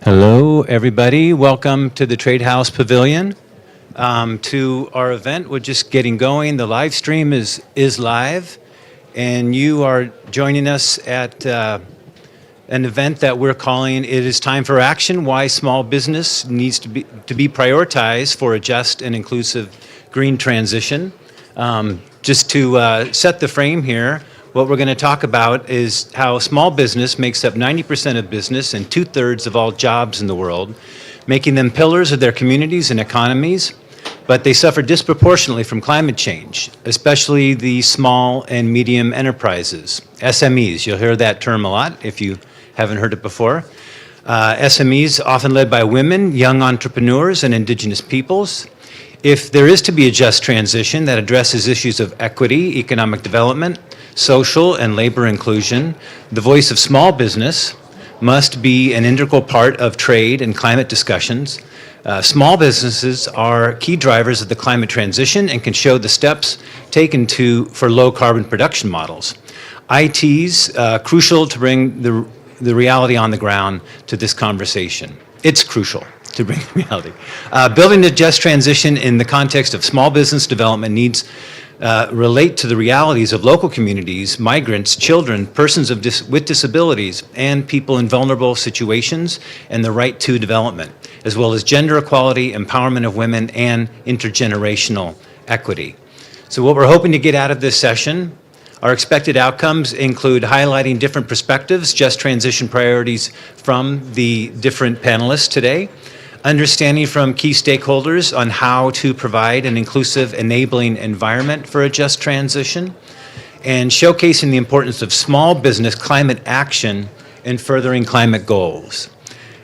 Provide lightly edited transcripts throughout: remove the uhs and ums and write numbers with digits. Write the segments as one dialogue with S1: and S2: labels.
S1: Hello, everybody. Welcome to the Trade House Pavilion. To our event, we're just getting going. The live stream is live, and you are joining us at an event that we're calling "It is Time for Action: Why Small Business Needs to be Prioritized for a Just and Inclusive Green Transition." Just to set the frame here, what we're going to talk about is how small business makes up 90% of business and 2/3 of all jobs in the world, making them pillars of their communities and economies, but they suffer disproportionately from climate change, especially the small and medium enterprises, SMEs. You'll hear that term a lot if you haven't heard it before. SMEs, often led by women, young entrepreneurs, and indigenous peoples. If there is to be a just transition that addresses issues of equity, economic development, social and labor inclusion, the voice of small business must be an integral part of trade and climate discussions. Small businesses are key drivers of the climate transition and can show the steps taken for low carbon production models. IT's crucial to bring the reality on the ground to this conversation. It's crucial to bring reality. Building a just transition in the context of small business development needs relate to the realities of local communities, migrants, children, persons with disabilities, and people in vulnerable situations, and the right to development, as well as gender equality, empowerment of women, and intergenerational equity. So what we're hoping to get out of this session, our expected outcomes include highlighting different perspectives, just transition priorities from the different panelists today, understanding from key stakeholders on how to provide an inclusive, enabling environment for a just transition, and showcasing the importance of small business climate action in furthering climate goals.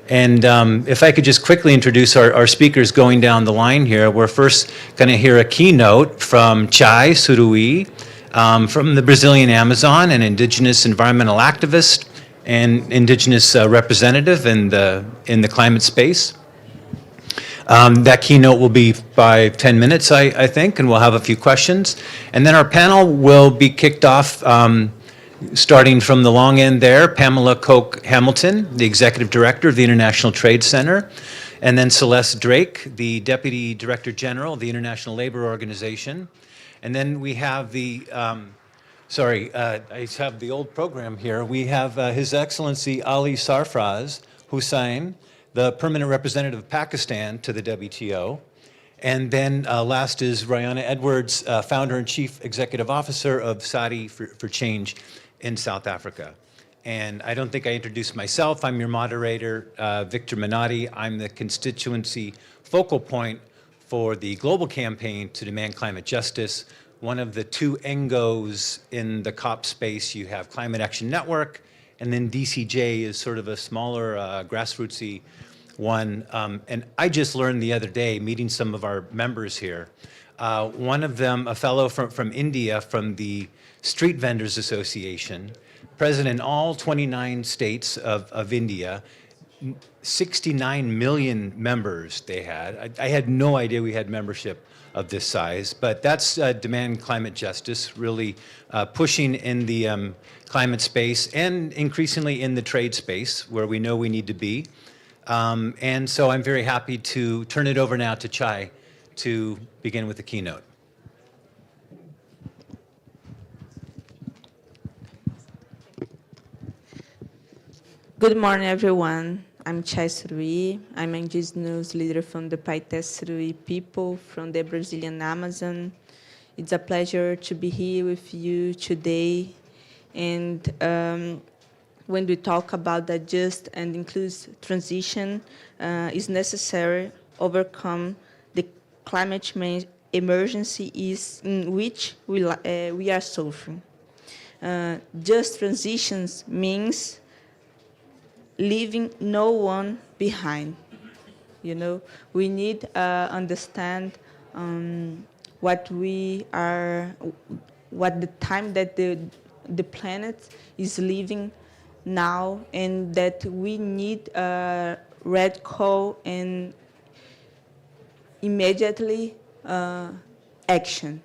S1: And if I could just quickly introduce our speakers going down the line here, we're first going to hear a keynote from Chai Surui, from the Brazilian Amazon, an indigenous environmental activist and indigenous representative in the climate space. That keynote will be by 10 minutes, I think, and we'll have a few questions. And then our panel will be kicked off starting from the long end there, Pamela Koch-Hamilton, the Executive Director of the International Trade Center, and then Celeste Drake, the Deputy Director General of the International Labor Organization. And then we have I have the old program here. We have His Excellency Ali Sarfraz Hussain, the permanent representative of Pakistan to the WTO. And then last is Rihanna Edwards, founder and chief executive officer of Saudi for Change in South Africa. And I don't think I introduced myself. I'm your moderator, Victor Minotti. I'm the constituency focal point for the global campaign to demand climate justice. One of the two ENGOs in the COP space, you have Climate Action Network, and then DCJ is sort of a smaller grassrootsy one. And I just learned the other day, meeting some of our members here, one of them, a fellow from India, from the Street Vendors Association, present in all 29 states of India, 69 million members they had. I had no idea we had membership of this size, but that's demand climate justice, really pushing in the climate space and increasingly in the trade space where we know we need to be. And so I'm very happy to turn it over now to Chai to begin with the keynote.
S2: Good morning, everyone. I'm Chai Surui. I'm an indigenous leader from the Paité Surui people from the Brazilian Amazon. It's a pleasure to be here with you today. And when we talk about the just and inclusive transition, is necessary to overcome the climate change emergency in which we are suffering. Just transitions means leaving no one behind. You know, we need understand what the time that the planet is living now, and that we need radical and immediately action.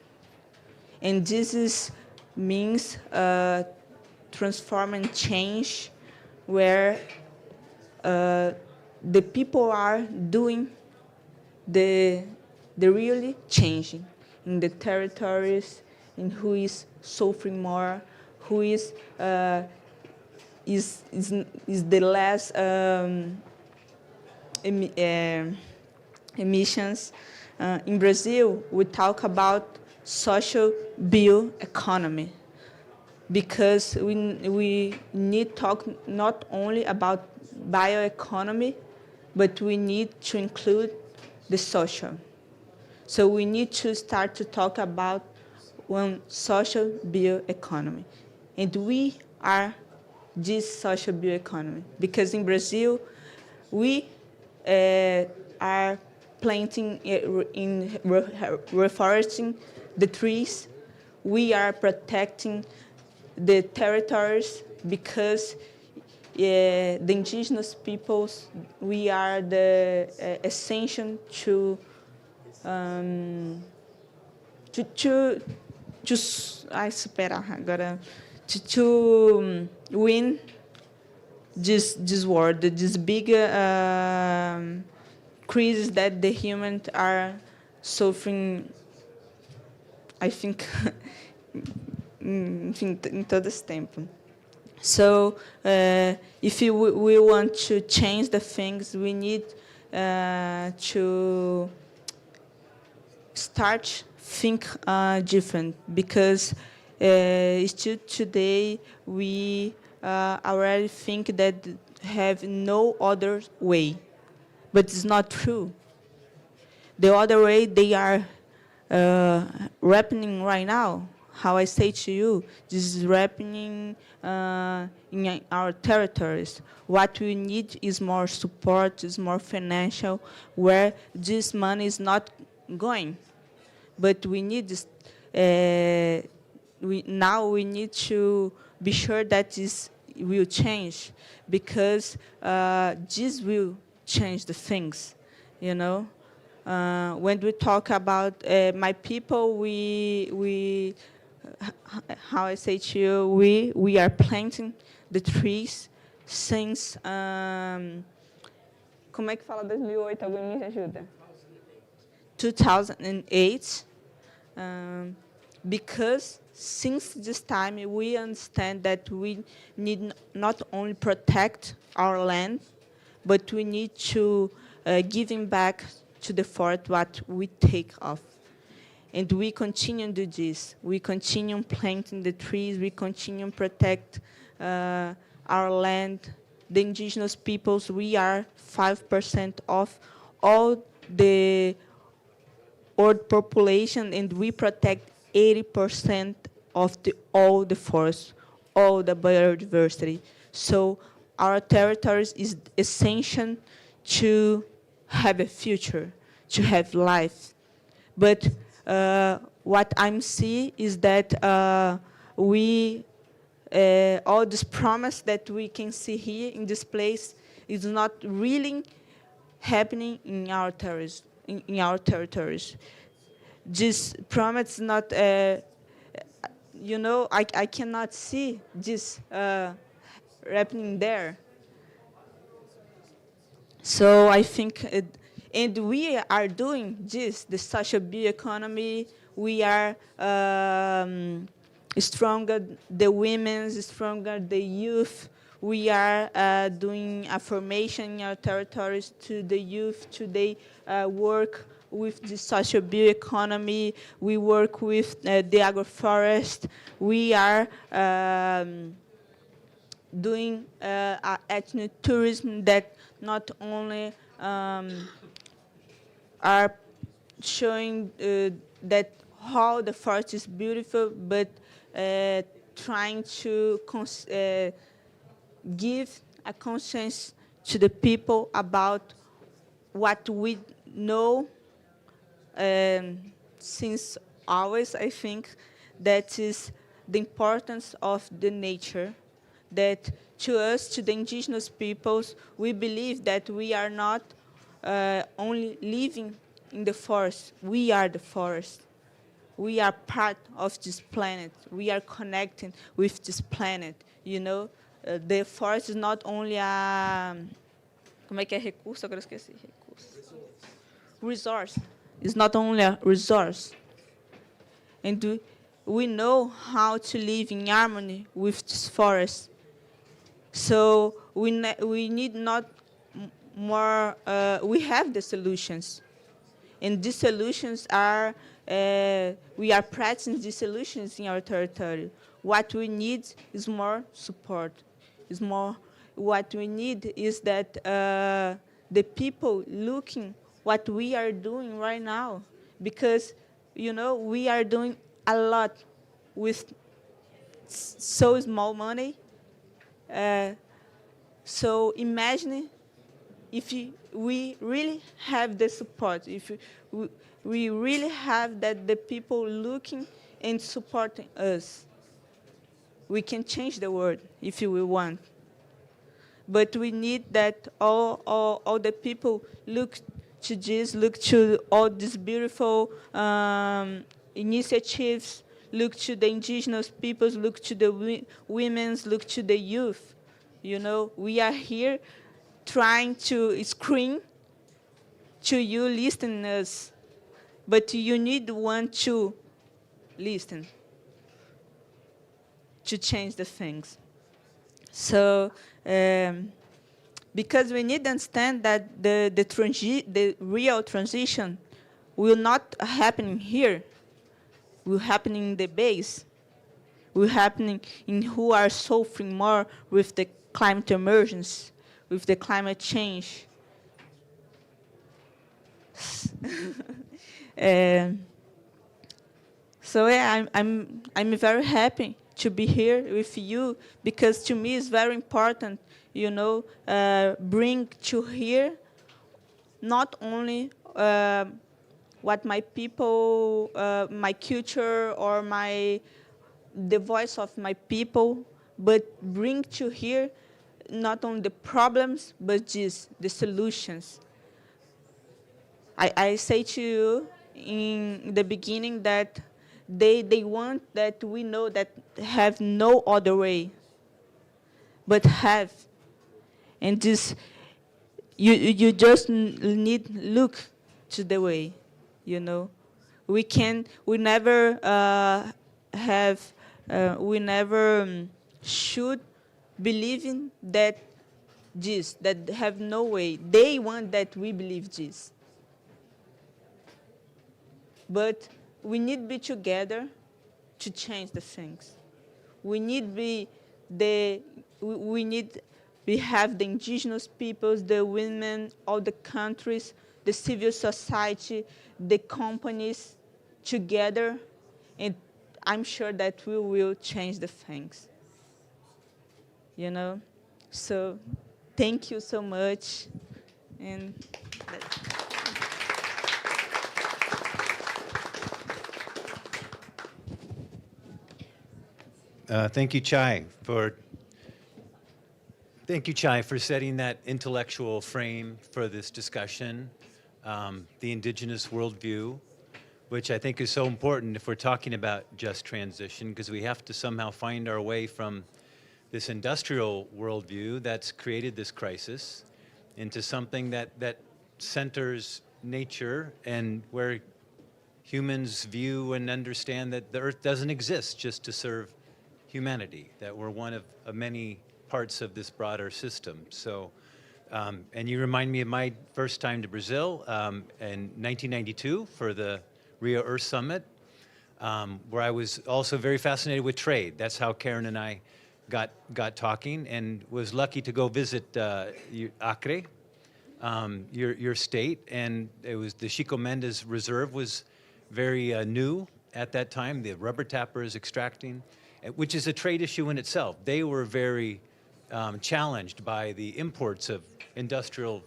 S2: And this means transform and change where the people are doing the really changing in the territories, in who is suffering more, who is the less emissions. In Brazil, we talk about social bioeconomy because we need to talk not only about bioeconomy, but we need to include the social. So we need to start to talk about one social bioeconomy. And we are this social bioeconomy because in Brazil, we are planting in reforesting the trees. We are protecting the territories because the indigenous peoples, we are the essential to superar agora to win this war, this big crisis that the humans are suffering, I think, enfim, em todo esse tempo. So if we want to change the things, we need to start think different because still today we already think that have no other way, but it's not true. The other way they are happening right now. How I say to you, this is happening in our territories. What we need is more support, is more financial, where this money is not going. But we need this, now we need to be sure that this will change because this will change the things, you know. When we talk about my people, we how I say to you, we are planting the trees since como é que fala 2008? Alguém me ajuda? 2008, because since this time we understand that we need not only protect our land, but we need to giving back to the forest what we take off. And we continue to do this. We continue planting the trees. We continue to protect our land. The indigenous peoples, we are 5% of all the earth population, and we protect 80% of all the forest, all the biodiversity. So our territories is essential to have a future, to have life. But what I'm seeing is that we all this promise that we can see here in this place is not really happening in our territories. In our territories, this promise is not. You know, I cannot see this happening there. So I think, and we are doing this, the social bioeconomy. We are stronger, the women, stronger, the youth. We are doing affirmation in our territories to the youth. Today, work with the social bioeconomy. We work with the agroforest. We are doing ethnic tourism that not only are showing that how the forest is beautiful, but trying to give a conscience to the people about what we know since always, I think, that is the importance of the nature, that to us, to the indigenous peoples, we believe that we are not only living in the forest, we are the forest. We are part of this planet. We are connecting with this planet, you know. The forest is not only a Como é que é recurso? Agora eu esqueci. Recurso. Resource. It's not only a resource. And we know how to live in harmony with this forest. So we need not more, we have the solutions. And these solutions are, we are practicing these solutions in our territory. What we need is more support. Is more, what we need is that the people looking what we are doing right now. Because, you know, we are doing a lot with so small money. So imagine if we really have the support, if we really have that the people looking and supporting us, we can change the world if we want. But we need that all the people look to this, look to all these beautiful initiatives, look to the indigenous peoples, look to the women's, look to the youth. You know, we are here trying to scream to you listen us, but you need one to listen to change the things. So, because we need to understand that the real transition will not happen here, will happen in the base, will happen in who are suffering more with the climate emergence, with the climate change. So yeah, I'm very happy to be here with you, because to me it's very important, you know, bring to here not only what my people, my culture, or the voice of my people, but bring to here not only the problems, but just the solutions. I say to you in the beginning that they want that we know that have no other way, but have. And this, you just need look to the way, you know. We never we never should believe in that have no way. They want that we believe this. But we need to be together to change the things. We need we have the indigenous peoples, the women, all the countries, the civil society, the companies together, and I'm sure that we will change the things. You know? So thank you so much. And
S1: Thank you, Chai, for setting that intellectual frame for this discussion, the indigenous worldview, which I think is so important if we're talking about just transition, because we have to somehow find our way from this industrial worldview that's created this crisis into something that centers nature, and where humans view and understand that the earth doesn't exist just to serve humanity, that we're one of many parts of this broader system. So, and you remind me of my first time to Brazil in 1992 for the Rio Earth Summit, where I was also very fascinated with trade. That's how Karen and I got talking, and was lucky to go visit Acre, your state, and it was the Chico Mendes Reserve was very new at that time. The rubber tappers extracting, which is a trade issue in itself. They were very challenged by the imports of industrial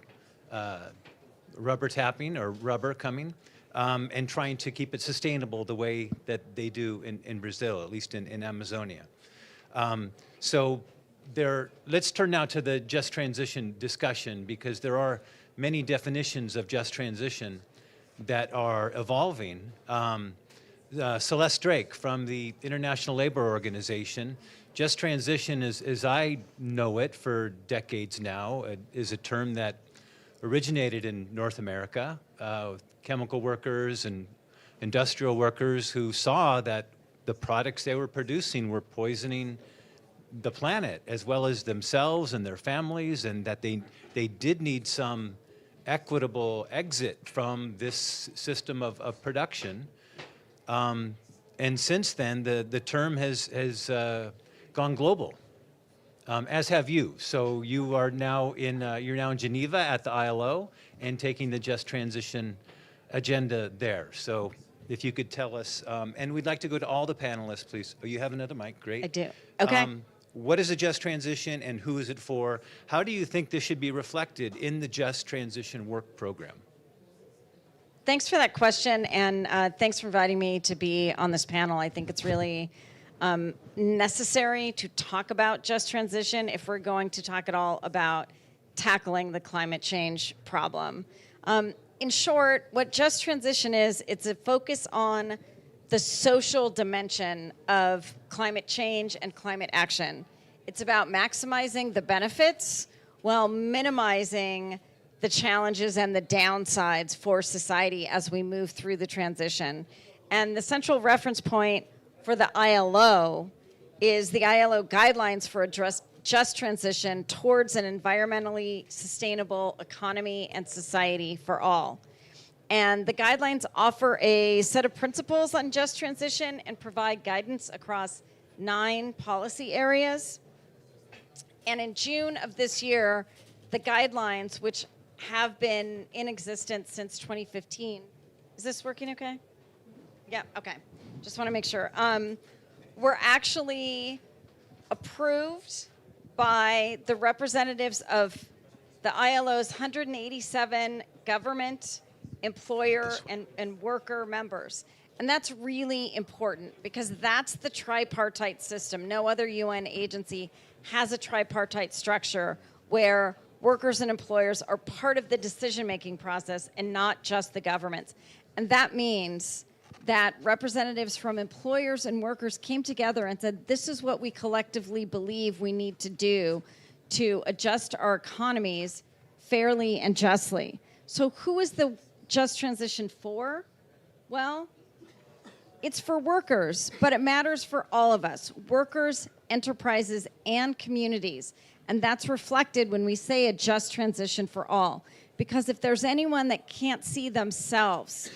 S1: rubber tapping or rubber coming, and trying to keep it sustainable the way that they do in Brazil, at least in Amazonia. So let's turn now to the just transition discussion, because there are many definitions of just transition that are evolving. Celeste Drake from the International Labor Organization, just transition, as I know it for decades now, is a term that originated in North America, chemical workers and industrial workers who saw that the products they were producing were poisoning the planet as well as themselves and their families, and that they did need some equitable exit from this system of production. And since then, the term has gone global, as have you. So you are now you're now in Geneva at the ILO and taking the just transition agenda there. So if you could tell us, and we'd like to go to all the panelists, please. Oh, you have another mic, great.
S3: I do. Okay.
S1: What is a just transition and who is it for? How do you think this should be reflected in the just transition work program?
S3: Thanks for that question, and thanks for inviting me to be on this panel. I think it's really necessary to talk about just transition if we're going to talk at all about tackling the climate change problem. In short, what just transition is, it's a focus on the social dimension of climate change and climate action. It's about maximizing the benefits while minimizing the challenges and the downsides for society as we move through the transition. And the central reference point for the ILO is the ILO guidelines for a just transition towards an environmentally sustainable economy and society for all. And the guidelines offer a set of principles on just transition and provide guidance across 9 policy areas. And in June of this year, the guidelines, which have been in existence since 2015. Is this working okay? Yeah, okay. Just want to make sure. Were actually approved by the representatives of the ILO's 187 government, employer, and worker members. And that's really important because that's the tripartite system. No other UN agency has a tripartite structure where workers and employers are part of the decision-making process and not just the governments. And that means that representatives from employers and workers came together and said, this is what we collectively believe we need to do to adjust our economies fairly and justly. So who is the just transition for? Well, it's for workers, but it matters for all of us, workers, enterprises, and communities. And that's reflected when we say a just transition for all. Because if there's anyone that can't see themselves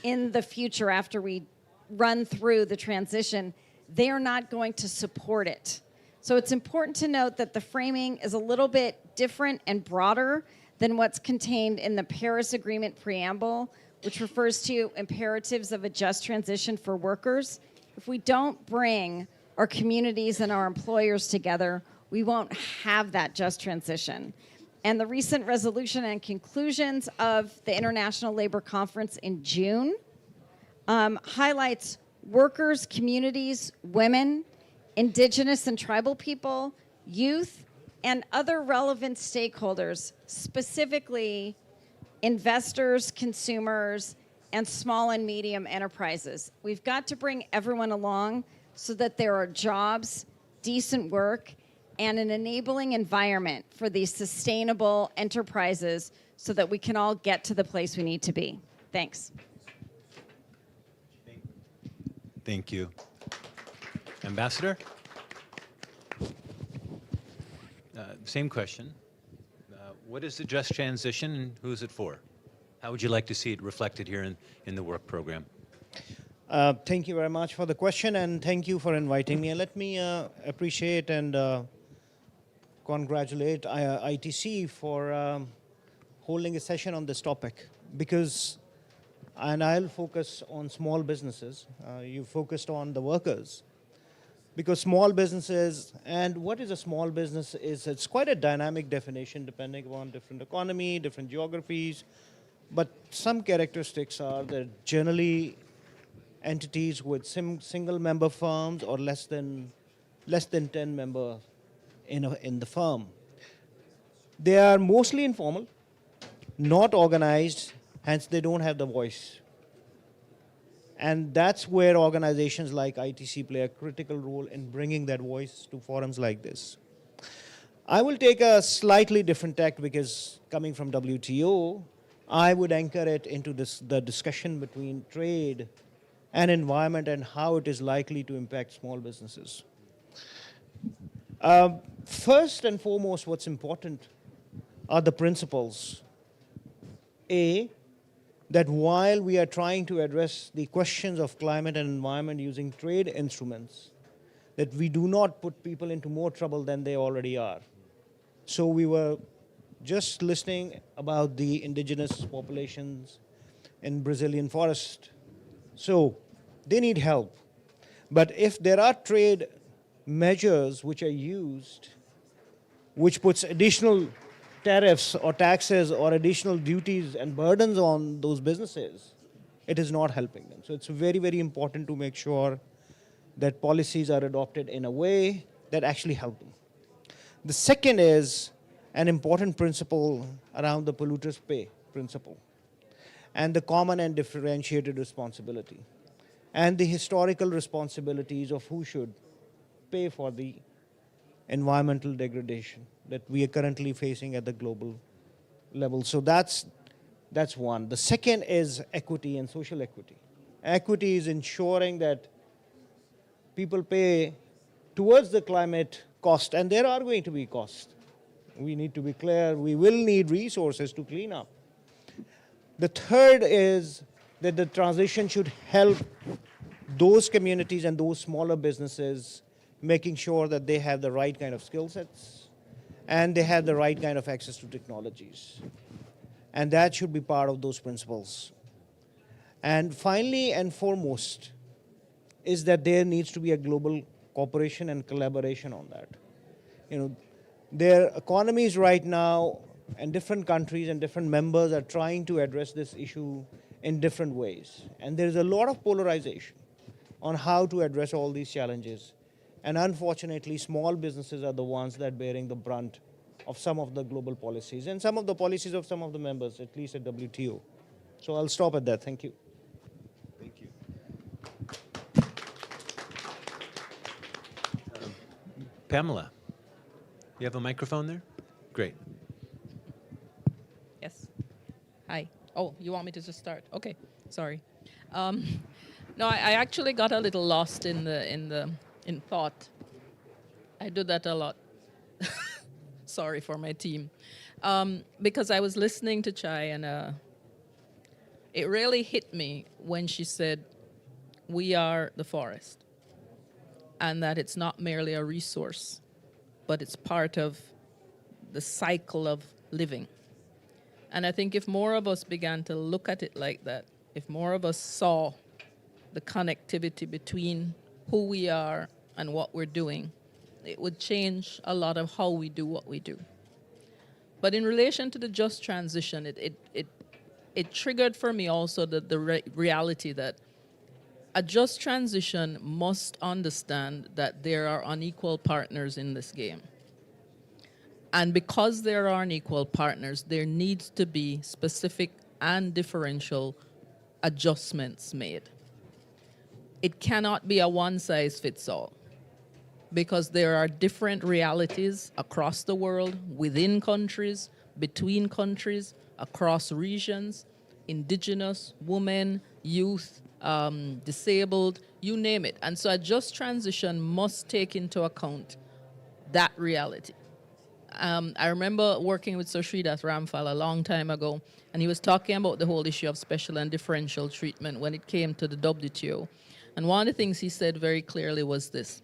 S3: in the future after we run through the transition, they are not going to support it. So it's important to note that the framing is a little bit different and broader than what's contained in the Paris Agreement preamble, which refers to imperatives of a just transition for workers. If we don't bring our communities and our employers together, we won't have that just transition. And the recent resolution and conclusions of the International Labor Conference in June highlights workers, communities, women, indigenous and tribal people, youth, and other relevant stakeholders, specifically investors, consumers, and small and medium enterprises. We've got to bring everyone along so that there are jobs, decent work, and an enabling environment for these sustainable enterprises so that we can all get to the place we need to be. Thanks.
S1: Thank you. Ambassador? Same question. What is the just transition and who is it for? How would you like to see it reflected here in the work program?
S4: Thank you very much for the question, and thank you for inviting me. And let me appreciate and congratulate ITC for holding a session on this topic, because, and I'll focus on small businesses. You focused on the workers, because small businesses, and what is a small business is, it's quite a dynamic definition depending upon different economy, different geographies, but some characteristics are that generally entities with single member firms or less than 10 member in the firm. They are mostly informal, not organized, hence they don't have the voice. And that's where organizations like ITC play a critical role in bringing that voice to forums like this. I will take a slightly different tack because coming from WTO, I would anchor it into the discussion between trade and environment and how it is likely to impact small businesses. First and foremost, what's important are the principles. A, that while we are trying to address the questions of climate and environment using trade instruments, that we do not put people into more trouble than they already are. So we were just listening about the indigenous populations in Brazilian forest. So they need help. But if there are trade measures which are used, which puts additional tariffs or taxes or additional duties and burdens on those businesses, it is not helping them. So it's very, very important to make sure that policies are adopted in a way that actually help them. The second is an important principle around the polluters pay principle and the common and differentiated responsibility and the historical responsibilities of who should pay for the environmental degradation that we are currently facing at the global level. So that's one. The second is equity and social equity. Equity is ensuring that people pay towards the climate cost, and there are going to be costs. We need to be clear, we will need resources to clean up. The third is that the transition should help those communities and those smaller businesses, making sure that they have the right kind of skill sets and they have the right kind of access to technologies. And that should be part of those principles. And finally and foremost is that there needs to be a global cooperation and collaboration on that. You know, their economies right now and different countries and different members are trying to address this issue in different ways. And there is a lot of polarization on how to address all these challenges. And unfortunately, small businesses are the ones that are bearing the brunt of some of the global policies and some of the policies of some of the members, at least at WTO. So I'll stop at that. Thank you.
S1: Thank you. Pamela, you have a microphone there? Great.
S5: Yes. Hi. Oh, you want me to just start? Okay. Sorry. No, I actually got a little lost in thought. I do that a lot. Sorry for my team, because I was listening to Chai and it really hit me when she said, "We are the forest," and that it's not merely a resource, but it's part of the cycle of living. And I think if more of us began to look at it like that, if more of us saw the connectivity between who we are and what we're doing, it would change a lot of how we do what we do. But in relation to the just transition, it triggered for me also the reality that a just transition must understand that there are unequal partners in this game. And because there are unequal partners, there needs to be specific and differential adjustments made. It cannot be a one-size-fits-all because there are different realities across the world, within countries, between countries, across regions, indigenous, women, youth, disabled, you name it. And so a just transition must take into account that reality. I remember working with Sir Sridath Ramphal a long time ago, and he was talking about the whole issue of special and differential treatment when it came to the WTO. And one of the things he said very clearly was this: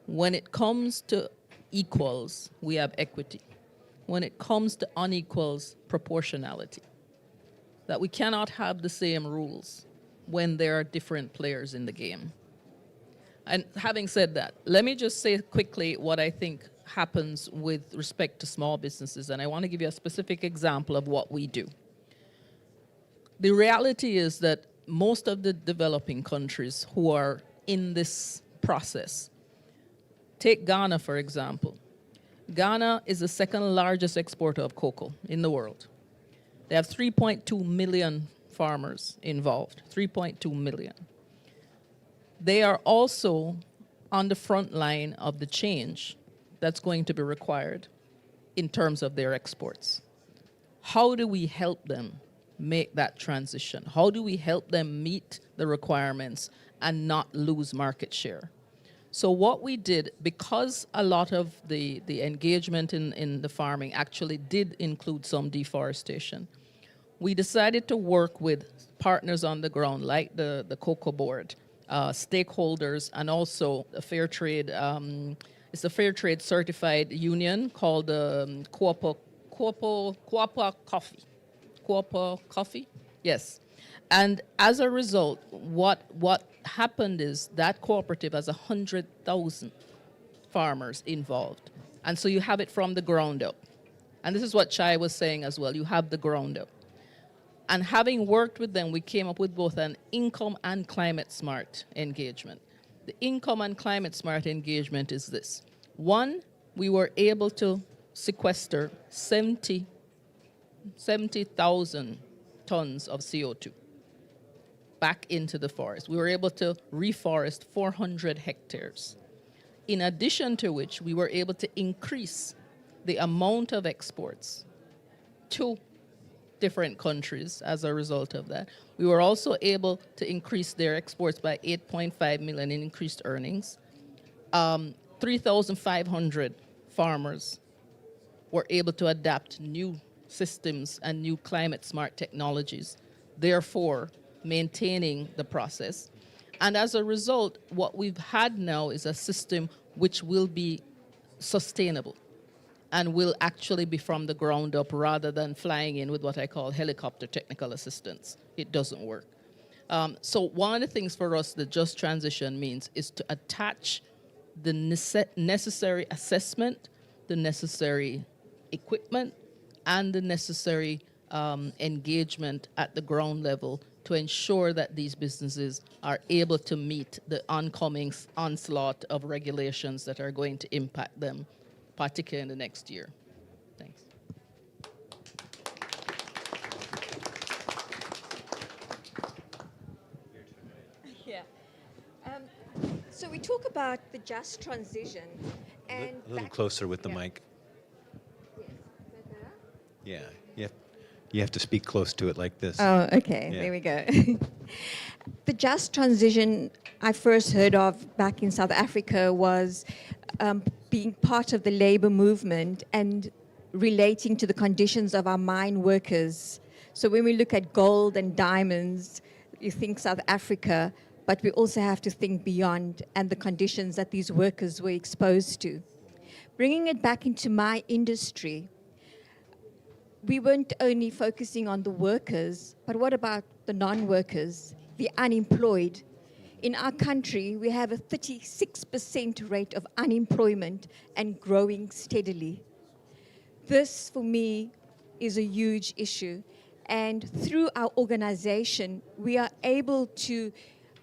S5: when it comes to equals, we have equity. When it comes to unequals, proportionality. That we cannot have the same rules when there are different players in the game. And having said that, let me just say quickly what I think happens with respect to small businesses, and I want to give you a specific example of what we do. The reality is that most of the developing countries who are in this process, take Ghana for example. Ghana is the second largest exporter of cocoa in the world. They have 3.2 million farmers involved, 3.2 million. They are also on the front line of the change that's going to be required in terms of their exports. How do we help them make that transition? How do we help them meet the requirements and not lose market share? So what we did, because a lot of the engagement in the farming actually did include some deforestation, we decided to work with partners on the ground, like the Cocoa Board, stakeholders, and also a fair trade. It's a fair trade certified union called Coapa Coffee. Coapa Coffee, yes. And as a result, what happened is that cooperative has 100,000 farmers involved, and so you have it from the ground up. And this is what Chai was saying as well. You have the ground up. And having worked with them, we came up with both an income and climate smart engagement. The income and climate smart engagement is this. One, we were able to sequester 70,000 tons of CO2 back into the forest. We were able to reforest 400 hectares. In addition to which, we were able to increase the amount of exports to different countries as a result of that. We were also able to increase their exports by 8.5 million in increased earnings. 3,500 farmers were able to adapt new systems and new climate smart technologies, therefore maintaining the process. And as a result, what we've had now is a system which will be sustainable and will actually be from the ground up rather than flying in with what I call helicopter technical assistance. It doesn't work. So one of the things for us the just transition means is to attach the necessary assessment, the necessary equipment, and the necessary engagement at the ground level to ensure that these businesses are able to meet the oncoming onslaught of regulations that are going to impact them, particularly in the next year. Thanks.
S6: Yeah. So we talk about the just transition and
S1: A little
S6: back-
S1: closer with the
S6: yeah.
S1: mic.
S6: Yes. Is that better?
S1: Yeah, you have to speak close to it like this.
S6: Oh, okay.
S1: Yeah.
S6: There we go. The just transition I first heard of back in South Africa was being part of the labor movement and relating to the conditions of our mine workers. So when we look at gold and diamonds, you think South Africa, but we also have to think beyond and the conditions that these workers were exposed to. Bringing it back into my industry, we weren't only focusing on the workers, but what about the non-workers, the unemployed? In our country, we have a 36% rate of unemployment and growing steadily. This, for me, is a huge issue. And through our organization, we are able to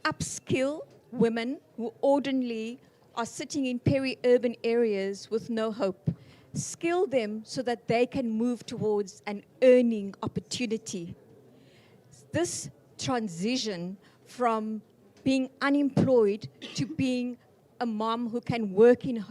S6: upskill women who ordinarily are sitting in peri-urban areas with no hope. Skill them so that they can move towards an earning opportunity. This transition from being unemployed to being a mom who can work in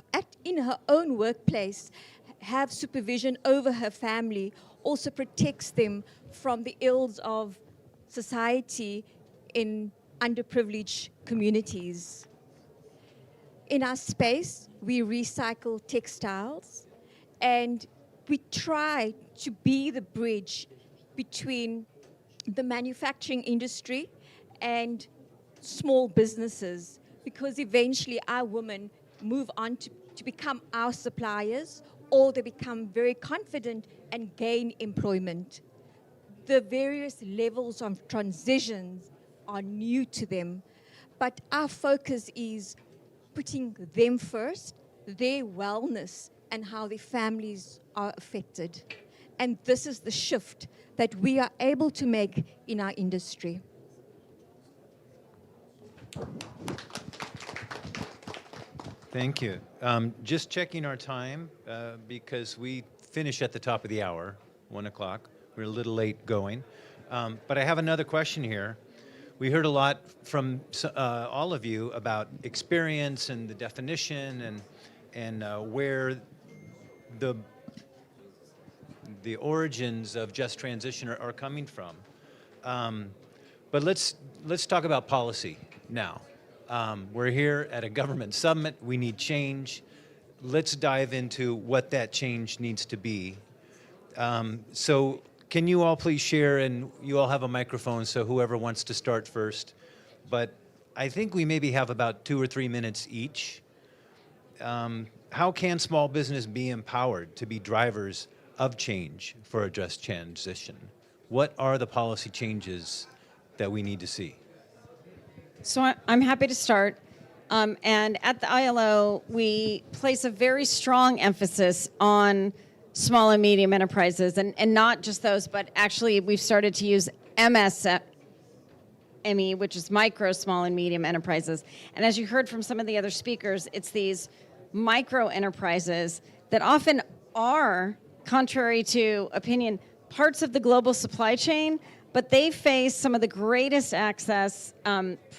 S6: her own workplace, have supervision over her family, also protects them from the ills of society in underprivileged communities. In our space, we recycle textiles, and we try to be the bridge between the manufacturing industry and small businesses, because eventually our women move on to become our suppliers, or they become very confident and gain employment. The various levels of transitions are new to them, but our focus is putting them first, their wellness, and how their families are affected. And this is the shift that we are able to make in our industry.
S1: Thank you. Just checking our time because we finish at the top of the hour, 1 o'clock. We're a little late going. But I have another question here. We heard a lot from all of you about experience and the definition and where the origins of just transition are coming from. But let's talk about policy now. We're here at a government summit. We need change. Let's dive into what that change needs to be. So can you all please share, and you all have a microphone, so whoever wants to start first. But I think we maybe have about 2 or 3 minutes each. How can small business be empowered to be drivers of change for a just transition? What are the policy changes that we need to see?
S3: So I'm happy to start. And at the ILO, we place a very strong emphasis on small and medium enterprises, and not just those, but actually we've started to use MSME, which is micro, small, and medium enterprises. And as you heard from some of the other speakers, it's these micro enterprises that often are, contrary to opinion, parts of the global supply chain, but they face some of the greatest access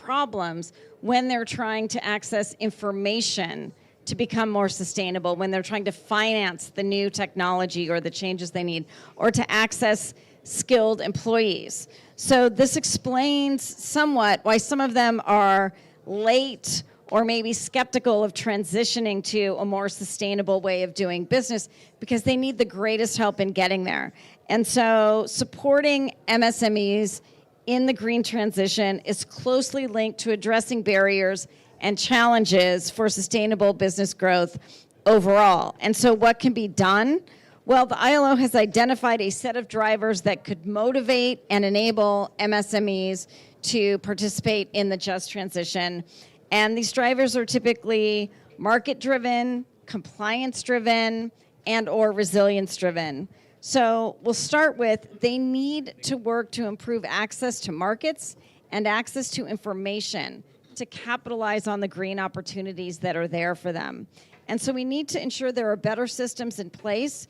S3: problems when they're trying to access information to become more sustainable, when they're trying to finance the new technology or the changes they need, or to access skilled employees. So this explains somewhat why some of them are late or maybe skeptical of transitioning to a more sustainable way of doing business, because they need the greatest help in getting there. And so supporting MSMEs in the green transition is closely linked to addressing barriers and challenges for sustainable business growth overall. And so what can be done? Well, the ILO has identified a set of drivers that could motivate and enable MSMEs to participate in the just transition. And these drivers are typically market-driven, compliance-driven, and/or resilience-driven. So we'll start with, they need to work to improve access to markets and access to information to capitalize on the green opportunities that are there for them. And so we need to ensure there are better systems in place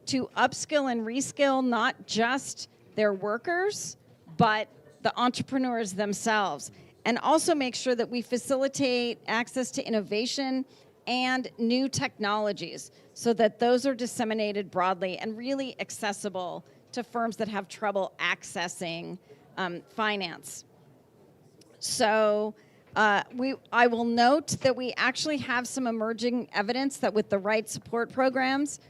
S3: to upskill and reskill not just their workers, but the entrepreneurs themselves. And also make sure that we facilitate access to innovation and new technologies so that those are disseminated broadly and really accessible to firms that have trouble accessing finance. So I will note that we actually have some emerging evidence that with the right support programs,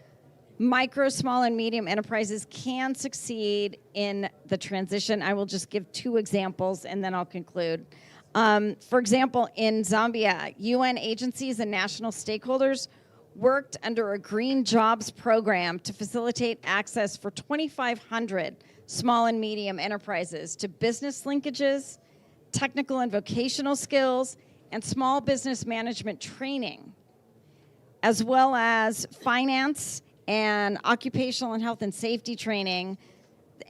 S3: micro, small, and medium enterprises can succeed in the transition. I will just give 2 examples and then I'll conclude. For example, in Zambia, UN agencies and national stakeholders worked under a green jobs program to facilitate access for 2,500 small and medium enterprises to business linkages, technical and vocational skills, and small business management training, as well as finance and occupational and health and safety training,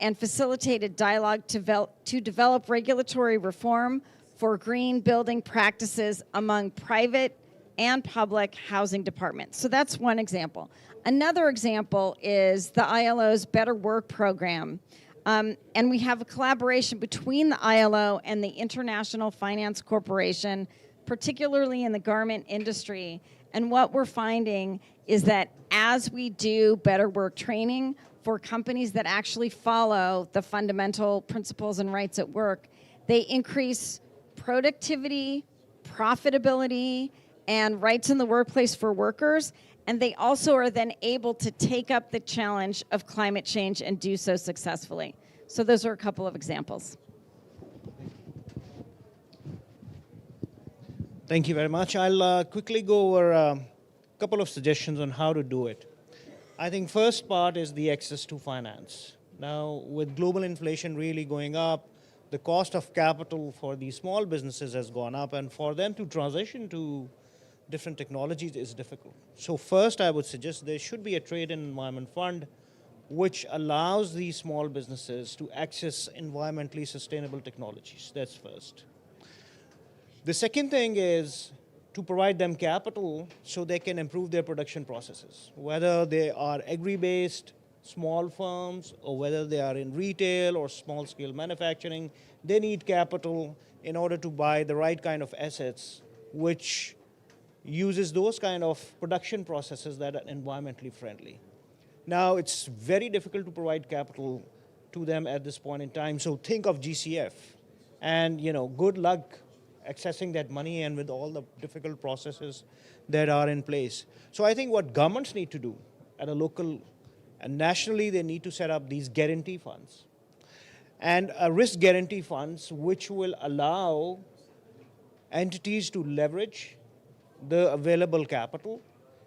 S3: and facilitated dialogue to develop regulatory reform for green building practices among private and public housing departments. So that's one example. Another example is the ILO's Better Work program. And we have a collaboration between the ILO and the International Finance Corporation, particularly in the garment industry. And what we're finding is that as we do better work training for companies that actually follow the fundamental principles and rights at work, they increase productivity, profitability, and rights in the workplace for workers. And they also are then able to take up the challenge of climate change and do so successfully. So those are a couple of examples.
S4: Thank you very much. I'll quickly go over a couple of suggestions on how to do it. I think first part is the access to finance. Now, with global inflation really going up, the cost of capital for these small businesses has gone up, and for them to transition to different technologies is difficult. So first, I would suggest there should be a trade and environment fund which allows these small businesses to access environmentally sustainable technologies. That's first. The second thing is to provide them capital so they can improve their production processes, whether they are agri-based, small firms, or whether they are in retail or small-scale manufacturing. They need capital in order to buy the right kind of assets which uses those kind of production processes that are environmentally friendly. Now, it's very difficult to provide capital to them at this point in time. So think of GCF, and good luck accessing that money and with all the difficult processes that are in place. So I think what governments need to do at a local and nationally, they need to set up these guarantee funds and risk guarantee funds, which will allow entities to leverage the available capital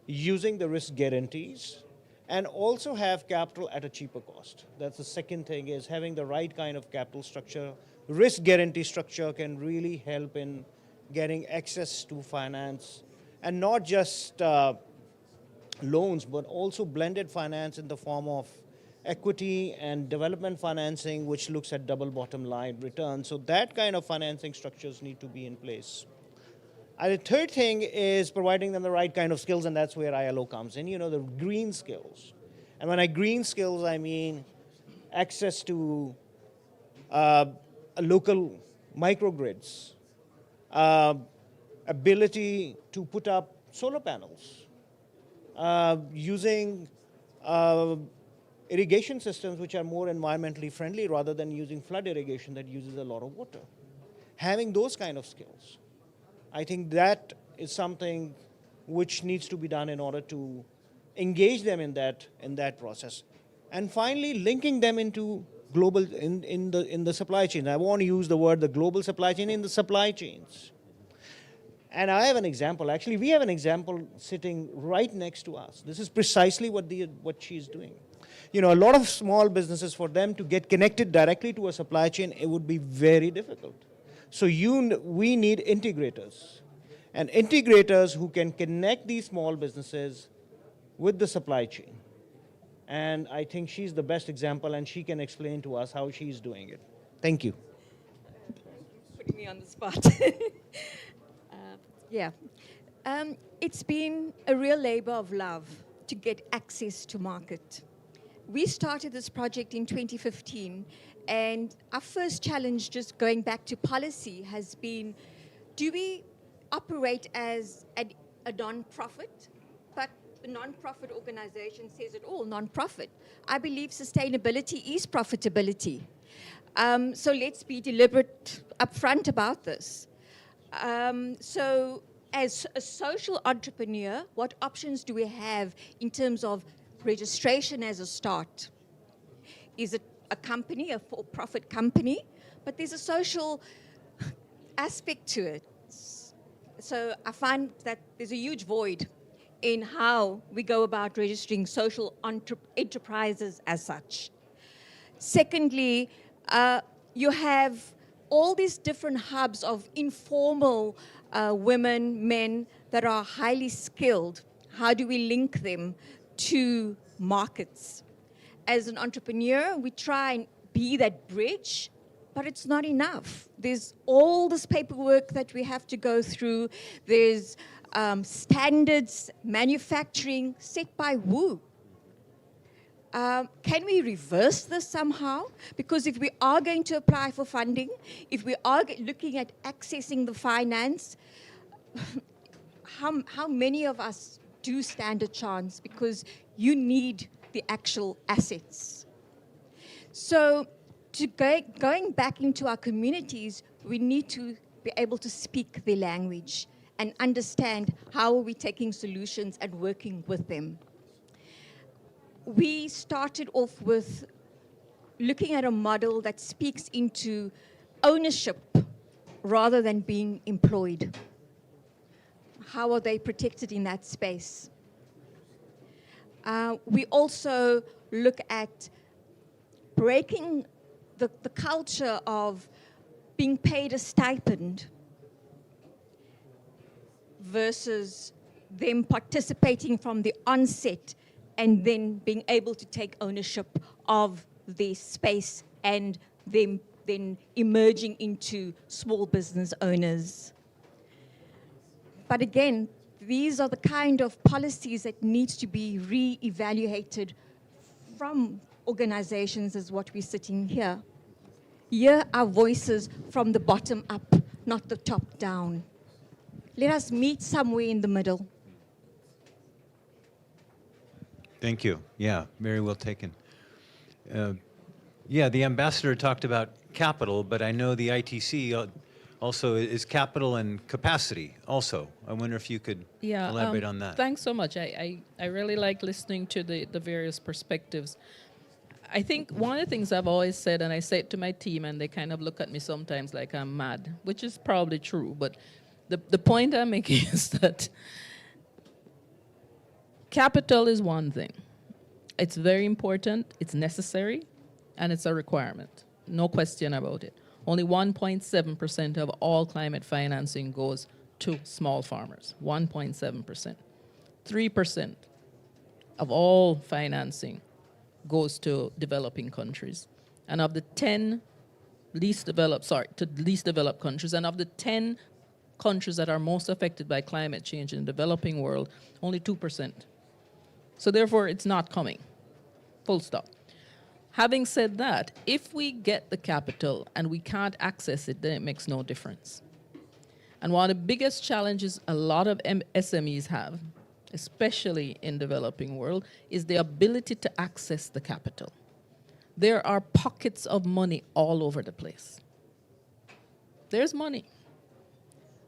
S4: using the risk guarantees and also have capital at a cheaper cost. That's the second thing, is having the right kind of capital structure. Risk guarantee structure can really help in getting access to finance, and not just loans, but also blended finance in the form of equity and development financing, which looks at double bottom line return. So that kind of financing structures need to be in place. And the third thing is providing them the right kind of skills, and that's where ILO comes in, the green skills. And when I green skills, I mean access to local microgrids, ability to put up solar panels, using irrigation systems which are more environmentally friendly rather than using flood irrigation that uses a lot of water. Having those kind of skills, I think that is something which needs to be done in order to engage them in that process. And finally, linking them into global in the supply chain. I want to use the word the global supply chain in the supply chains. And I have an example. Actually, we have an example sitting right next to us. This is precisely what she's doing. A lot of small businesses, for them to get connected directly to a supply chain, it would be very difficult. So we need integrators, and integrators who can connect these small businesses with the supply chain. And I think she's the best example, and she can explain to us how she's doing it. Thank you.
S6: Putting me on the spot. Yeah. It's been a real labor of love to get access to market. We started this project in 2015, and our first challenge, just going back to policy, has been, do we operate as a non-profit? But the non-profit organization says it all, non-profit. I believe sustainability is profitability. So let's be deliberate upfront about this. So as a social entrepreneur, what options do we have in terms of registration as a start? Is it a company, a for-profit company? But there's a social aspect to it. So I find that there's a huge void in how we go about registering social enterprises as such. Secondly, you have all these different hubs of informal women, men that are highly skilled. How do we link them to markets? As an entrepreneur, we try and be that bridge, but it's not enough. There's all this paperwork that we have to go through. There's standards, manufacturing set by who? Can we reverse this somehow? Because if we are going to apply for funding, if we are looking at accessing the finance, how many of us do stand a chance? Because you need the actual assets. So going back into our communities, we need to be able to speak the language and understand how are we taking solutions and working with them. We started off with looking at a model that speaks into ownership rather than being employed. How are they protected in that space? We also look at breaking the culture of being paid a stipend versus them participating from the onset and then being able to take ownership of their space and them then emerging into small business owners. But again, these are the kind of policies that needs to be re-evaluated from organizations as what we're sitting here. Hear our voices from the bottom up, not the top down. let us meet somewhere in the middle.
S1: Thank you. Yeah, very well taken. Yeah, the ambassador talked about capital, but I know the ITC also is capital and capacity also. I wonder if you could elaborate on that.
S5: Thanks so much. I really like listening to the various perspectives. I think one of the things I've always said, and I say it to my team, and they kind of look at me sometimes like I'm mad, which is probably true, but the point I'm making is that capital is one thing. It's very important, it's necessary, and it's a requirement. No question about it. Only 1.7% of all climate financing goes to small farmers. 1.7%. 3% of all financing goes to developing countries. And of the 10 least developed countries, and of the 10 countries that are most affected by climate change in the developing world, only 2%. So therefore, it's not coming. Full stop. Having said that, if we get the capital and we can't access it, then it makes no difference. And one of the biggest challenges a lot of SMEs have, especially in developing world, is the ability to access the capital. There are pockets of money all over the place. There's money.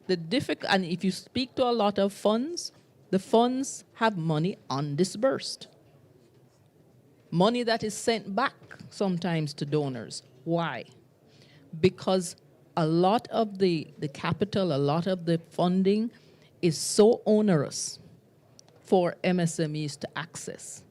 S5: And if you speak to a lot of funds, the funds have money undisbursed. Money that is sent back sometimes to donors. Why? Because a lot of the capital, a lot of the funding is so onerous for MSMEs to access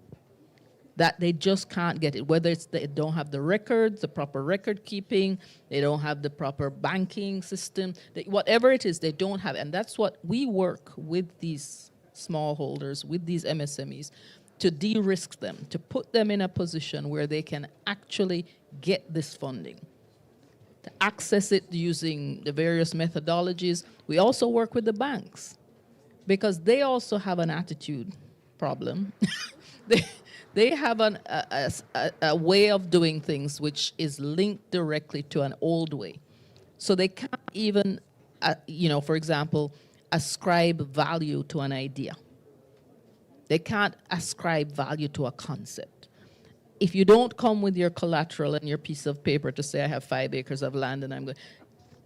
S5: that they just can't get it, whether it's they don't have the records, the proper record keeping, they don't have the proper banking system, whatever it is, they don't have. And that's what we work with these smallholders, with these MSMEs, to de-risk them, to put them in a position where they can actually get this funding, to access it using the various methodologies. We also work with the banks because they also have an attitude problem. They have a way of doing things which is linked directly to an old way. So they can't even, for example, ascribe value to an idea. They can't ascribe value to a concept. If you don't come with your collateral and your piece of paper to say, I have 5 acres of land and I'm going,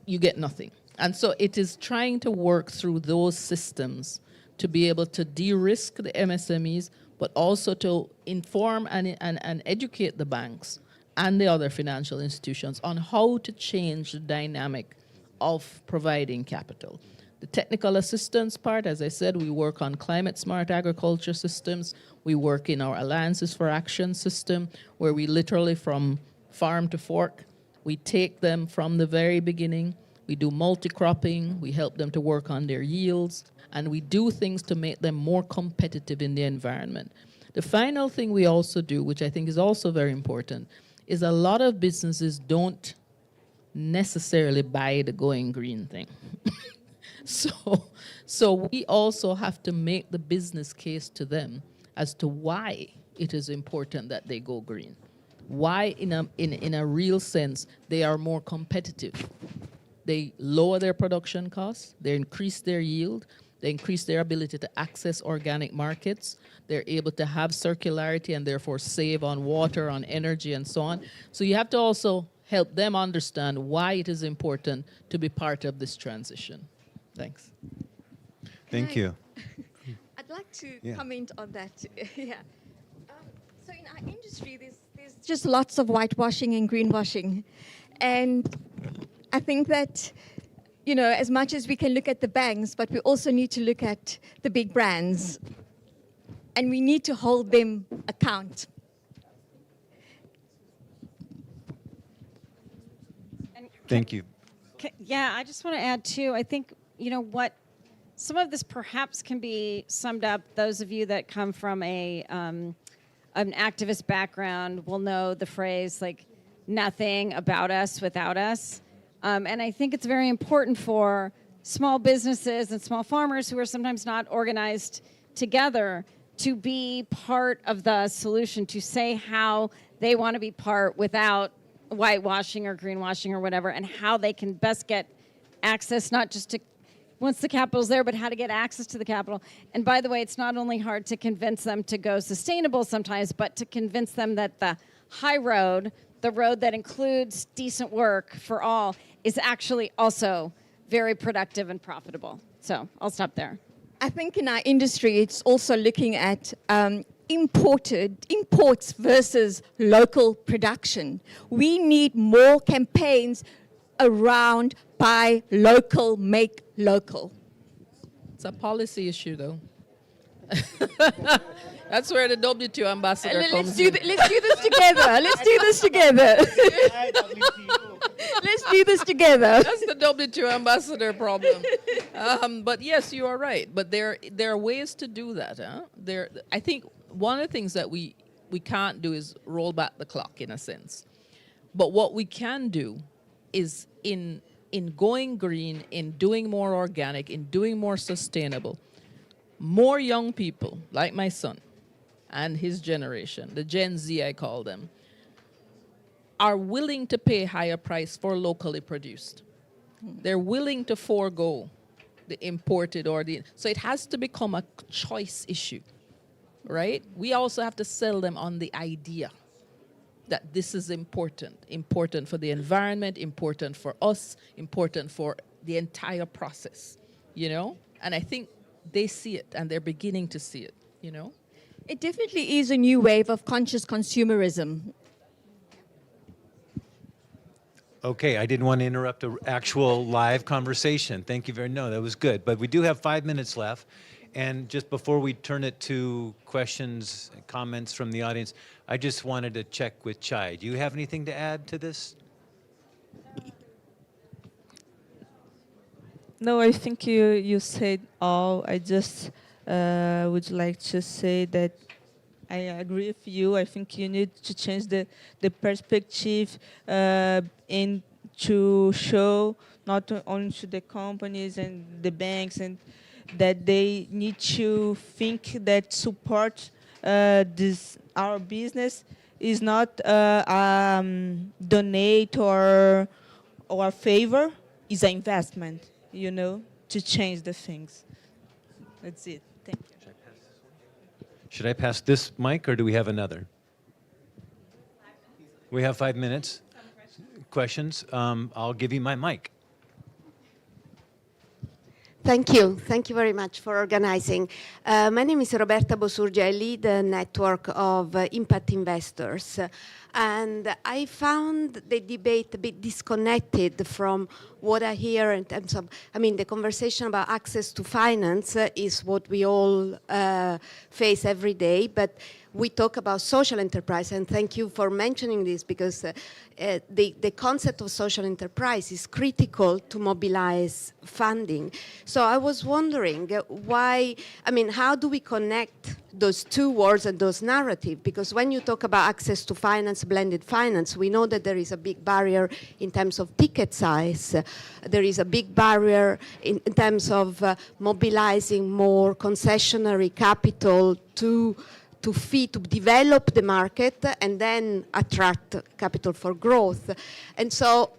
S5: you get nothing. And so it is trying to work through those systems to be able to de-risk the MSMEs, but also to inform and educate the banks and the other financial institutions on how to change the dynamic of providing capital. The technical assistance part, as I said, we work on climate smart agriculture systems. We work in our Alliances for Action system, where we literally from farm to fork, we take them from the very beginning. We do multi-cropping, we help them to work on their yields, and we do things to make them more competitive in the environment. The final thing we also do, which I think is also very important, is a lot of businesses don't necessarily buy the going green thing. So we also have to make the business case to them as to why it is important that they go green. Why, in a real sense, they are more competitive. They lower their production costs, they increase their yield, they increase their ability to access organic markets, they're able to have circularity and therefore save on water, on energy, and so on. So you have to also help them understand why it is important to be part of this transition. Thanks.
S1: Thank you.
S6: I'd like to comment on that. Yeah. So in our industry, there's just lots of whitewashing and greenwashing. And I think that, as much as we can look at the banks, but we also need to look at the big brands. And we need to hold them account.
S1: Thank you.
S3: Yeah, I just want to add too, I think, what some of this perhaps can be summed up, those of you that come from an activist background will know the phrase like nothing about us without us. And I think it's very important for small businesses and small farmers who are sometimes not organized together to be part of the solution, to say how they want to be part without whitewashing or greenwashing or whatever, and how they can best get access not just to once the capital's there, but how to get access to the capital. And by the way, it's not only hard to convince them to go sustainable sometimes, but to convince them that the high road, the road that includes decent work for all, is actually also very productive and profitable. So I'll stop there.
S6: I think in our industry, it's also looking at imports versus local production. We need more campaigns around buy local, make local.
S5: It's a policy issue, though. That's where the W2 ambassador comes in.
S6: Let's do this together. Let's do this together. Let's do this together.
S5: That's the W2 ambassador problem. But yes, you are right. But there are ways to do that. I think one of the things that we can't do is roll back the clock, in a sense. But what we can do is in going green, in doing more organic, in doing more sustainable, more young people like my son and his generation, the Gen Z I call them, are willing to pay higher price for locally produced. They're willing to forego the imported so it has to become a choice issue, right? We also have to sell them on the idea that this is important for the environment, important for us, important for the entire process, you know? And I think they see it, and they're beginning to see it, you know?
S6: It definitely is a new wave of conscious consumerism.
S1: Okay, I didn't want to interrupt an actual live conversation. Thank you very much. No, that was good. But we do have 5 minutes left. And just before we turn it to questions and comments from the audience, I just wanted to check with Chai. Do you have anything to add to this?
S2: No, I think you said all. I just would like to say that I agree with you. I think you need to change the perspective and to show not only to the companies and the banks and that they need to think that support our business is not donate or favor, is an investment, you know, to change the things. That's it. Thank you.
S1: Should I pass this mic, or do we have another? We have 5 minutes. Questions? I'll give you my mic.
S7: Thank you. Thank you very much for organizing. My name is Roberta Bosurgi. I lead a network of impact investors. And I found the debate a bit disconnected from what I hear in terms of, the conversation about access to finance is what we all face every day, but we talk about social enterprise, and thank you for mentioning this, because the concept of social enterprise is critical to mobilize funding. So I was wondering how do we connect those two words and those narratives? Because when you talk about access to finance, blended finance, we know that there is a big barrier in terms of ticket size. There is a big barrier in terms of mobilizing more concessionary capital to develop the market and then attract capital for growth. And so,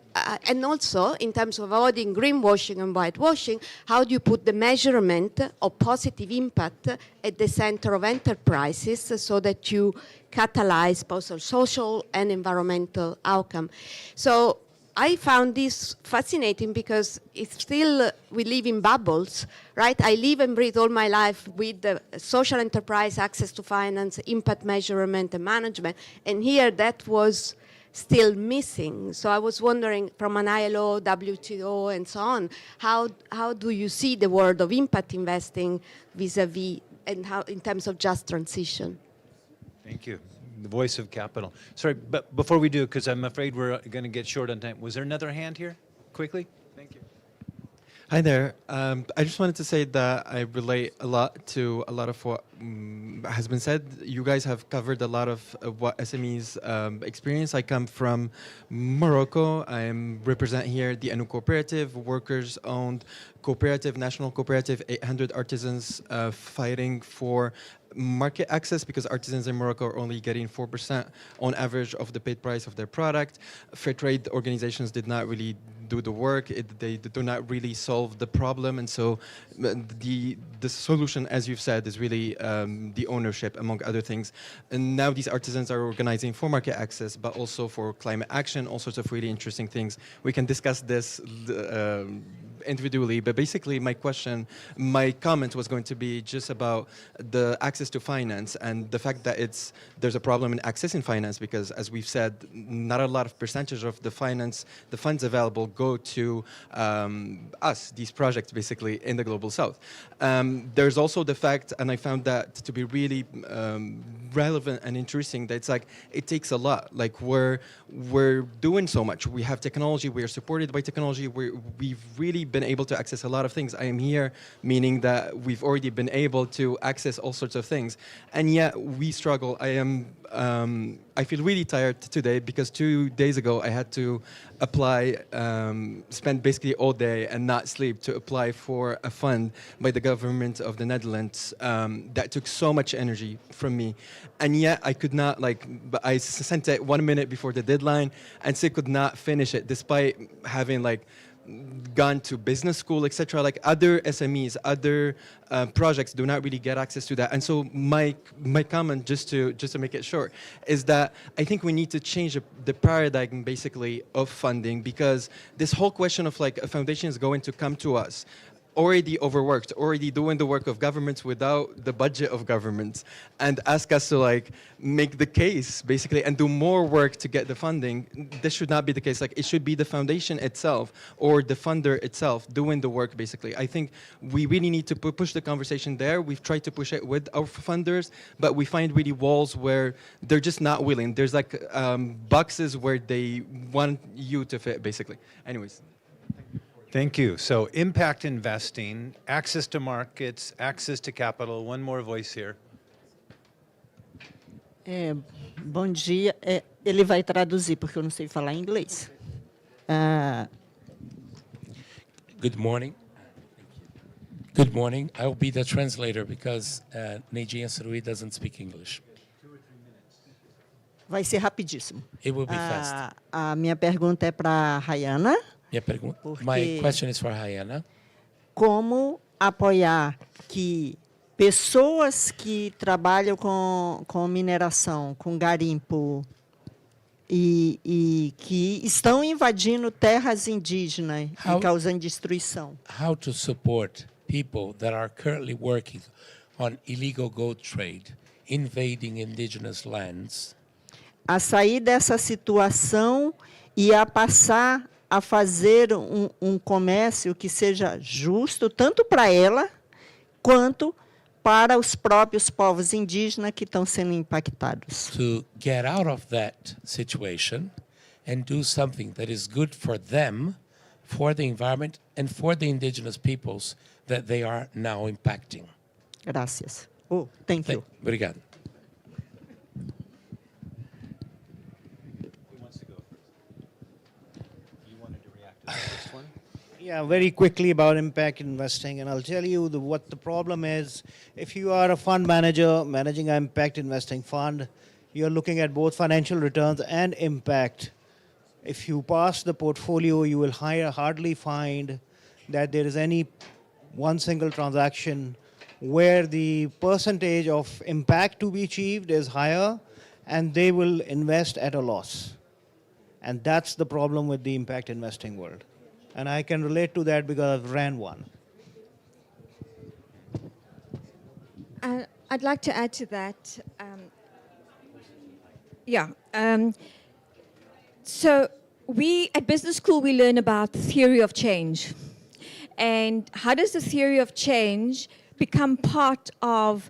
S7: and also in terms of avoiding greenwashing and whitewashing, how do you put the measurement of positive impact at the center of enterprises so that you catalyze both social and environmental outcome? So I found this fascinating because it's still, we live in bubbles, right? I live and breathe all my life with the social enterprise, access to finance, impact measurement and management. And here that was still missing. So I was wondering, from an ILO, WTO, and so on, how do you see the world of impact investing vis-a-vis and how in terms of just transition?
S1: Thank you. The voice of capital. Sorry, but before we do, because I'm afraid we're going to get short on time, was there another hand here? Quickly? Thank you.
S8: Hi there. I just wanted to say that I relate a lot to a lot of what has been said. You guys have covered a lot of what SMEs experience. I come from Morocco. I represent here the Anu Cooperative, workers-owned cooperative, national cooperative, 800 artisans fighting for market access because artisans in Morocco are only getting 4% on average of the paid price of their product. Fair trade organizations did not really do the work. They do not really solve the problem, and so the solution, as you've said, is really the ownership, among other things. And now these artisans are organizing for market access, but also for climate action, all sorts of really interesting things. We can discuss this individually, but basically my comment was going to be just about the access to finance and the fact that there's a problem in accessing finance because, as we've said, not a lot of percentage of the funds available go to us, these projects basically in the Global South. There's also the fact, and I found that to be really relevant and interesting, that it's like it takes a lot. Like we're doing so much. We have technology. We are supported by technology. We've really been able to access a lot of things. I am here, meaning that we've already been able to access all sorts of things, and yet we struggle. I feel really tired today because 2 days ago I had to apply, spend basically all day and not sleep to apply for a fund by the government of the Netherlands that took so much energy from me, and yet I could not but I sent it 1 minute before the deadline and still could not finish it despite having gone to business school, etc. Like other SMEs, other projects do not really get access to that. And so my comment, just to make it short, is that I think we need to change the paradigm basically of funding, because this whole question of a foundation is going to come to us already overworked, already doing the work of governments without the budget of governments, and ask us to make the case basically and do more work to get the funding. This should not be the case. It should be the foundation itself or the funder itself doing the work basically. I think we really need to push the conversation there. We've tried to push it with our funders, but we find really walls where they're just not willing. There's boxes where they want you to fit basically. Anyways.
S1: Thank you. So impact investing, access to markets, access to capital. One more voice here.
S9: Bom dia. Ele vai traduzir, porque eu não sei falar inglês.
S10: Good morning. Good morning. I will be the translator because Neidinha Surui doesn't speak English.
S9: Vai ser rapidíssimo.
S10: It will be fast.
S9: A minha pergunta é para a Rayana.
S10: My question is for Hayana.
S9: Como apoiar que pessoas que trabalham com mineração, com garimpo, e que estão invadindo terras indígenas e causando destruição?
S10: How to support people that are currently working on illegal gold trade, invading indigenous lands?
S9: A sair dessa situação e a passar a fazer um comércio que seja justo, tanto para ela, quanto para os próprios povos indígenas que estão sendo impactados.
S10: To get out of that situation and do something that is good for them, for the environment, and for the indigenous peoples that they are now impacting.
S9: Gracias. Oh, thank you.
S10: Obrigado.
S4: Yeah, very quickly about impact investing, and I'll tell you what the problem is. If you are a fund manager managing an impact investing fund, you're looking at both financial returns and impact. If you pass the portfolio, you will hardly find that there is any one single transaction where the percentage of impact to be achieved is higher, and they will invest at a loss. And that's the problem with the impact investing world. And I can relate to that because I've ran one.
S6: I'd like to add to that. So we, at business school, we learn about the theory of change. And how does the theory of change become part of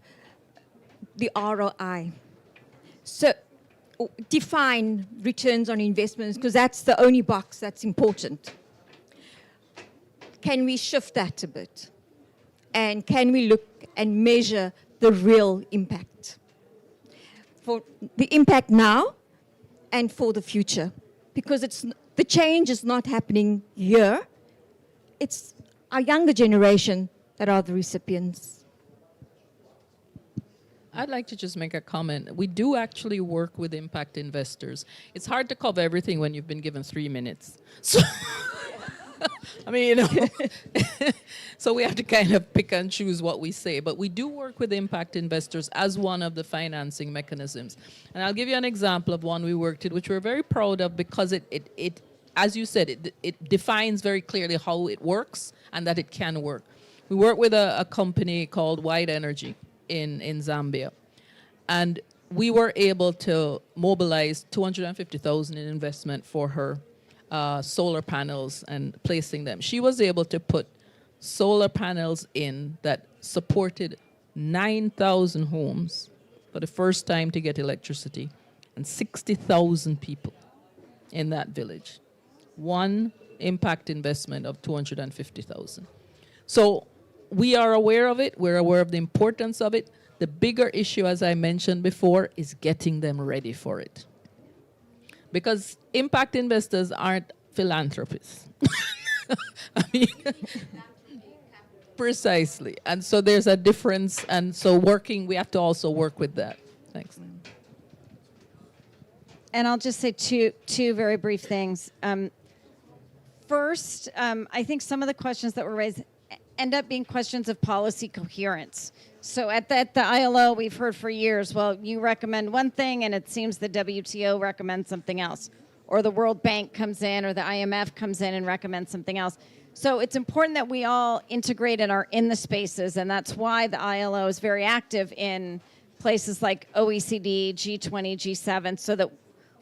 S6: the ROI? So define returns on investments, because that's the only box that's important. Can we shift that a bit? And can we look and measure the real impact? For the impact now and for the future. Because the change is not happening here. It's our younger generation that are the recipients.
S5: I'd like to just make a comment. We do actually work with impact investors. It's hard to cover everything when you've been given 3 minutes. So, I mean, you know, so we have to kind of pick and choose what we say. But we do work with impact investors as one of the financing mechanisms. And I'll give you an example of one we worked with, which we're very proud of because it as you said, it defines very clearly how it works and that it can work. We work with a company called White Energy in Zambia. And we were able to mobilize 250,000 in investment for her solar panels and placing them. She was able to put solar panels in that supported 9,000 homes for the first time to get electricity and 60,000 people in that village. One impact investment of 250,000. So we are aware of it. We're aware of the importance of it. The bigger issue, as I mentioned before, is getting them ready for it. Because impact investors aren't philanthropists. I mean, precisely. And so there's a difference. And so we have to also work with that. Thanks.
S3: And I'll just say two very brief things. First, I think some of the questions that were raised end up being questions of policy coherence. So at the ILO, we've heard for years, well, you recommend one thing and it seems the WTO recommends something else. Or the World Bank comes in or the IMF comes in and recommends something else. So it's important that we all integrate and are in the spaces, and that's why the ILO is very active in places like OECD, G20, G7, so that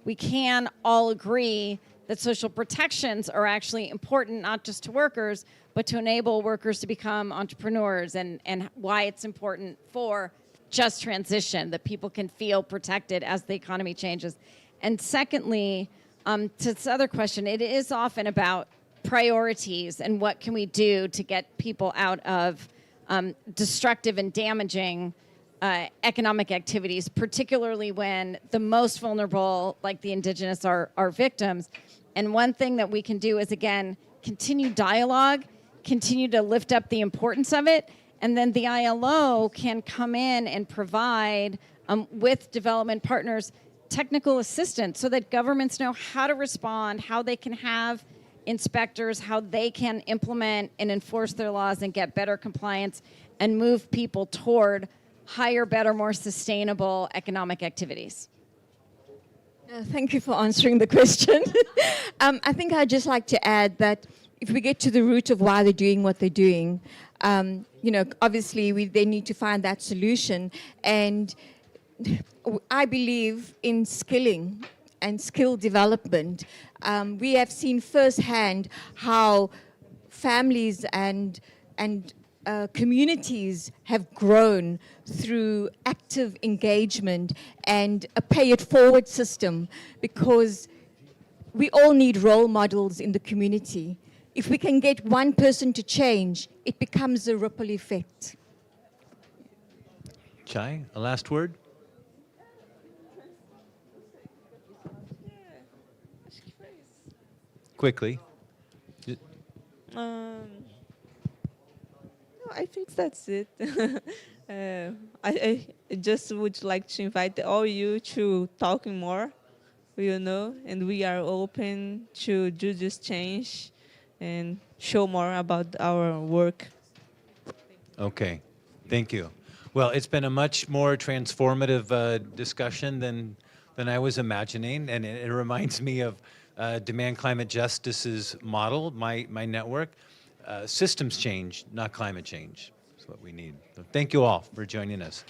S3: we can all agree that social protections are actually important, not just to workers, but to enable workers to become entrepreneurs, and why it's important for just transition, that people can feel protected as the economy changes. And secondly, to this other question, it is often about priorities and what can we do to get people out of destructive and damaging economic activities, particularly when the most vulnerable, like the indigenous, are victims. And one thing that we can do is, again, continue dialogue, continue to lift up the importance of it, and then the ILO can come in and provide, with development partners, technical assistance so that governments know how to respond, how they can have inspectors, how they can implement and enforce their laws and get better compliance and move people toward higher, better, more sustainable economic activities.
S6: Thank you for answering the question. I think I'd just like to add that if we get to the root of why they're doing what they're doing, you know, obviously they need to find that solution. And I believe in skilling and skill development. We have seen firsthand how families and communities have grown through active engagement and a pay-it-forward system, because we all need role models in the community. If we can get one person to change, it becomes a ripple effect.
S1: Chai, a last word? Quickly.
S2: No, I think that's it. I just would like to invite all you to talking more, you know, and we are open to do this change and show more about our work.
S1: Okay, thank you. Well, it's been a much more transformative discussion than I was imagining, and it reminds me of Demand Climate Justice's model, my network. Systems change, not climate change. That's what we need. So thank you all for joining us.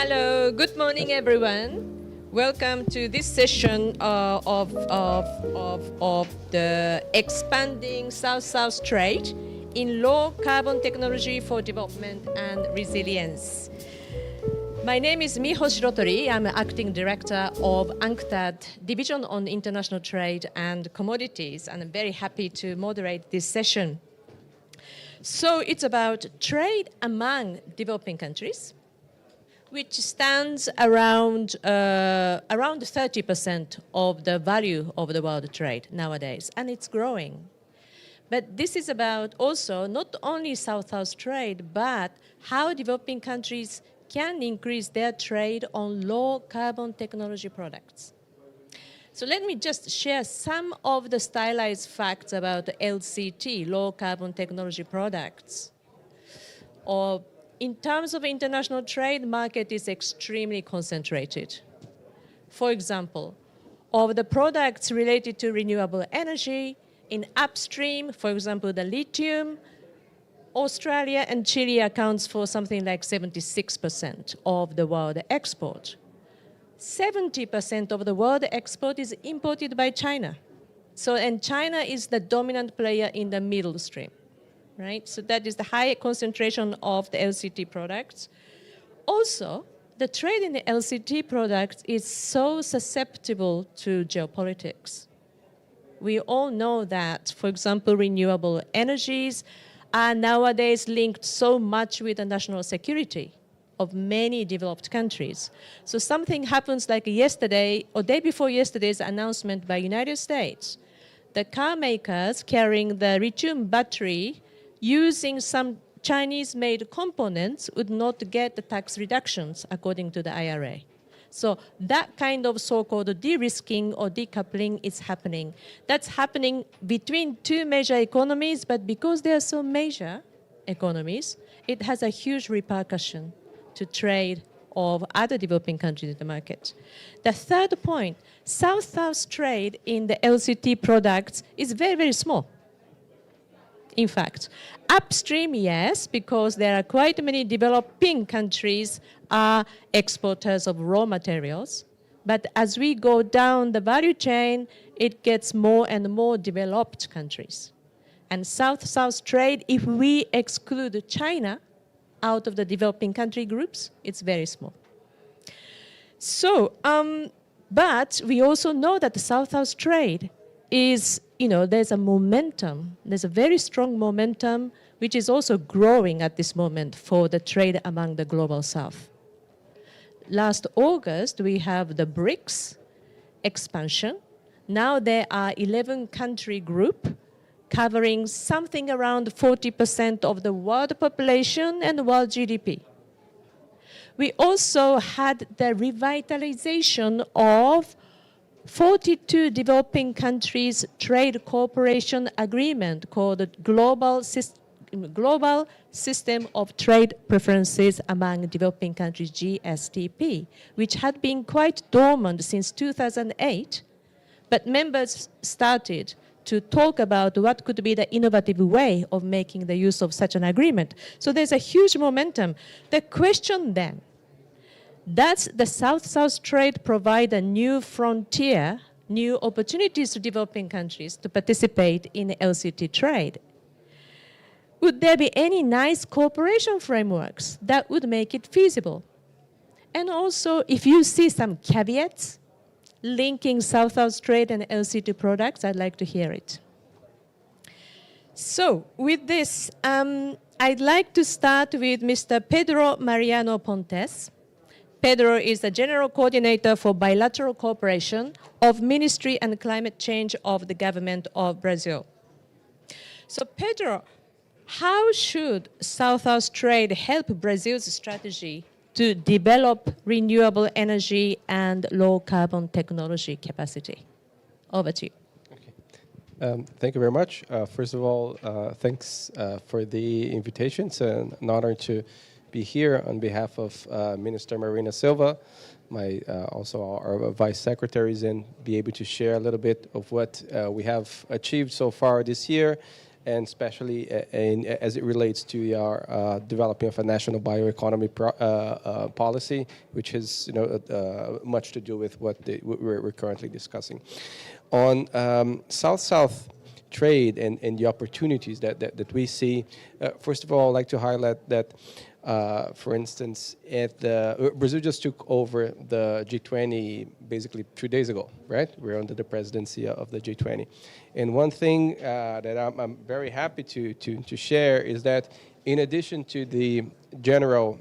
S5: Hello, good morning, everyone. Welcome to this session of the Expanding South-South Trade in Low Carbon Technology for Development and Resilience. My name is Miho Shirotori. I'm Acting Director of UNCTAD Division on International Trade and Commodities, and I'm very happy to moderate this session. So it's about trade among developing countries, which stands around 30% of the value of the world trade nowadays, and it's growing. But this is about also not only South-South trade, but how developing countries can increase their trade on low carbon technology products. So let me just share some of the stylized facts about LCT, low carbon technology products. In terms of international trade, market is extremely concentrated. For example, of the products related to renewable energy, in upstream, for example, the lithium, Australia and Chile accounts for something like 76% of the world export. 70% of the world export is imported by China. And China is the dominant player in the middle stream, right? So that is the high concentration of the LCT products. Also, the trade in the LCT products is so susceptible to geopolitics. We all know that, for example, renewable energies are nowadays linked so much with the national security of many developed countries. So something happens like yesterday or day before yesterday's announcement by United States. The car makers carrying the lithium battery using some Chinese-made components would not get the tax reductions according to the IRA. So that kind of so-called de-risking or decoupling is happening. That's happening between two major economies, but because they are so major economies, it has a huge repercussion to trade of other developing countries in the market. The third point, South-South trade in the LCT products is very, very small. In fact, upstream, yes, because there are quite many developing countries are exporters of raw materials. But as we go down the value chain, it gets more and more developed countries. And South-South trade, if we exclude China out of the developing country groups, it's very small. So, but we also know that the South-South trade is, there's a momentum. There's a very strong momentum, which is also growing at this moment for the trade among the global South. Last August, we have the BRICS expansion. Now there are 11-country group covering something around 40% of the world population and world GDP. We also had the revitalization of 42 developing countries trade cooperation agreement called the Global System of Trade Preferences Among Developing Countries, GSTP, which had been quite dormant since 2008, but members started to talk about what could be the innovative way of making the use of such an agreement. So there's a huge momentum. The question then, does the South-South trade provide a new frontier, new opportunities to developing countries to participate in LCT trade? Would there be any nice cooperation frameworks that would make it feasible? And also, if you see some caveats linking South-South trade and LCT products, I'd like to hear it. So with this, I'd like to start with Mr. Pedro Mariano Pontes. Pedro is the General Coordinator for Bilateral Cooperation of Ministry and Climate Change of the Government of Brazil. So Pedro, how should South-South trade help Brazil's strategy to develop renewable energy and low-carbon technology capacity? Over to you.
S11: Okay. Thank you very much. First of all, thanks for the invitation. It's an honor to be here on behalf of Minister Marina Silva, also our Vice Secretaries, and be able to share a little bit of what we have achieved so far this year and especially as it relates to our developing of a national bioeconomy policy, which has much to do with what we're currently discussing. On South-South trade and the opportunities that we see, first of all, I'd like to highlight that, for instance, Brazil just took over the G20 basically 2 days ago, right? We're under the presidency of the G20. And one thing that I'm very happy to share is that in addition to the general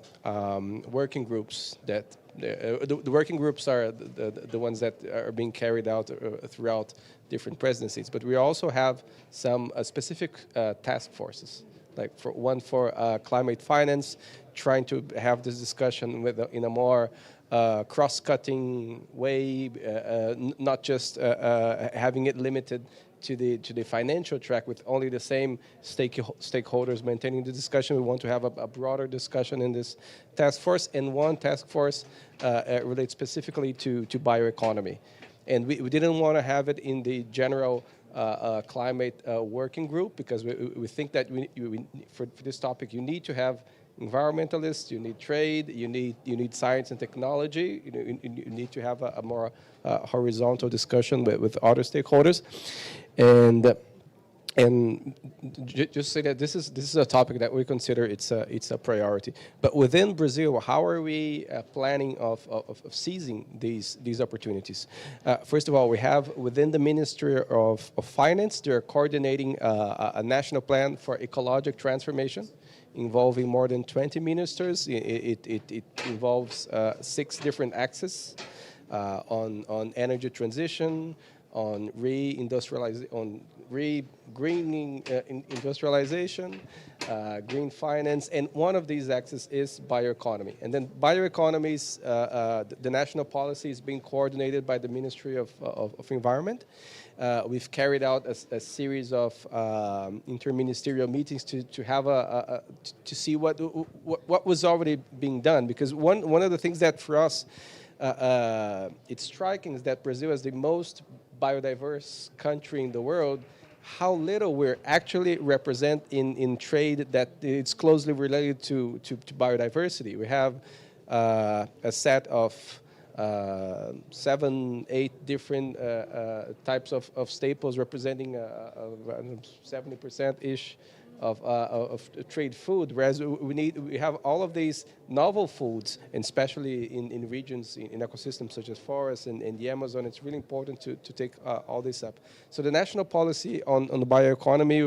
S11: working groups that the working groups are the ones that are being carried out throughout different presidencies, but we also have some specific task forces, like one for climate finance, trying to have this discussion in a more cross-cutting way, not just having it limited to the financial track with only the same stakeholders maintaining the discussion. We want to have a broader discussion in this task force, and one task force relates specifically to bioeconomy. And we didn't want to have it in the general climate working group, because we think that for this topic you need to have environmentalists, you need trade, you need science and technology, you need to have a more horizontal discussion with other stakeholders, and just say that this is a topic that we consider it's a priority. But within Brazil, how are we planning of seizing these opportunities? First of all, we have within the Ministry of Finance, they're coordinating a national plan for ecological transformation, involving more than 20 ministers. It involves 6 different axes on energy transition, on greening industrialization, green finance, and one of these axes is bioeconomy. And then bioeconomies, the national policy is being coordinated by the Ministry of Environment. We've carried out a series of interministerial meetings to have to see what was already being done, because one of the things that for us it's striking is that Brazil is the most biodiverse country in the world, how little we're actually represent in trade that it's closely related to biodiversity. We have a set of 7, 8 different types of staples representing 70%-ish of trade food, whereas we have all of these novel foods, and especially in regions, in ecosystems such as forests and the Amazon. It's really important to take all this up. So the national policy on the bioeconomy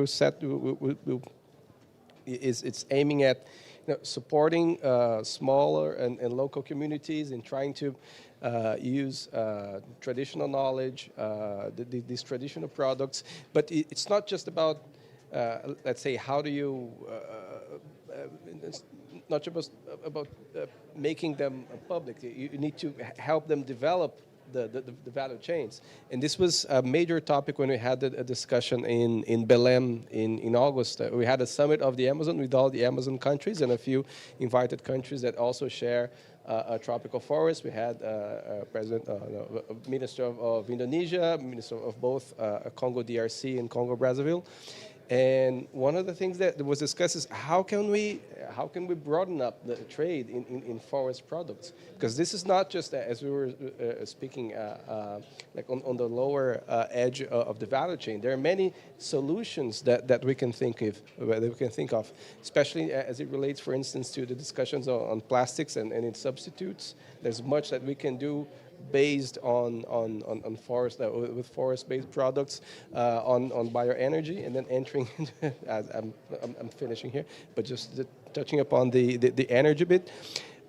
S11: it's aiming at supporting smaller and local communities and trying to use traditional knowledge, these traditional products. But it's not just about let's say, how do you, it's not just about making them public. You need to help them develop the value chains. And this was a major topic when we had a discussion in Belém in August. We had a summit of the Amazon with all the Amazon countries and a few invited countries that also share a tropical forest. We had Minister of Indonesia, Minister of both Congo DRC and Congo Brazzaville. And one of the things that was discussed is how can we broaden up the trade in forest products? Because this is not just, as we were speaking, like on the lower edge of the value chain. There are many solutions that we can think of, especially as it relates, for instance, to the discussions on plastics and its substitutes. There's much that we can do based on forest with forest-based products, on bioenergy, and then entering. As I'm finishing here, but just touching upon the energy bit.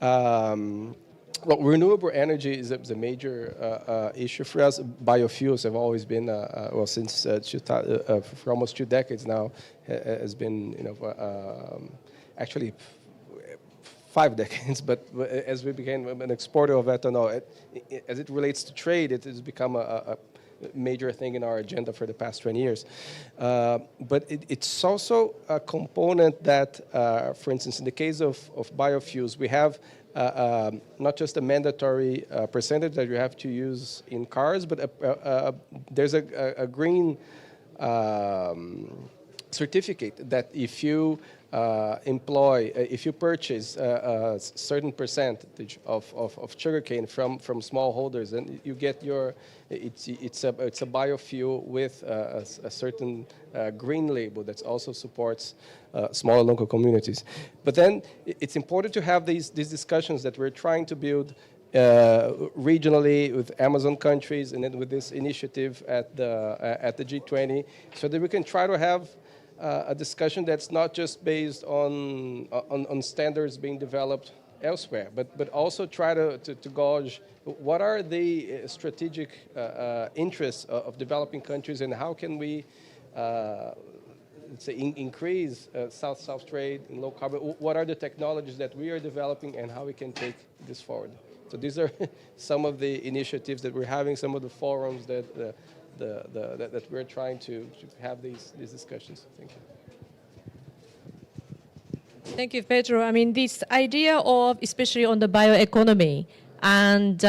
S11: Well, renewable energy is a major issue for us. Biofuels have always been, well, since for almost 2 decades now, has been, actually 5 decades, but as we became an exporter of ethanol, as it relates to trade, it has become a major thing in our agenda for the past 20 years. But it's also a component that, for instance, in the case of biofuels, we have not just a mandatory percentage that you have to use in cars, but there's a green certificate that if you if you purchase a certain percentage of sugarcane from smallholders, and you get your, it's a biofuel with a certain green label that also supports smaller local communities. But then it's important to have these discussions that we're trying to build regionally with Amazon countries, and then with this initiative at the G20, so that we can try to have a discussion that's not just based on standards being developed elsewhere, but also try to gauge what are the strategic interests of developing countries, and how can we let's say increase South-South trade in low carbon. What are the technologies that we are developing, and how we can take this forward? So these are some of the initiatives that we're having, some of the forums that that we're trying to have these discussions. Thank you.
S12: Thank you, Pedro. I mean, this idea of, especially on the bioeconomy, and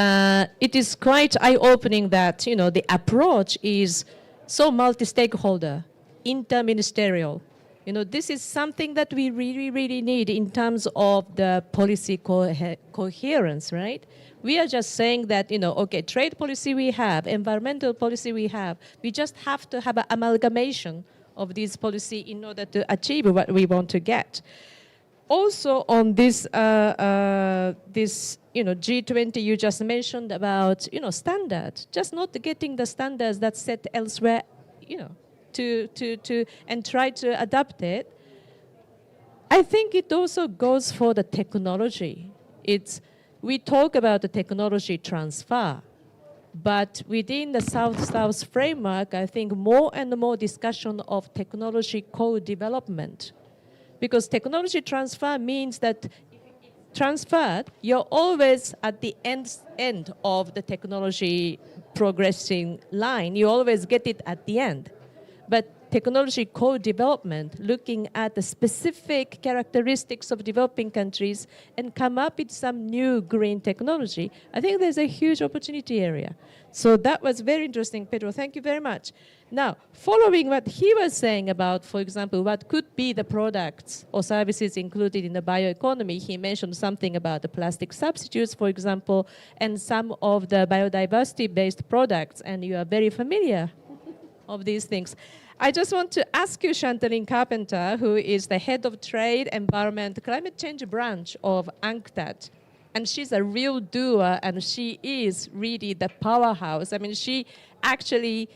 S12: it is quite eye-opening that, you know, the approach is so multi-stakeholder, interministerial. You know, this is something that we really, really need in terms of the policy coherence, right? We are just saying that, you know, okay, trade policy we have, environmental policy we have. We just have to have an amalgamation of this policy in order to achieve what we want to get. Also on this, you know, G20 you just mentioned about, you know, standard, just not getting the standards that's set elsewhere, you know, and try to adapt it. I think it also goes for the technology. We talk about the technology transfer, but within the South-South framework, I think more and more discussion of technology co-development. Because technology transfer means that if it's transferred, you're always at the end of the technology progressing line. You always get it at the end. But technology co-development, looking at the specific characteristics of developing countries and come up with some new green technology, I think there's a huge opportunity area. So that was very interesting, Pedro. Thank you very much. Now, following what he was saying about, for example, what could be the products or services included in the bioeconomy, he mentioned something about the plastic substitutes, for example, and some of the biodiversity-based products, and you are very familiar of these things. I just want to ask you, Chantaline Carpenter, who is the head of Trade, Environment, Climate Change branch of UNCTAD. And she's a real doer, and she is really the powerhouse. I mean, she actually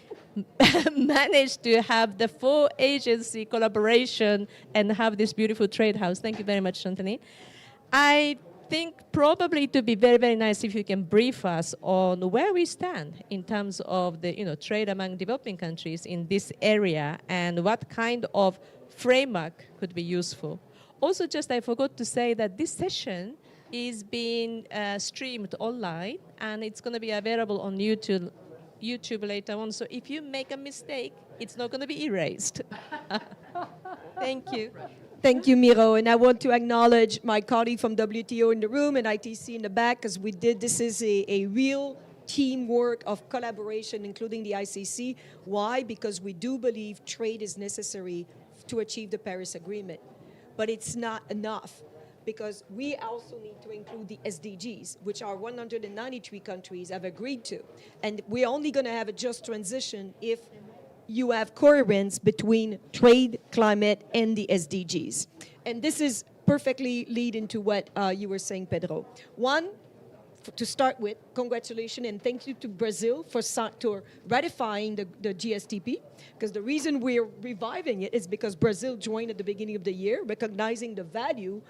S12: managed to have the 4-agency collaboration and have this beautiful trade house. Thank you very much, Chantaline. I think probably it would be very, very nice if you can brief us on where we stand in terms of the, you know, trade among developing countries in this area, and what kind of framework could be useful. Also, just I forgot to say that this session is being streamed online, and it's going to be available on YouTube later on. So if you make a mistake, it's not going to be erased.
S13: Thank you. Thank you, Miro. And I want to acknowledge my colleague from WTO in the room and ITC in the back, because this is a real teamwork of collaboration, including the ICC. Why? Because we do believe trade is necessary to achieve the Paris Agreement. But it's not enough, because we also need to include the SDGs, which our 193 countries have agreed to. And we're only going to have a just transition if you have coherence between trade, climate, and the SDGs. And this is perfectly lead into what you were saying, Pedro. One, to start with, congratulations and thank you to Brazil for ratifying the GSTP, because the reason we're reviving it is because Brazil joined at the beginning of the year, recognizing the value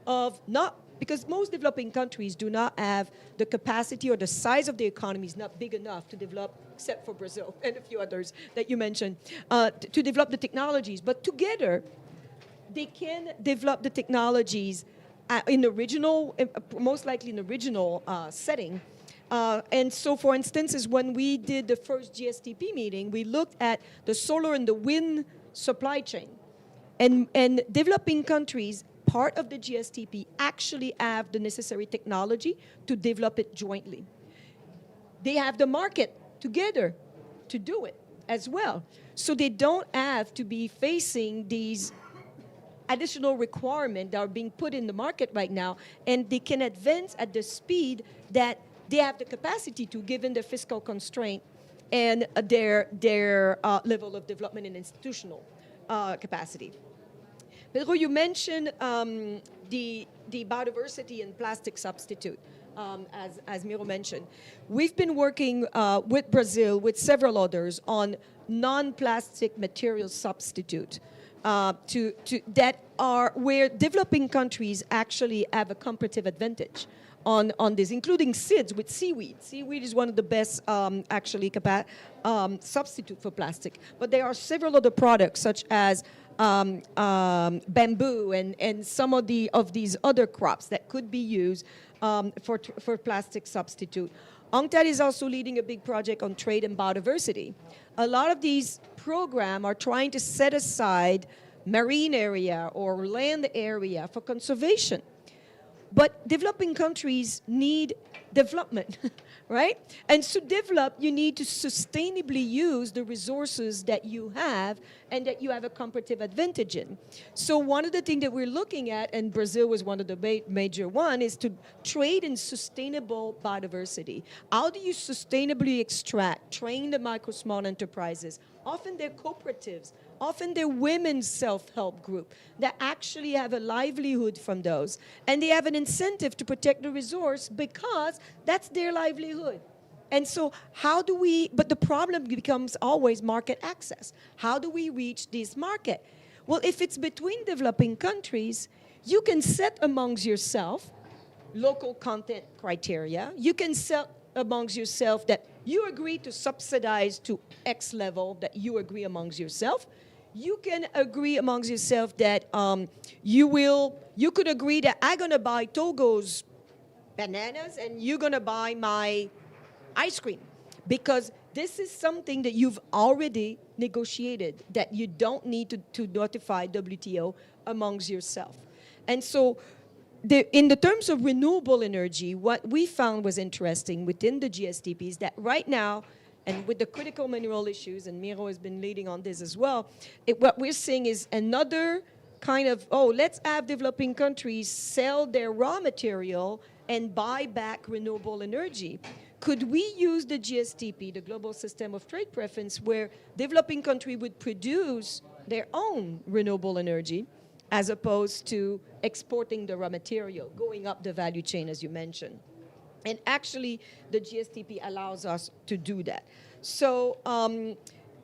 S13: of because most developing countries do not have the capacity, or the size of the economy is not big enough to develop, except for Brazil and a few others that you mentioned, to develop the technologies. But together, they can develop the technologies in the regional, most likely in the regional setting. And so, for instance, is when we did the first GSTP meeting, we looked at the solar and the wind supply chain. And developing countries, part of the GSTP, actually have the necessary technology to develop it jointly. They have the market together to do it as well. So they don't have have to be facing these additional requirements that are being put in the market right now, and they can advance at the speed that they have the capacity to, given their fiscal constraint and their level of development and institutional capacity. Pedro, you mentioned the biodiversity and plastic substitute, as Miro mentioned. We've been working with Brazil, with several others, on non-plastic material substitute that are where developing countries actually have a comparative advantage on this, including seeds with seaweed. Seaweed is one of the best substitute for plastic. But there are several other products such as bamboo and some of these other crops that could be used for plastic substitute. UNCTAD is also leading a big project on trade and biodiversity. A lot of these programs are trying to set aside marine area or land area for conservation. But developing countries need development, right? And to develop, you need to sustainably use the resources that you have and that you have a comparative advantage in. So one of the things that we're looking at, and Brazil was one of the major one, is to trade in sustainable biodiversity. How do you sustainably extract, train the micro, small enterprises? Often they're cooperatives. Often they're women's self-help group that actually have a livelihood from those. And they have an incentive to protect the resource because that's their livelihood. And so but the problem becomes always market access. How do we reach this market? Well, if it's between developing countries, you can set amongst yourself local content criteria. You can set amongst yourself that you agree to subsidize to X level that you agree amongst yourself. You can agree amongst yourself that you could agree that I'm going to buy Togo's bananas and you're going to buy my ice cream, because this is something that you've already negotiated, that you don't need to notify WTO amongst yourself. And so in the terms of renewable energy, what we found was interesting within the GSTP is that right now, and with the critical mineral issues, and Miro has been leading on this as well, what we're seeing is another kind of, let's have developing countries sell their raw material and buy back renewable energy. Could we use the GSTP, the Global System of Trade Preference, where developing country would produce their own renewable energy as opposed to exporting the raw material, going up the value chain, as you mentioned? And actually, the GSTP allows us to do that. So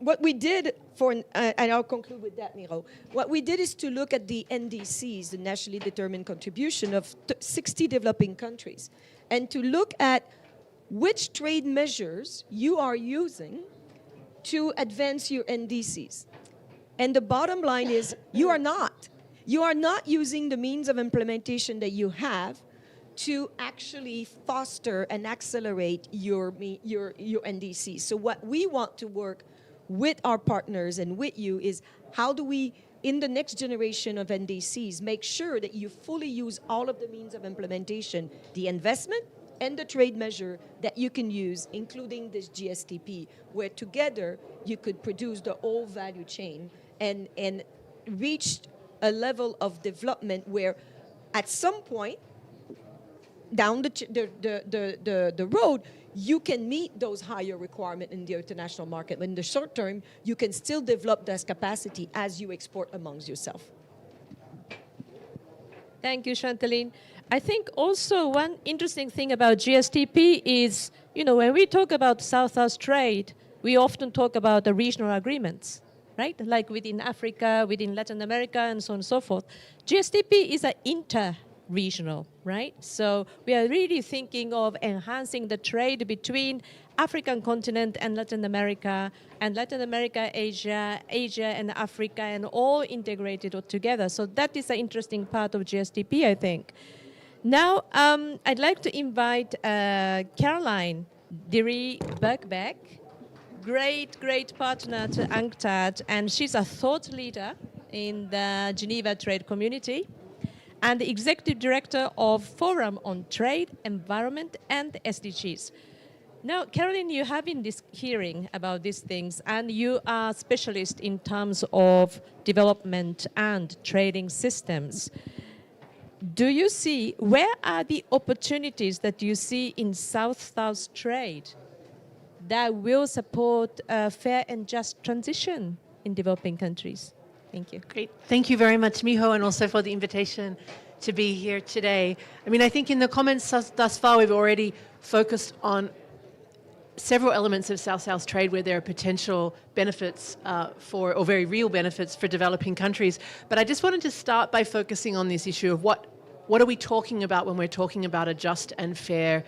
S13: what we did and I'll conclude with that, Miro. What we did is to look at the NDCs, the nationally determined contribution of 60 developing countries, and to look at which trade measures you are using to advance your NDCs. And the bottom line is you are not. You are not using the means of implementation that you have to actually foster and accelerate your NDCs. So what we want to work with our partners and with you is how do we, in the next generation of NDCs, make sure that you fully use all of the means of implementation, the investment and the trade measure that you can use, including this GSTP, where together you could produce the whole value chain and reach a level of development where at some point down the road, you can meet those higher requirements in the international market. But in the short term, you can still develop this capacity as you export amongst yourself.
S12: Thank you, Chantaline. I think also one interesting thing about GSTP is, when we talk about South-South trade, we often talk about the regional agreements, right? Like within Africa, within Latin America, and so on and so forth. GSTP is an inter-regional, right? So we are really thinking of enhancing the trade between African continent and Latin America, Asia, and Africa, and all integrated all together. So that is an interesting part of GSTP, I think. Now, I'd like to invite Caroline Deary-Birkbeck, great partner to UNCTAD, and she's a thought leader in the Geneva Trade Community and the Executive Director of Forum on Trade, Environment, and SDGs. Now, Caroline, you have been hearing about these things, and you are a specialist in terms of development and trading systems. Do you see, where are the opportunities that you see in South-South trade that will support a fair and just transition in developing countries? Thank you.
S14: Great. Thank you very much, Miho, and also for the invitation to be here today. I mean, I think in the comments thus far, we've already focused on several elements of South-South trade where there are potential benefits or very real benefits for developing countries. But I just wanted to start by focusing on this issue of what are we talking about when we're talking about a just and fair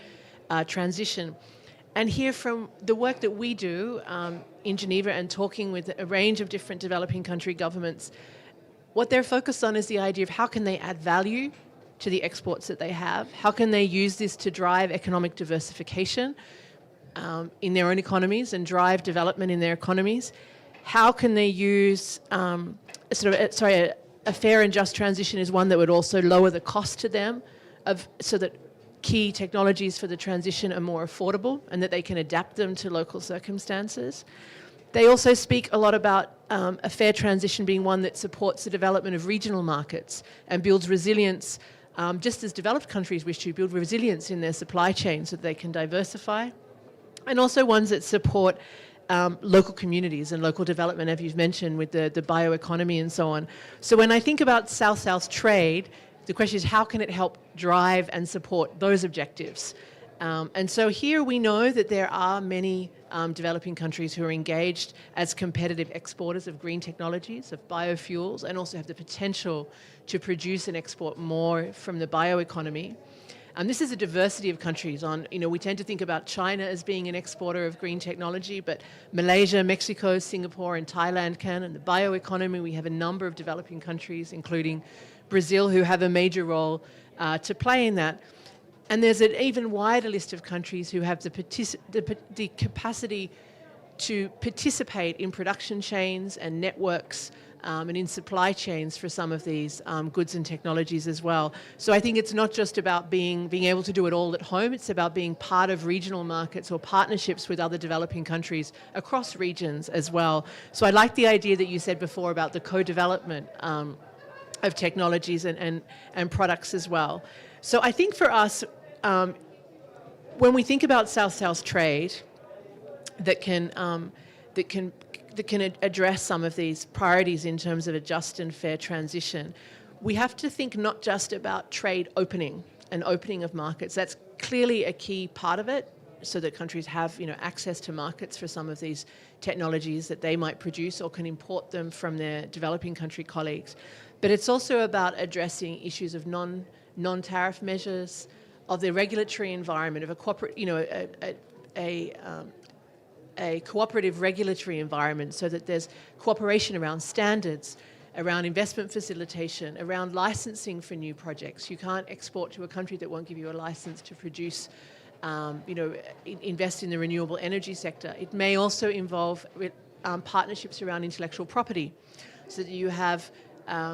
S14: transition. And here from the work that we do in Geneva and talking with a range of different developing country governments, what they're focused on is the idea of how can they add value to the exports that they have? How can they use this to drive economic diversification in their own economies and drive development in their economies? How can they use a fair and just transition is one that would also lower the cost to them so that key technologies for the transition are more affordable and that they can adapt them to local circumstances. They also speak a lot about a fair transition being one that supports the development of regional markets and builds resilience, just as developed countries wish to build resilience in their supply chain so that they can diversify. And also ones that support local communities and local development, as you've mentioned, with the bioeconomy and so on. So when I think about South-South trade, the question is how can it help drive and support those objectives? And so here we know that there are many developing countries who are engaged as competitive exporters of green technologies, of biofuels, and also have the potential to produce and export more from the bioeconomy. And this is a diversity of countries. We tend to think about China as being an exporter of green technology, but Malaysia, Mexico, Singapore, and Thailand can. And the bioeconomy, we have a number of developing countries, including Brazil, who have a major role to play in that. And there's an even wider list of countries who have the capacity to participate in production chains and networks and in supply chains for some of these goods and technologies as well. So I think it's not just about being able to do it all at home, it's about being part of regional markets or partnerships with other developing countries across regions as well. So I like the idea that you said before about the co-development of technologies and products as well. So I think for us, when we think about South-South trade that can address some of these priorities in terms of a just and fair transition, we have to think not just about trade opening and opening of markets. That's clearly a key part of it, so that countries have access to markets for some of these technologies that they might produce or can import them from their developing country colleagues. But it's also about addressing issues of non-tariff measures, of the regulatory environment, of a cooperative regulatory environment, so that there's cooperation around standards, around investment facilitation, around licensing for new projects. You can't export to a country that won't give you a license to produce, invest in the renewable energy sector. It may also involve partnerships around intellectual property, so that you have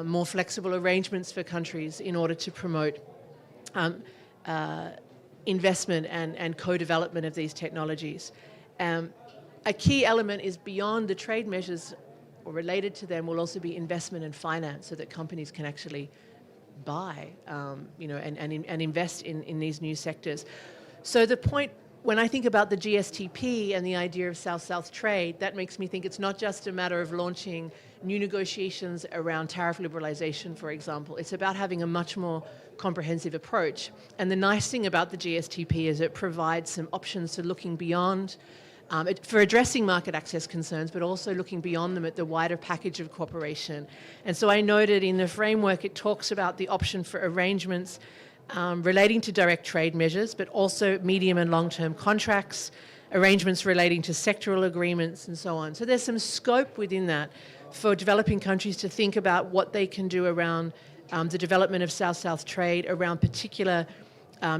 S14: more flexible arrangements for countries in order to promote investment and co-development of these technologies. A key element is beyond the trade measures or related to them will also be investment and finance, so that companies can actually buy and invest in these new sectors. So the point, when I think about the GSTP and the idea of South-South trade, that makes me think it's not just a matter of launching new negotiations around tariff liberalization, for example. It's about having a much more comprehensive approach. And the nice thing about the GSTP is it provides some options for looking beyond, for addressing market access concerns, but also looking beyond them at the wider package of cooperation. And so I noted in the framework, it talks about the option for arrangements relating to direct trade measures, but also medium and long-term contracts, arrangements relating to sectoral agreements, and so on. So there's some scope within that for developing countries to think about what they can do around the development of South-South trade, around particular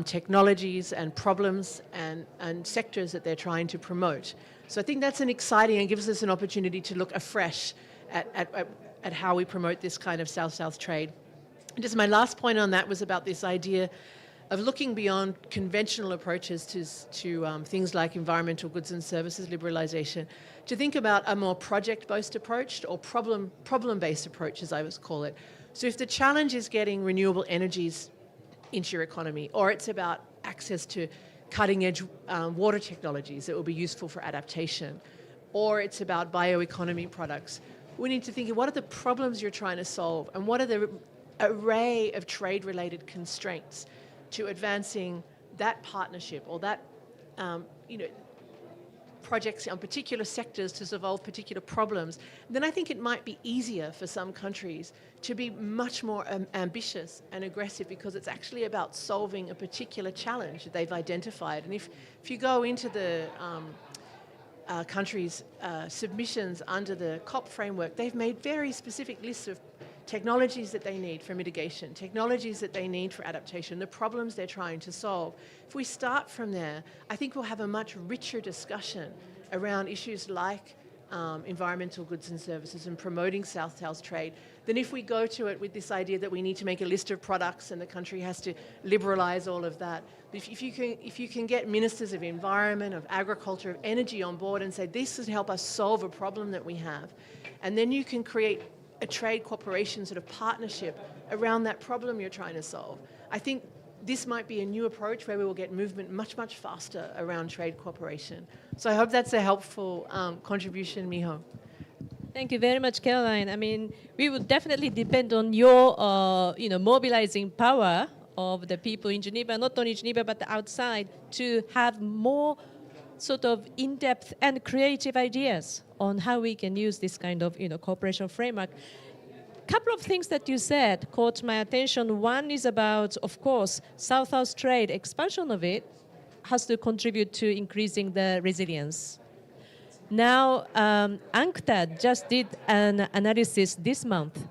S14: technologies and problems and sectors that they're trying to promote. So I think that's an exciting and gives us an opportunity to look afresh at how we promote this kind of South-South trade. And just my last point on that was about this idea of looking beyond conventional approaches to things like environmental goods and services liberalization, to think about a more project-based approach or problem-based approach, as I would call it. So if the challenge is getting renewable energies into your economy, or it's about access to cutting-edge water technologies that will be useful for adaptation, or it's about bioeconomy products, we need to think of what are the problems you're trying to solve and what are the array of trade-related constraints to advancing that partnership or that, projects on particular sectors to solve particular problems. Then I think it might be easier for some countries to be much more ambitious and aggressive, because it's actually about solving a particular challenge that they've identified. And if you go into the countries' submissions under the COP framework, they've made very specific lists of technologies that they need for mitigation, technologies that they need for adaptation, the problems they're trying to solve. If we start from there, I think we'll have a much richer discussion around issues like environmental goods and services and promoting South-South trade than if we go to it with this idea that we need to make a list of products and the country has to liberalize all of that. If you can get ministers of environment, of agriculture, of energy on board and say, this will help us solve a problem that we have, and then you can create a trade cooperation sort of partnership around that problem you're trying to solve. I think this might be a new approach where we will get movement much, much faster around trade cooperation. So I hope that's a helpful contribution, Miho.
S12: Thank you very much, Caroline. I mean, we would definitely depend on your, mobilizing power of the people in Geneva, not only Geneva, but outside, to have more sort of in-depth and creative ideas on how we can use this kind of, cooperation framework. A couple of things that you said caught my attention. One is about, of course, South-South trade. Expansion of it has to contribute to increasing the resilience. Now, UNCTAD just did an analysis this month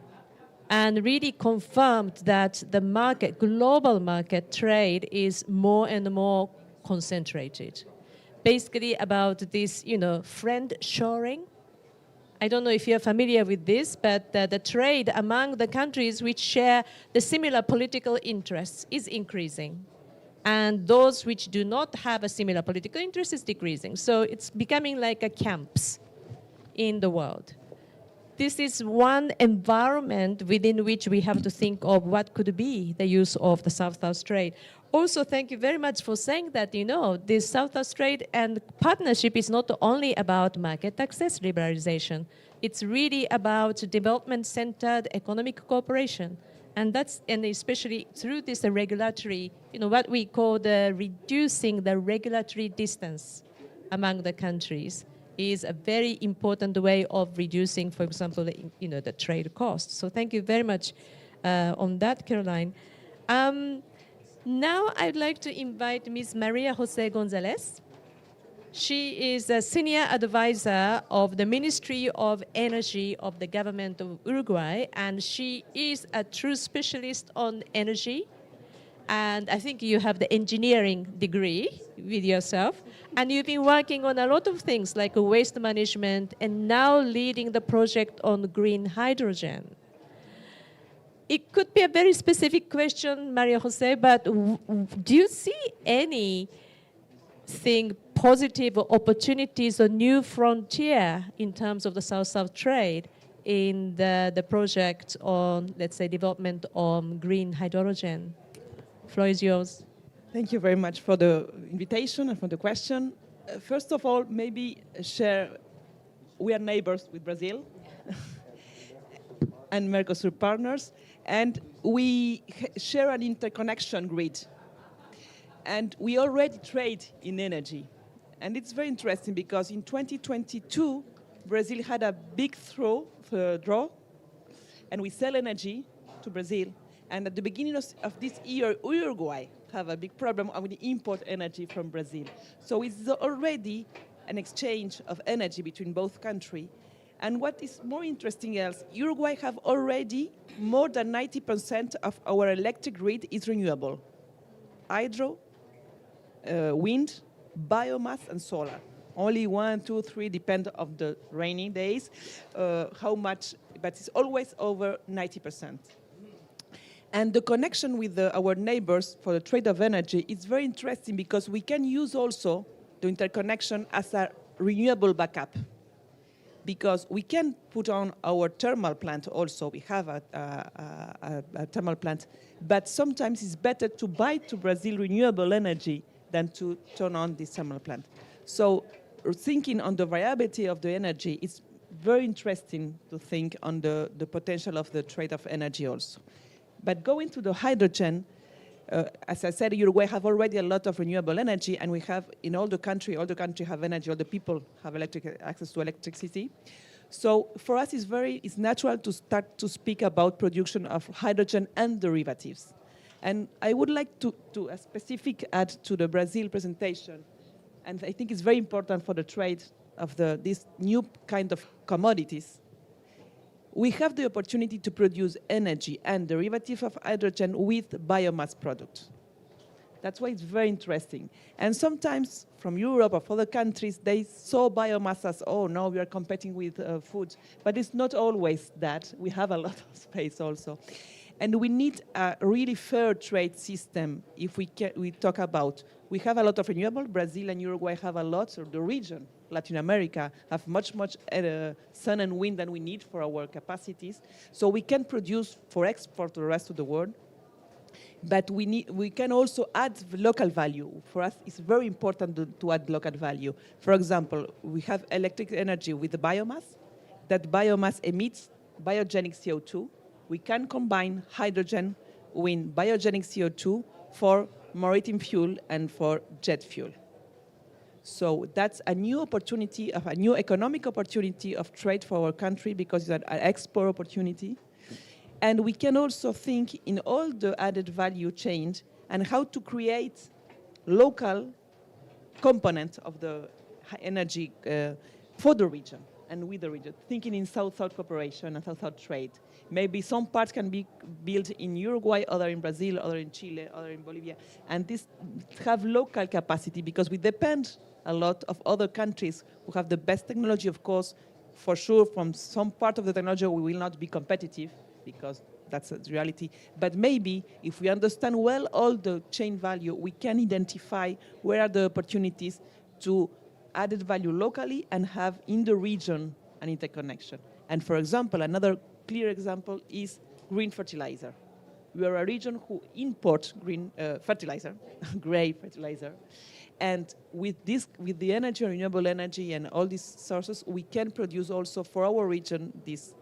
S12: and really confirmed that the market, global market trade is more and more concentrated. Basically about this, friend shoring. I don't know if you're familiar with this, but the trade among the countries which share the similar political interests is increasing. And those which do not have a similar political interest is decreasing. So it's becoming like a camps in the world. This is one environment within which we have to think of what could be the use of the South-South trade. Also, thank you very much for saying that, this South-South trade and partnership is not only about market access liberalization. It's really about development-centered economic cooperation. And especially through this regulatory, what we call the reducing the regulatory distance among the countries is a very important way of reducing, for example, the trade costs. So thank you very much on that, Caroline. Now I'd like to invite Ms. Maria Jose Gonzalez. She is a senior advisor of the Ministry of Energy of the government of Uruguay, and she is a true specialist on energy. And I think you have the engineering degree with yourself. And you've been working on a lot of things like waste management and now leading the project on green hydrogen. It could be a very specific question, Maria Jose, but do you see anything positive opportunities or new frontier in terms of the South-South trade in the project on, let's say, development on green hydrogen? Floor is yours.
S15: Thank you very much for the invitation and for the question. First of all, maybe we are neighbors with Brazil and Mercosur partners, and we share an interconnection grid. And we already trade in energy. And it's very interesting because in 2022, Brazil had a big draw, and we sell energy to Brazil. And at the beginning of this year, Uruguay have a big problem with the import energy from Brazil. So it's already an exchange of energy between both countries. And what is more interesting else, Uruguay have already more than 90% of our electric grid is renewable. Hydro, wind, biomass, and solar. Only 1, 2, 3 depend on the rainy days, how much, but it's always over 90%. And the connection with our neighbors for the trade of energy is very interesting because we can use also the interconnection as a renewable backup. Because we can put on our thermal plant also. We have a thermal plant, but sometimes it's better to buy to Brazil renewable energy than to turn on this thermal plant. So thinking on the variability of the energy, it's very interesting to think on the potential of the trade of energy also. But going to the hydrogen, as I said, Uruguay have already a lot of renewable energy, and we have in all the country have energy, all the people have access to electricity. So for us, it's natural to start to speak about production of hydrogen and derivatives. And I would like to a specific add to the Brazil presentation, and I think it's very important for the trade of this new kind of commodities. We have the opportunity to produce energy and derivative of hydrogen with biomass products. That's why it's very interesting. And sometimes from Europe or from other countries, they saw biomass as, oh, no, we are competing with food. But it's not always that. We have a lot of space also. And we need a really fair trade system if we talk about, we have a lot of renewable, Brazil and Uruguay have a lot, or the region, Latin America, have much sun and wind than we need for our capacities. So we can produce for export to the rest of the world. But we can also add local value. For us, it's very important to add local value. For example, we have electric energy with the biomass. That biomass emits biogenic CO2. We can combine hydrogen with biogenic CO2 for maritime fuel and for jet fuel. So that's a new opportunity, a new economic opportunity of trade for our country because it's an export opportunity. And we can also think in all the added value chain and how to create local component of the energy for the region and with the region. Thinking in South-South cooperation and South-South trade. Maybe some parts can be built in Uruguay, other in Brazil, other in Chile, other in Bolivia. And this have local capacity because we depend a lot of other countries who have the best technology, of course. For sure, from some part of the technology, we will not be competitive because that's the reality. But maybe if we understand well all the chain value, we can identify where are the opportunities to added value locally and have in the region an interconnection. And for example, another clear example is green fertilizer. We are a region who imports green fertilizer, gray fertilizer. And with the energy, renewable energy, and all these sources, we can produce also for our region this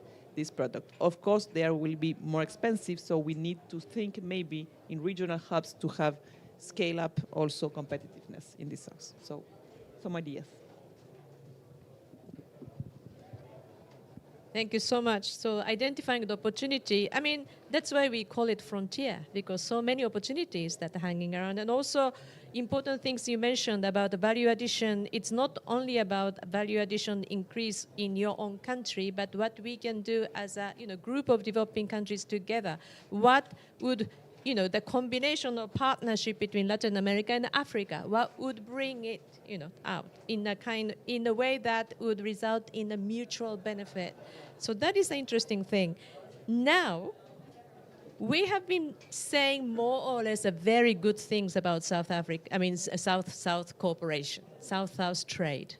S15: product. Of course, there will be more expensive, so we need to think maybe in regional hubs to have scale up also competitiveness in this sense. So, some ideas.
S12: Thank you so much. So identifying the opportunity, I mean, that's why we call it frontier, because so many opportunities that are hanging around. And also important things you mentioned about the value addition. It's not only about value addition increase in your own country, but what we can do as a group of developing countries together. What would the combination of partnership between Latin America and Africa, what would bring it out in a way that would result in a mutual benefit. So that is an interesting thing. Now, we have been saying more or less very good things about South Africa, South-South cooperation, South-South trade.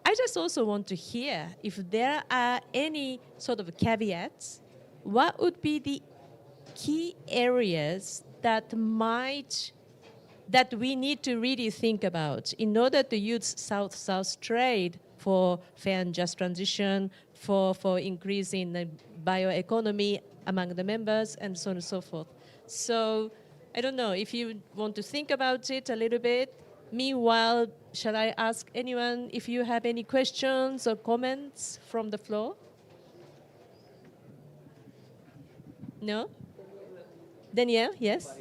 S12: I just also want to hear if there are any sort of caveats, what would be the key areas that we need to really think about in order to use South-South trade for fair and just transition, for increasing the bioeconomy among the members, and so on and so forth. So I don't know if you want to think about it a little bit. Meanwhile, shall I ask anyone if you have any questions or comments from the floor? No? Danielle, yes?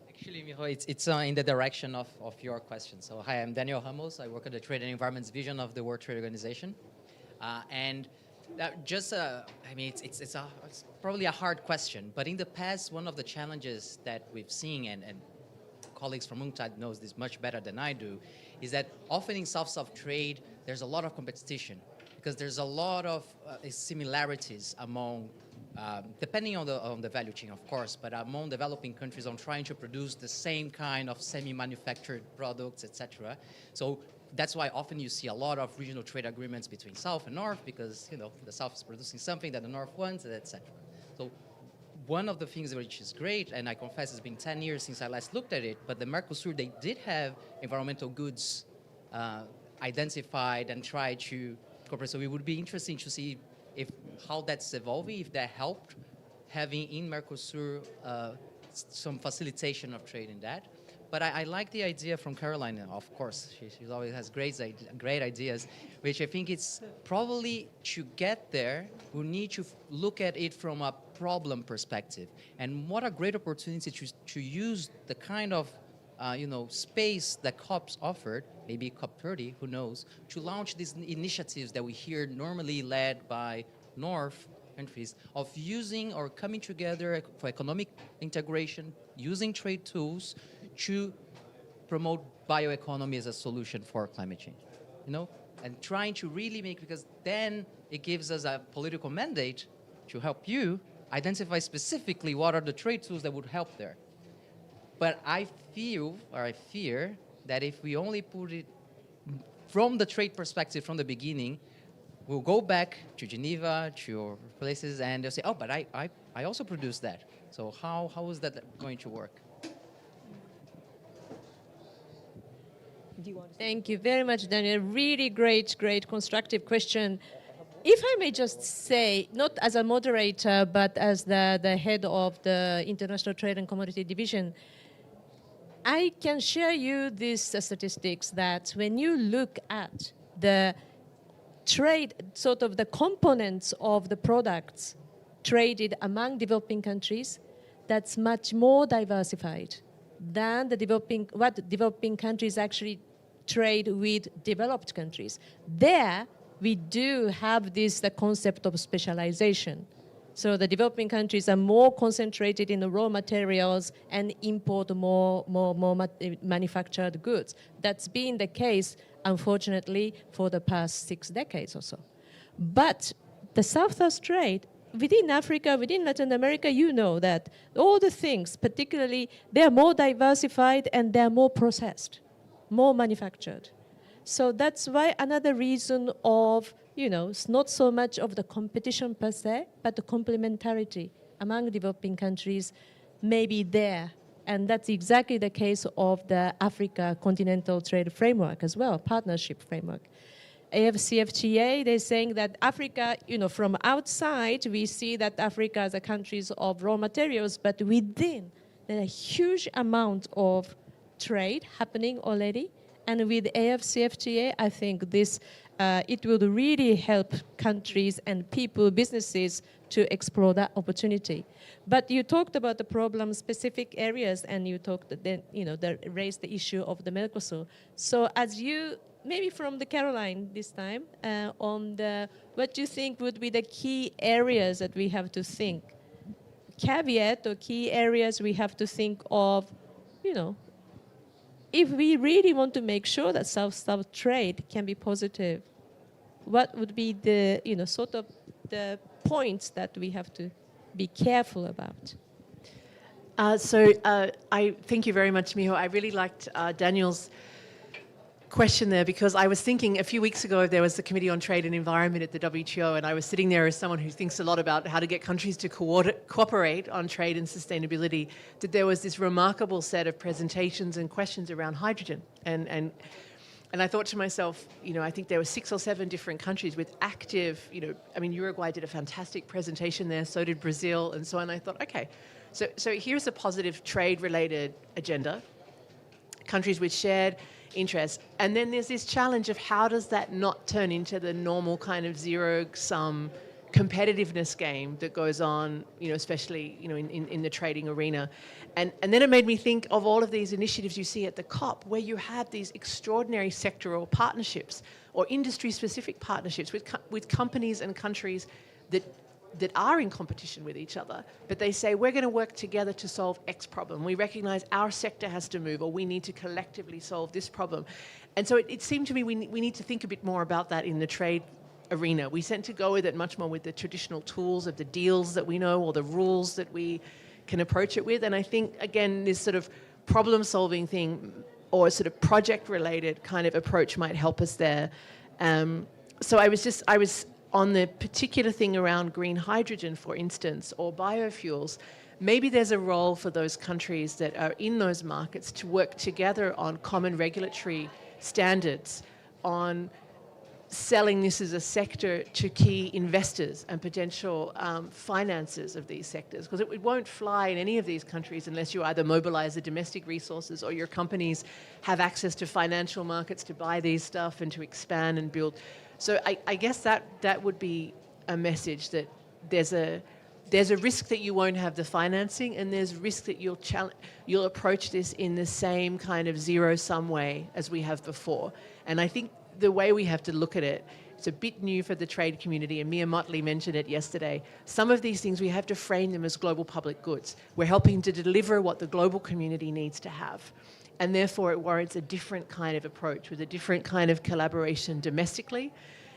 S16: Actually, Miho, it's in the direction of your question. So, hi, I'm Daniel Ramos. I work at the Trade and Environment's Division of the World Trade Organization. And it's probably a hard question, but in the past, one of the challenges that we've seen, and colleagues from UNCTAD knows this much better than I do, is that often in South-South trade, there's a lot of competition because there's a lot of similarities among, depending on the value chain, of course, but among developing countries on trying to produce the same kind of semi-manufactured products, etc. So that's why often you see a lot of regional trade agreements between South and North, because the South is producing something that the North wants, etc. So one of the things which is great, and I confess it's been 10 years since I last looked at it, but the Mercosur, they did have environmental goods identified and tried to incorporate. So it would be interesting to see how that's evolving, if that helped having in Mercosur some facilitation of trade in that. But I like the idea from Caroline, of course. She always has great ideas, which I think it's probably to get there, we need to look at it from a problem perspective. And what a great opportunity to use the kind of space that COPs offered, maybe COP30, who knows, to launch these initiatives that we hear normally led by North countries of using or coming together for economic integration, using trade tools to promote bioeconomy as a solution for climate change, and trying to really make, because then it gives us a political mandate to help you identify specifically what are the trade tools that would help there. But I fear that if we only put it from the trade perspective from the beginning, we'll go back to Geneva, to places, and they'll say, oh, but I also produce that. So how is that going to work?
S12: Thank you very much, Daniel. Really great constructive question. If I may just say, not as a moderator, but as the head of the International Trade and Commodity Division, I can share you these statistics that when you look at the trade, sort of the components of the products traded among developing countries, that's much more diversified than what developing countries actually trade with developed countries. There, we do have the concept of specialization. So the developing countries are more concentrated in the raw materials and import more manufactured goods. That's been the case, unfortunately, for the past 6 decades or so. But the South-South trade, within Africa, within Latin America, you know that all the things, particularly, they're more diversified and they're more processed, more manufactured. So that's why another reason of, it's not so much of the competition per se, but the complementarity among developing countries may be there. And that's exactly the case of the Africa Continental Trade Framework as well, partnership framework. AFCFTA, they're saying that Africa, from outside, we see that Africa is a country of raw materials, but within, there are a huge amount of trade happening already. And with AFCFTA, I think it will really help countries and people, businesses, to explore that opportunity. But you talked about the problem-specific areas, and you raised the issue of the Mercosur. So as you, maybe from the Caroline this time, what do you think would be the key areas that we have to think? Caveat or key areas we have to think of, if we really want to make sure that South-South trade can be positive, what would be the, sort of the points that we have to be careful about?
S14: I thank you very much, Miho. I really liked Daniel's question there, because I was thinking a few weeks ago there was the Committee on Trade and Environment at the WTO, and I was sitting there as someone who thinks a lot about how to get countries to cooperate on trade and sustainability, that there was this remarkable set of presentations and questions around hydrogen. And I thought to myself, I think there were 6 or 7 different countries with active, Uruguay did a fantastic presentation there, so did Brazil, and so on. I thought, okay, so here's a positive trade-related agenda, countries with shared interests. And then there's this challenge of how does that not turn into the normal kind of zero-sum competitiveness game that goes on, especially, in the trading arena. And then it made me think of all of these initiatives you see at the COP, where you have these extraordinary sectoral partnerships or industry-specific partnerships with companies and countries that are in competition with each other, but they say, we're going to work together to solve X problem. We recognize our sector has to move, or we need to collectively solve this problem. And so it seemed to me we need to think a bit more about that in the trade arena. We tend to go with it much more with the traditional tools of the deals that we know or the rules that we can approach it with. And I think, again, this sort of problem-solving thing or sort of project-related kind of approach might help us there. So I was on the particular thing around green hydrogen, for instance, or biofuels. Maybe there's a role for those countries that are in those markets to work together on common regulatory standards, on selling this as a sector to key investors and potential financiers of these sectors, because it won't fly in any of these countries unless you either mobilize the domestic resources or your companies have access to financial markets to buy these stuff and to expand and build. So I guess that would be a message, that there's a risk that you won't have the financing, and there's risk that you'll approach this in the same kind of zero-sum way as we have before. And I think the way we have to look at it, it's a bit new for the trade community, and Mia Motley mentioned it yesterday. Some of these things, we have to frame them as global public goods. We're helping to deliver what the global community needs to have. And therefore, it warrants a different kind of approach with a different kind of collaboration domestically,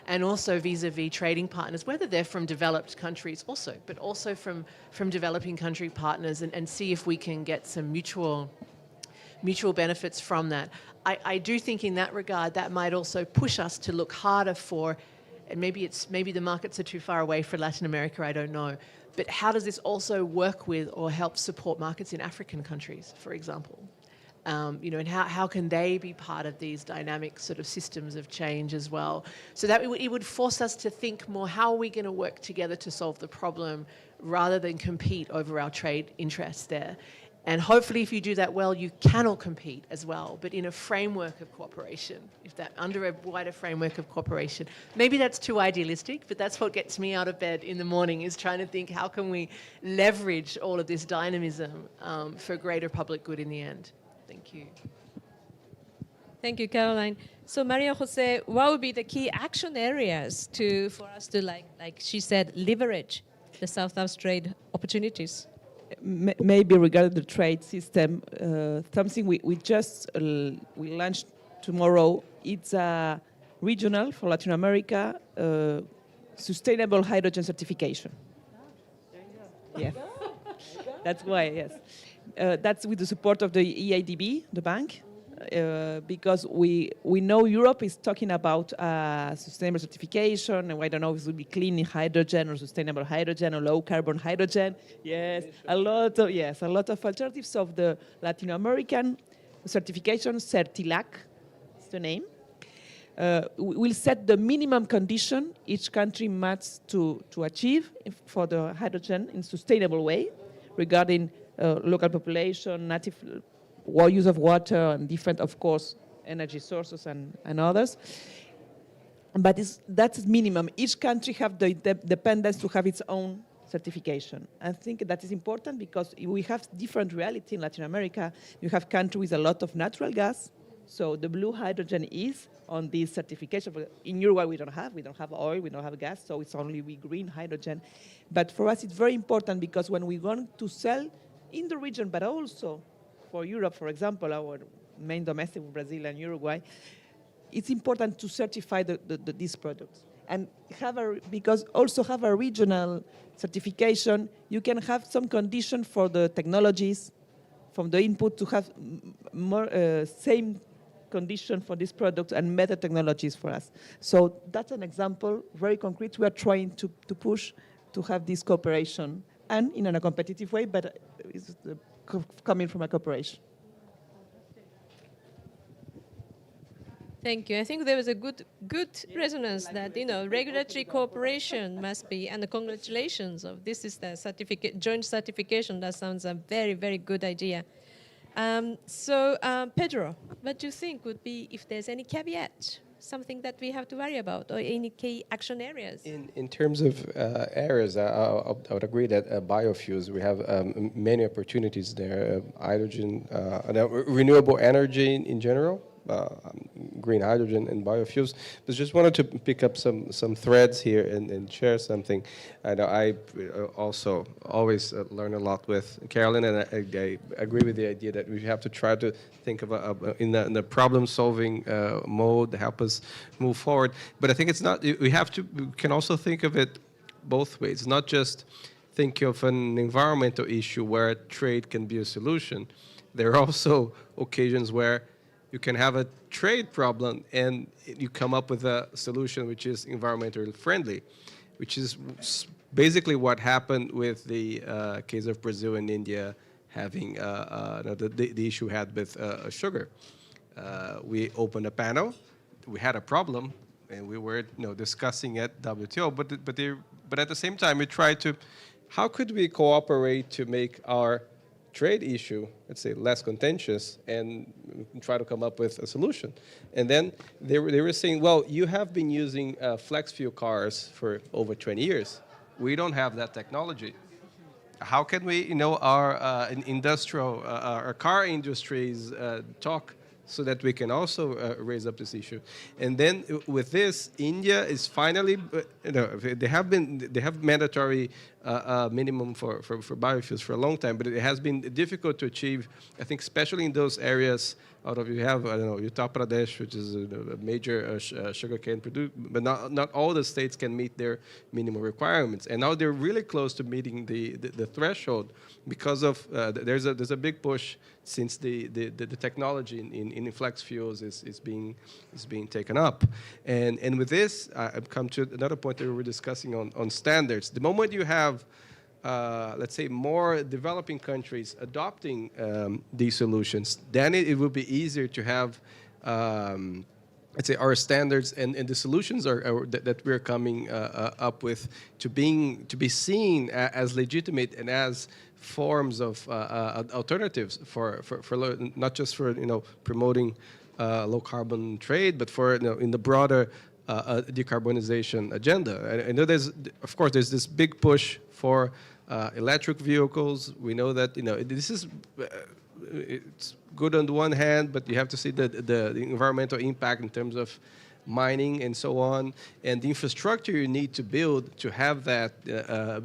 S14: and also vis-a-vis trading partners, whether they're from developed countries also, but also from developing country partners, and see if we can get some mutual benefits from that. I do think in that regard, that might also push us to look harder for, and maybe the markets are too far away for Latin America, I don't know, but how does this also work with or help support markets in African countries, for example? And how can they be part of these dynamic sort of systems of change as well? So that it would force us to think more, how are we going to work together to solve the problem rather than compete over our trade interests there? And hopefully if you do that well, you can all compete as well, but in a framework of cooperation, under a wider framework of cooperation. Maybe that's too idealistic, but that's what gets me out of bed in the morning, is trying to think, how can we leverage all of this dynamism for greater public good in the end? Thank you.
S12: Thank you, Caroline. So Maria Jose, what would be the key action areas for us to, like she said, leverage the South-South trade opportunities?
S15: Maybe regarding the trade system, something we launched tomorrow. It's a regional for Latin America sustainable hydrogen certification. Yes, that's why. Yes, that's with the support of the EIDB, the bank, because we know Europe is talking about sustainable certification, and I don't know if it will be clean hydrogen or sustainable hydrogen or low carbon hydrogen. Yes, a lot of alternatives of the Latin American certification. Certilac is the name. Will set the minimum condition each country must to achieve for the hydrogen in sustainable way, regarding local population, native use of water, and different, of course, energy sources and others. But that's minimum. Each country have the dependence to have its own certification. I think that is important because we have different reality in Latin America. You have countries with a lot of natural gas, so the blue hydrogen is on this certification. In Uruguay, we don't have oil, we don't have gas, so it's only green hydrogen. But for us, it's very important because when we want to sell in the region, but also for Europe, for example, our main domestic, Brazil and Uruguay, it's important to certify these products. And because also have a regional certification, you can have some condition for the technologies, from the input to have more same condition for these products and better technologies for us. So that's an example, very concrete. We are trying to push to have this cooperation, and in a competitive way, but it's coming from a cooperation.
S12: Thank you. I think there was a good resonance that, regulatory cooperation must be, and the congratulations of this is the joint certification. That sounds a very, very good idea. So Pedro, what do you think would be, if there's any caveat, something that we have to worry about, or any key action areas?
S11: In terms of areas, I would agree that biofuels, we have many opportunities there. Hydrogen, renewable energy in general, green hydrogen and biofuels. But just wanted to pick up some threads here and share something. I know I also always learn a lot with Carolyn, and I agree with the idea that we have to try to think of in the problem-solving mode to help us move forward. But I think it's not. We can also think of it both ways, not just think of an environmental issue where trade can be a solution. There are also occasions where you can have a trade problem and you come up with a solution which is environmentally friendly, which is basically what happened with the case of Brazil and India having the issue had with sugar. We opened a panel, we had a problem, and we were discussing at WTO, but at the same time we tried to, how could we cooperate to make our trade issue, let's say, less contentious and try to come up with a solution. And then they were saying, well, you have been using flex fuel cars for over 20 years. We don't have that technology. How can we, our industrial, our car industries talk so that we can also raise up this issue? And then with this, India is finally, they have mandatory minimum for biofuels for a long time, but it has been difficult to achieve, I think, especially in those areas out of, you have, I don't know, Uttar Pradesh, which is a major sugarcane producer, but not all the states can meet their minimum requirements. And now they're really close to meeting the threshold because of, there's a big push since the technology in flex fuels is being taken up. And with this, I've come to another point that we were discussing on standards. The moment you have let's say, more developing countries adopting these solutions, then it will be easier to have, let's say, our standards and the solutions that we're coming up with to be seen as legitimate and as forms of alternatives for not just for promoting low carbon trade, but for in the broader decarbonization agenda. I know there's this big push for electric vehicles. We know that this is it's good on the one hand, but you have to see the environmental impact in terms of mining and so on, and the infrastructure you need to build to have that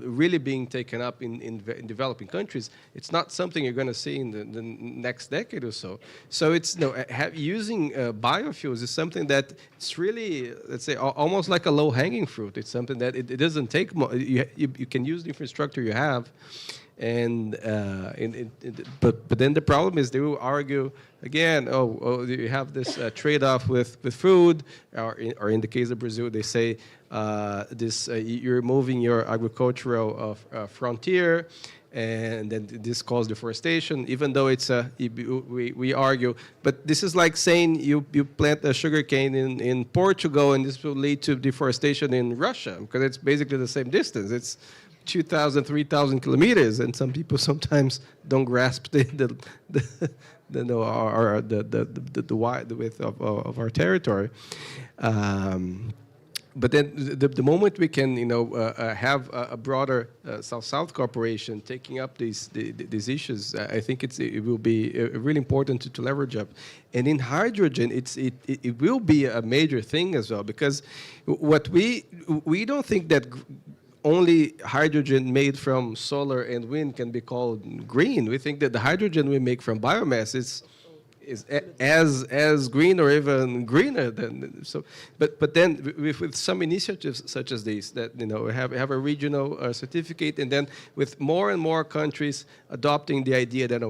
S11: really being taken up in developing countries. It's not something you're going to see in the next decade or so. So it's using biofuels is something that it's really, let's say, almost like a low-hanging fruit. It's something that it doesn't take you can use the infrastructure you have. And but then the problem is they will argue again. Oh, you have this trade-off with food, or in the case of Brazil, they say you're moving your agricultural frontier, and then this causes deforestation. Even though it's we argue, but this is like saying you plant a sugarcane in Portugal, and this will lead to deforestation in Russia because it's basically the same distance. It's 2,000, 3,000 kilometers, and some people sometimes don't grasp the width of our territory. But then the moment we can, have a broader South-South cooperation taking up these issues, I think it will be really important to leverage up. And in hydrogen, it will be a major thing as well, because what we don't think that only hydrogen made from solar and wind can be called green. We think that the hydrogen we make from biomass is as green or even greener than so. But then with some initiatives such as these, that we have a regional certificate, and then with more and more countries adopting the idea that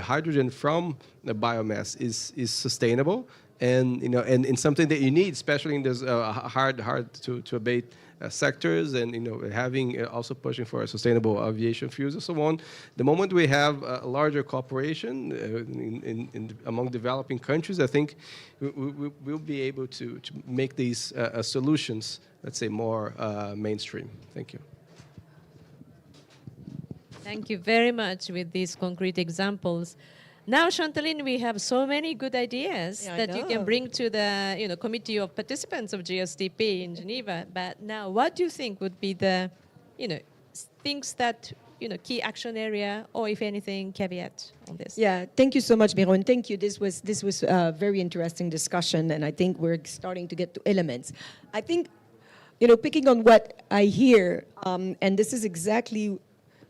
S11: hydrogen from the biomass is sustainable, and something that you need, especially in those hard to abate sectors, and having also pushing for sustainable aviation fuels and so on. The moment we have a larger cooperation among developing countries, I think we'll be able to make these solutions, let's say, more mainstream. Thank you.
S12: Thank you very much with these concrete examples. Now, Chantaline, we have so many good ideas that you can bring to the committee of participants of GSTP in Geneva. But now, what do you think would be the things that key action area, or if anything, caveat on this.
S13: Yeah, thank you so much, Miro, and thank you. This was a very interesting discussion, and I think we're starting to get to elements. I think, picking on what I hear, and this is exactly,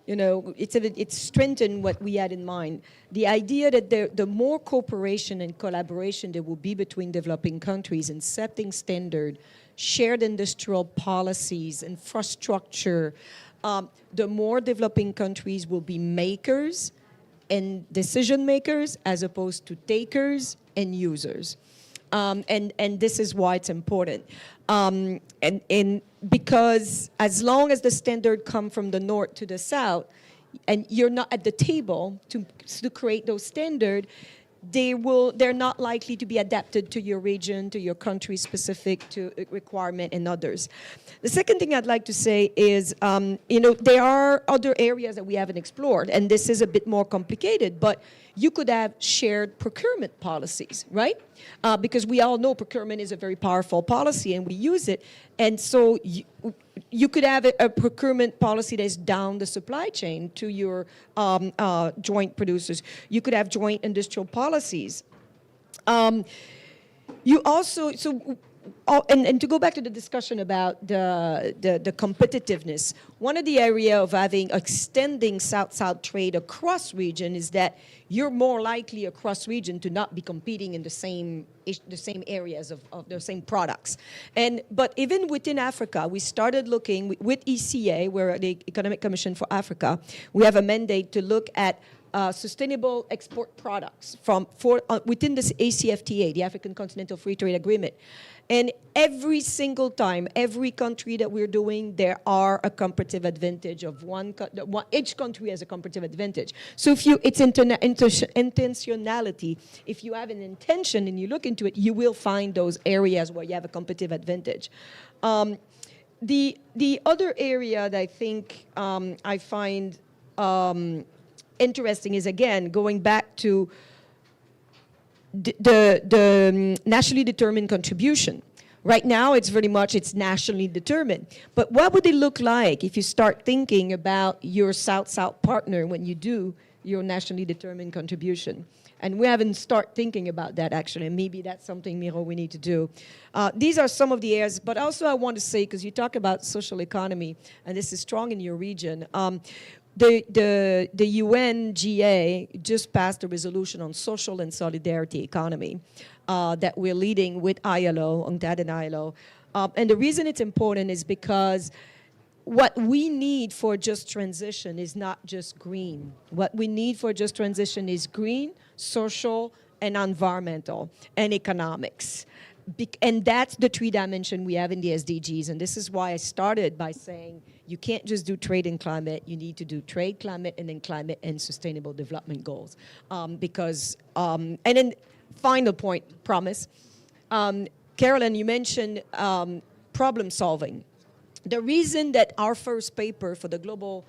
S13: it's strengthened what we had in mind. The idea that the more cooperation and collaboration there will be between developing countries in setting standard, shared industrial policies, infrastructure, the more developing countries will be makers and decision makers as opposed to takers and users. And this is why it's important. And because as long as the standard come from the north to the south, and you're not at the table to create those standards, they're not likely to be adapted to your region, to your country specific to requirement and others. The second thing I'd like to say is, there are other areas that we haven't explored, and this is a bit more complicated, but you could have shared procurement policies, right? Because we all know procurement is a very powerful policy and we use it. And so you could have a procurement policy that's down the supply chain to your joint producers. You could have joint industrial policies. You also, and to go back to the discussion about the competitiveness, one of the area of extending South-South trade across region is that you're more likely across region to not be competing in the same areas of the same products. But even within Africa, we started looking with ECA, we're the Economic Commission for Africa, we have a mandate to look at sustainable export products within this ACFTA, the African Continental Free Trade Agreement. And every single time, every country that we're doing, there are a comparative advantage of each country has a comparative advantage. So it's intentionality. If you have an intention and you look into it, you will find those areas where you have a competitive advantage. The other area that I think I find interesting is, again, going back to the nationally determined contribution. Right now, it's nationally determined. But what would it look like if you start thinking about your South-South partner when you do your nationally determined contribution? And we haven't started thinking about that, actually. And maybe that's something, Miro, we need to do. These are some of the areas. But also I want to say, because you talk about social economy, and this is strong in your region, the UNGA just passed a resolution on social and solidarity economy that we're leading with ILO, UNCTAD and ILO. And the reason it's important is because what we need for just transition is not just green. What we need for just transition is green, social, and environmental, and economics. And that's the three dimension we have in the SDGs. And this is why I started by saying you can't just do trade and climate. You need to do trade, climate, and then climate and sustainable development goals. And then final point, promise. Carolyn, you mentioned problem solving. The reason that our first paper for the global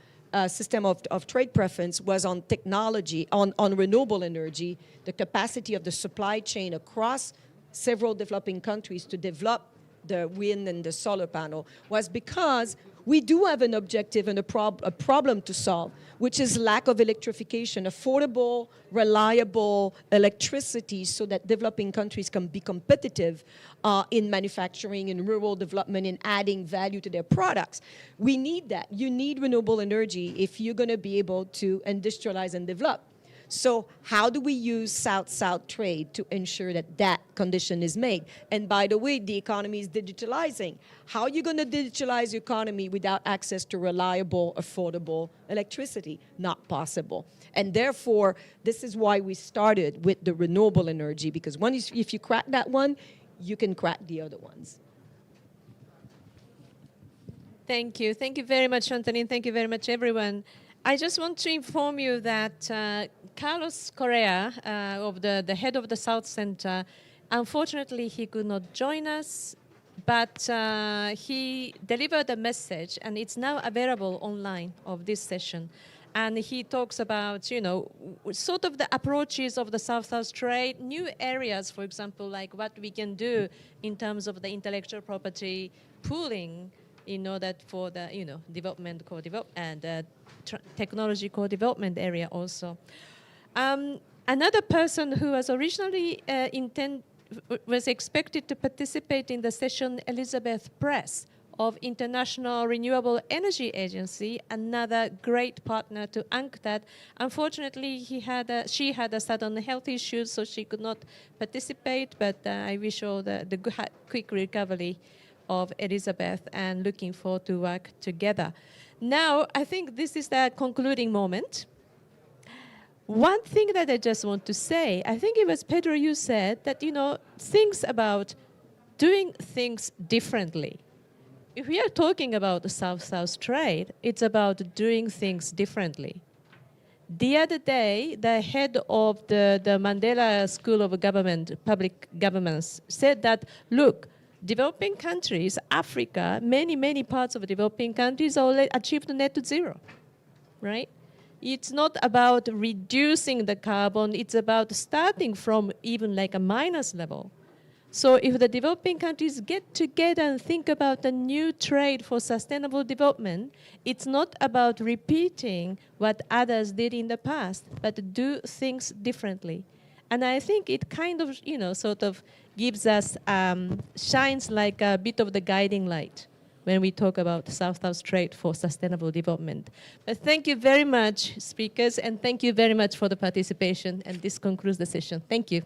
S13: system of trade preference was on technology, on renewable energy, the capacity of the supply chain across several developing countries to develop the wind and the solar panel, was because we do have an objective and a problem to solve, which is lack of electrification, affordable, reliable electricity so that developing countries can be competitive in manufacturing, in rural development, in adding value to their products. We need that. You need renewable energy if you're going to be able to industrialize and develop. So how do we use South-South trade to ensure that that condition is made? And by the way, the economy is digitalizing. How are you going to digitalize the economy without access to reliable, affordable electricity? Not possible. And therefore, this is why we started with the renewable energy, because if you crack that one, you can crack the other ones.
S12: Thank you. Thank you very much, Anthony. Thank you very much, everyone. I just want to inform you that Carlos Correa, the head of the South Center, unfortunately he could not join us, but he delivered a message, and it's now available online of this session. And he talks about, sort of the approaches of the South-South trade, new areas, for example, like what we can do in terms of the intellectual property pooling in order for the development co-develop and technology co-development area also. Another person who was originally was expected to participate in the session, Elizabeth Press of International Renewable Energy Agency, another great partner to UNCTAD. Unfortunately, she had a sudden health issue, so she could not participate, but I wish her the quick recovery of Elizabeth and looking forward to work together. Now, I think this is the concluding moment. One thing that I just want to say, I think it was Pedro, you said that, things about doing things differently. If we are talking about the South-South trade, it's about doing things differently. The other day, the head of the Mandela School of Government, Public Governance, said that, look, developing countries, Africa, many parts of developing countries already achieved net zero, right? It's not about reducing the carbon, it's about starting from even like a minus level. So if the developing countries get together and think about a new trade for sustainable development, it's not about repeating what others did in the past, but do things differently. And I think it kind of, sort of gives us, shines like a bit of the guiding light when we talk about South-South trade for sustainable development. But thank you very much, speakers, and thank you very much for the participation. And this concludes the session. Thank you.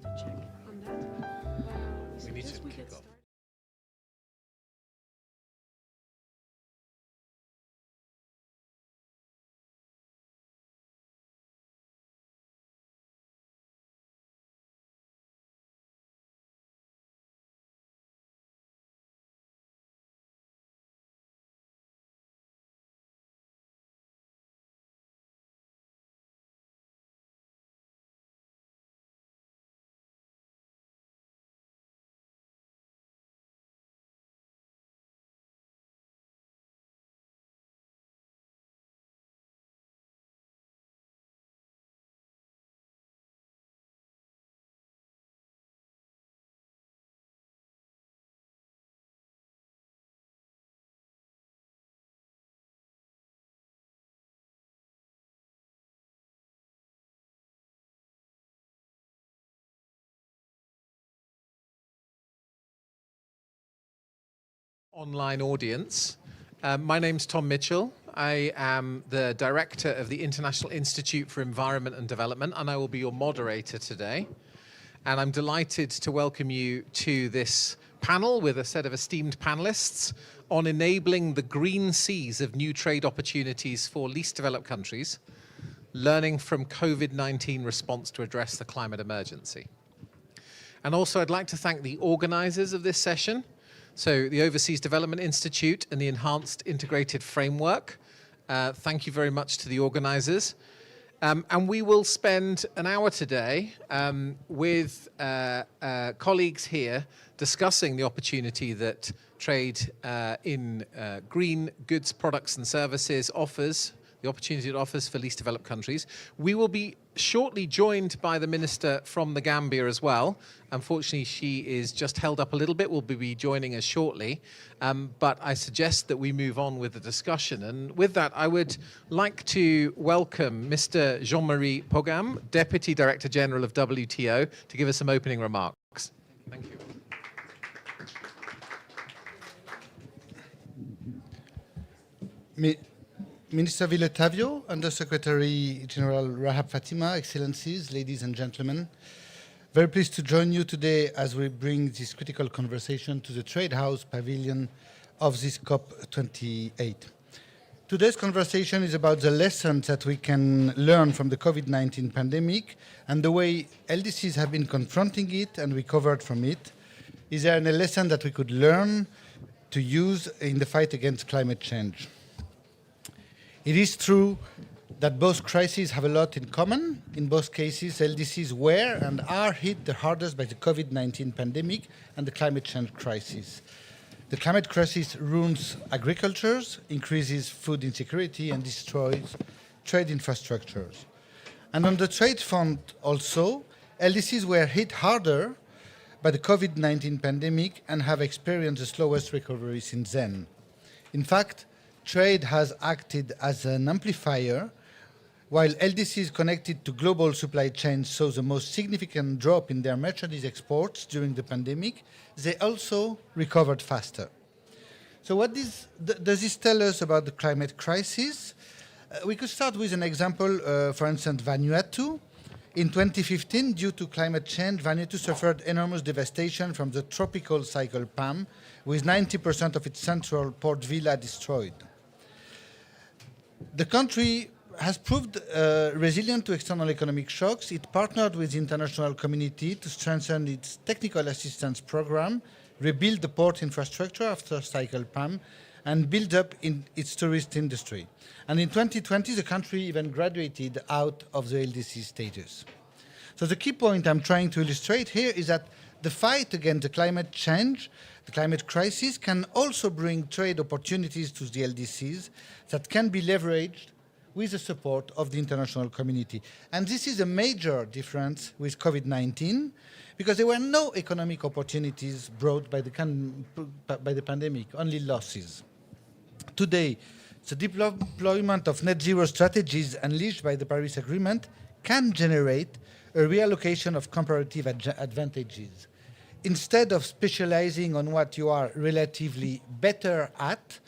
S14: Just to check on that.
S10: We need to
S14: Suggest we
S10: kick
S14: get
S10: off.
S14: started.
S17: Online audience. My name's Tom Mitchell. I am the director of the International Institute for Environment and Development, and I will be your moderator today. And I'm delighted to welcome you to this panel with a set of esteemed panelists on enabling the green seas of new trade opportunities for least developed countries, learning from COVID-19 response to address the climate emergency. And also I'd like to thank the organizers of this session, so the Overseas Development Institute and the Enhanced Integrated Framework. Thank you very much to the organizers. And we will spend an hour today with colleagues here discussing the opportunity that trade in green goods, products and services offers, the opportunity it offers for least developed countries. We will be shortly joined by the Minister from the Gambia as well. Unfortunately, she is just held up a little bit, will be joining us shortly. But I suggest that we move on with the discussion. And with that, I would like to welcome Mr. Jean-Marie Pogam, Deputy Director General of WTO, to give us some opening remarks. Thank you.
S18: Minister Villetavio, Undersecretary General Rahab Fatima, Excellencies, ladies and gentlemen, very pleased to join you today as we bring this critical conversation to the Trade House Pavilion of this COP28. Today's conversation is about the lessons that we can learn from the COVID-19 pandemic and the way LDCs have been confronting it and recovered from it. Is there any lesson that we could learn to use in the fight against climate change? It is true that both crises have a lot in common. In both cases, LDCs were and are hit the hardest by the COVID-19 pandemic and the climate change crisis. The climate crisis ruins agricultures, increases food insecurity, and destroys trade infrastructures. And on the trade front also, LDCs were hit harder by the COVID-19 pandemic and have experienced the slowest recovery since then. In fact, trade has acted as an amplifier. While LDCs connected to global supply chains saw the most significant drop in their merchandise exports during the pandemic, they also recovered faster. So what does this tell us about the climate crisis? We could start with an example, for instance, Vanuatu. In 2015, due to climate change, Vanuatu suffered enormous devastation from the tropical cycle Pam, with 90% of its central port villa destroyed. The country has proved resilient to external economic shocks. It partnered with the international community to strengthen its technical assistance program, rebuild the port infrastructure after Cycle Pam, and build up in its tourist industry. And in 2020, the country even graduated out of the LDC status. So the key point I'm trying to illustrate here is that the fight against the climate change, the climate crisis, can also bring trade opportunities to the LDCs that can be leveraged with the support of the international community. And this is a major difference with COVID-19, because there were no economic opportunities brought by the pandemic, only losses. Today, the deployment of net zero strategies unleashed by the Paris Agreement can generate a reallocation of comparative advantages. Instead of specializing on what you are relatively better at,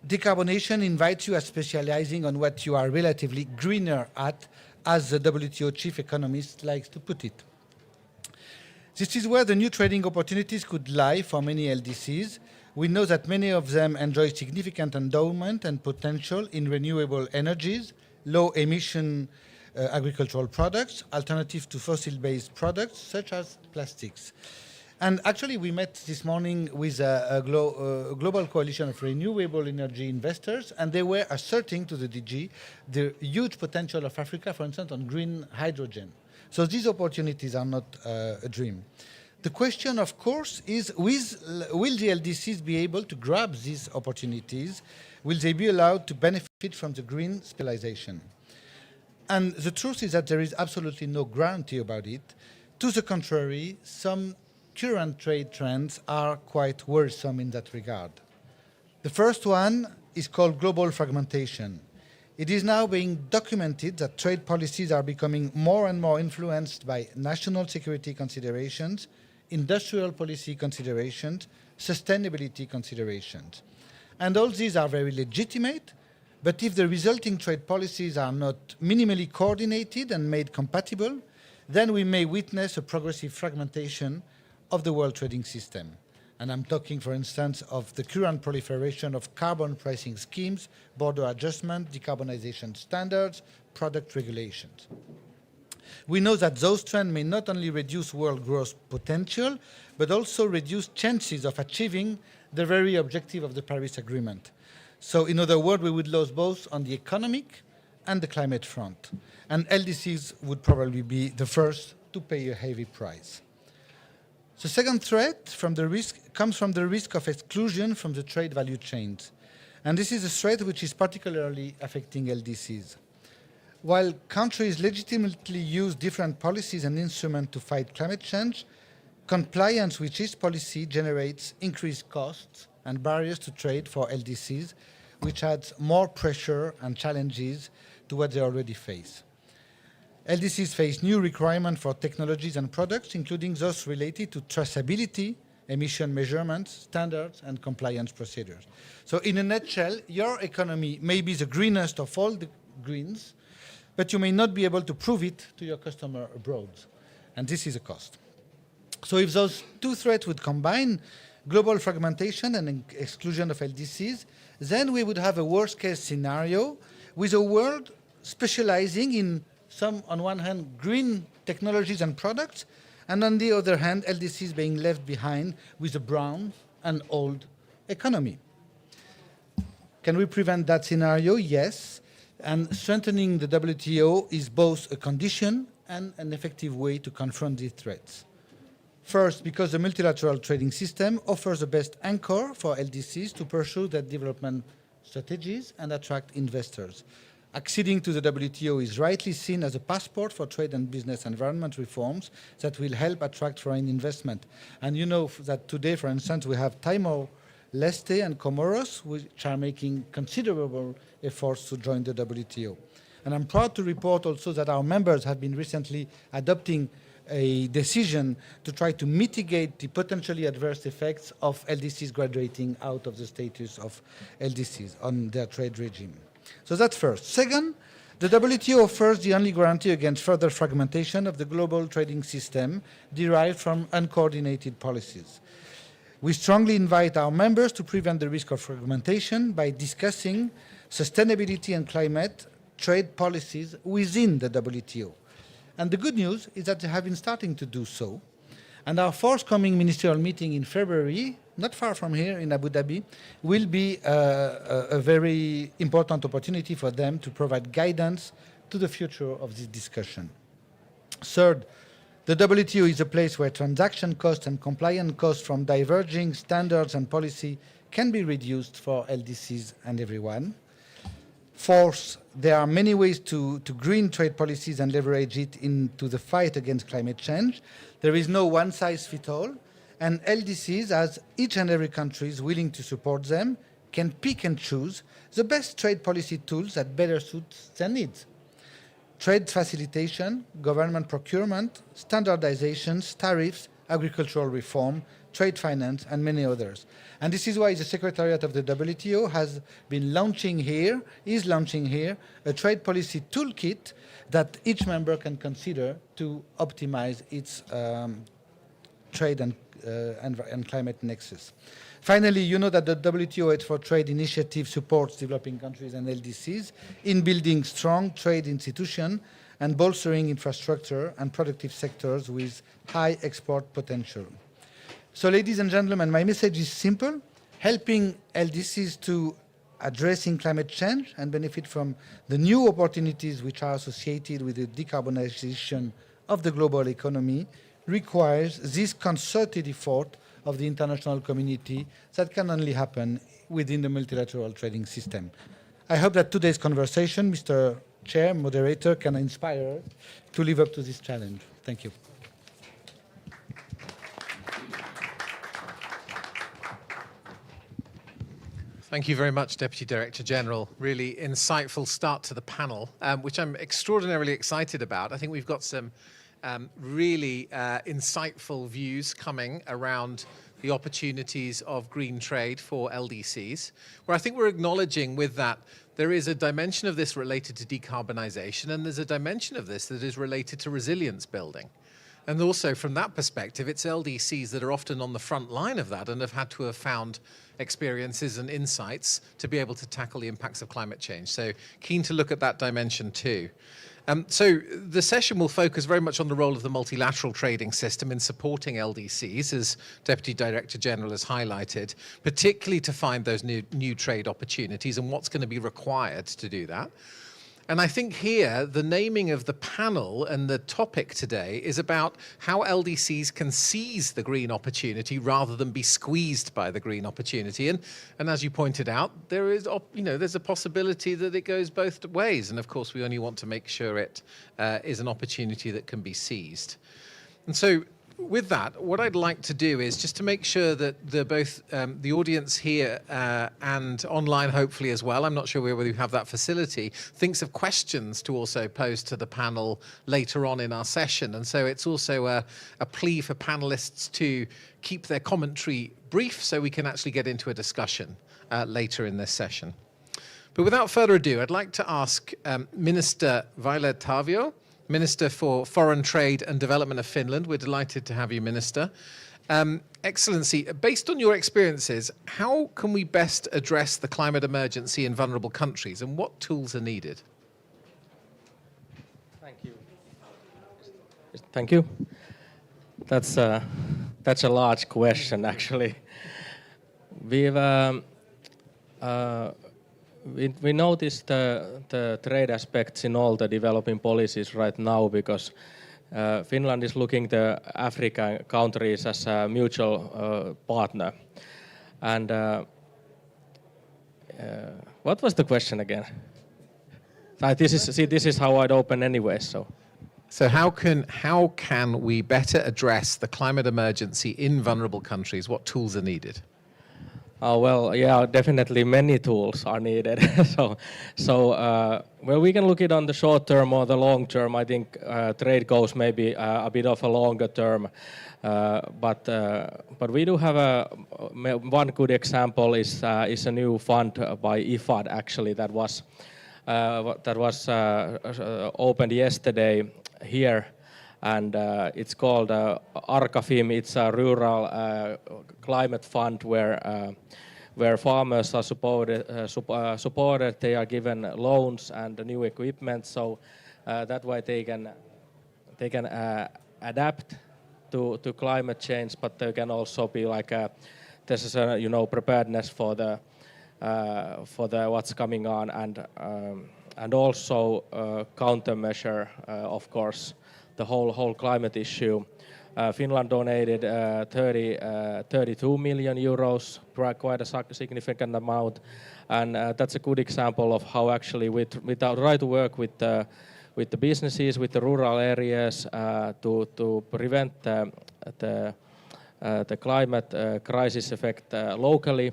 S18: decarbonation invites you at specializing on what you are relatively greener at as the WTO chief economist likes to put it. This is where the new trading opportunities could lie for many LDCs. We know that many of them enjoy significant endowment and potential in renewable energies, low-emission agricultural products, alternative to fossil-based products such as plastics. And actually, we met this morning with a global coalition of renewable energy investors, and they were asserting to the DG the huge potential of Africa, for instance, on green hydrogen. So these opportunities are not a dream. The question, of course, is will the LDCs be able to grab these opportunities? Will they be allowed to benefit from the green specialization? And the truth is that there is absolutely no guarantee about it. To the contrary, some current trade trends are quite worrisome in that regard. The first one is called global fragmentation. It is now being documented that trade policies are becoming more and more influenced by national security considerations, industrial policy considerations, sustainability considerations. And all these are very legitimate, but if the resulting trade policies are not minimally coordinated and made compatible, then we may witness a progressive fragmentation of the world trading system. And I'm talking, for instance, of the current proliferation of carbon pricing schemes, border adjustment, decarbonization standards, product regulations. We know that those trends may not only reduce world growth potential, but also reduce chances of achieving the very objective of the Paris Agreement. So in other words, we would lose both on the economic and the climate front. And LDCs would probably be the first to pay a heavy price. The second threat comes from the risk of exclusion from the trade value chains. And this is a threat which is particularly affecting LDCs. While countries legitimately use different policies and instruments to fight climate change, compliance with this policy generates increased costs and barriers to trade for LDCs, which adds more pressure and challenges to what they already face. LDCs face new requirements for technologies and products, including those related to traceability, emission measurements, standards, and compliance procedures. So in a nutshell, your economy may be the greenest of all the greens, but you may not be able to prove it to your customer abroad. And this is a cost. So if those two threats would combine, global fragmentation and exclusion of LDCs, then we would have a worst-case scenario with a world specializing in some, on one hand, green technologies and products, and on the other hand, LDCs being left behind with a brown and old economy. Can we prevent that scenario? Yes. And strengthening the WTO is both a condition and an effective way to confront these threats. First, because the multilateral trading system offers the best anchor for LDCs to pursue their development strategies and attract investors. Acceding to the WTO is rightly seen as a passport for trade and business environment reforms that will help attract foreign investment. And you know that today, for instance, we have Timor-Leste and Comoros, which are making considerable efforts to join the WTO. And I'm proud to report also that our members have been recently adopting a decision to try to mitigate the potentially adverse effects of LDCs graduating out of the status of LDCs on their trade regime. So that's first. Second, the WTO offers the only guarantee against further fragmentation of the global trading system derived from uncoordinated policies. We strongly invite our members to prevent the risk of fragmentation by discussing sustainability and climate trade policies within the WTO. And the good news is that they have been starting to do so. And our forthcoming ministerial meeting in February, not far from here in Abu Dhabi, will be a very important opportunity for them to provide guidance to the future of this discussion. Third, the WTO is a place where transaction costs and compliance costs from diverging standards and policy can be reduced for LDCs and everyone. Fourth, there are many ways to green trade policies and leverage it into the fight against climate change. There is no one-size-fits-all, and LDCs, as each and every country is willing to support them, can pick and choose the best trade policy tools that better suit their needs. Trade facilitation, government procurement, standardizations, tariffs, agricultural reform, trade finance, and many others. And this is why the Secretariat of the WTO is launching here, a trade policy toolkit that each member can consider to optimize its trade and climate nexus. Finally, you know that the WTO Aid for Trade initiative supports developing countries and LDCs in building strong trade institutions and bolstering infrastructure and productive sectors with high export potential. So, ladies and gentlemen, my message is simple: helping LDCs to addressing climate change and benefit from the new opportunities which are associated with the decarbonization of the global economy requires this concerted effort of the international community that can only happen within the multilateral trading system. I hope that today's conversation, Mr. Chair, moderator, can inspire us to live up to this challenge. Thank you.
S17: Thank you very much, Deputy Director General. Really insightful start to the panel, which I'm extraordinarily excited about. I think we've got some really insightful views coming around the opportunities of green trade for LDCs, where I think we're acknowledging with that there is a dimension of this related to decarbonisation, and there's a dimension of this that is related to resilience building. And also from that perspective, it's LDCs that are often on the front line of that and have had to have found experiences and insights to be able to tackle the impacts of climate change. So keen to look at that dimension too. So the session will focus very much on the role of the multilateral trading system in supporting LDCs, as Deputy Director General has highlighted, particularly to find those new trade opportunities and what's going to be required to do that. And I think here, the naming of the panel and the topic today is about how LDCs can seize the green opportunity rather than be squeezed by the green opportunity. And as you pointed out, there is, there's a possibility that it goes both ways. And of course, we only want to make sure it is an opportunity that can be seized. And so with that, what I'd like to do is just to make sure that both the audience here and online, hopefully as well, I'm not sure whether you have that facility, thinks of questions to also pose to the panel later on in our session. And so it's also a plea for panelists to keep their commentary brief so we can actually get into a discussion later in this session. But without further ado, I'd like to ask Minister Vaila Tavio, Minister for Foreign Trade and Development of Finland. We're delighted to have you, Minister. Excellency, based on your experiences, how can we best address the climate emergency in vulnerable countries, and what tools are needed?
S11: Thank you. Thank you. That's a large question, actually. We noticed the trade aspects in all the developing policies right now because Finland is looking the African countries as a mutual partner. And what was the question again? This is how I'd open anyway.
S17: So how can we better address the climate emergency in vulnerable countries? What tools are needed?
S11: Well, yeah, definitely many tools are needed. Well, we can look at it on the short term or the long term. I think trade goes maybe a bit of a longer term, but we do have one good example is a new fund by IFAD actually that was opened yesterday here. And it's called ARCAFIM. It's a rural climate fund where farmers are supported. They are given loans and new equipment, so that way they can adapt to climate change. But there can also be this is preparedness for the what's coming on and also countermeasure, of course, the whole climate issue. Finland donated 32 million euros, quite a significant amount, and that's a good example of how actually we try to work with the businesses, with the rural areas to prevent the climate crisis effect locally.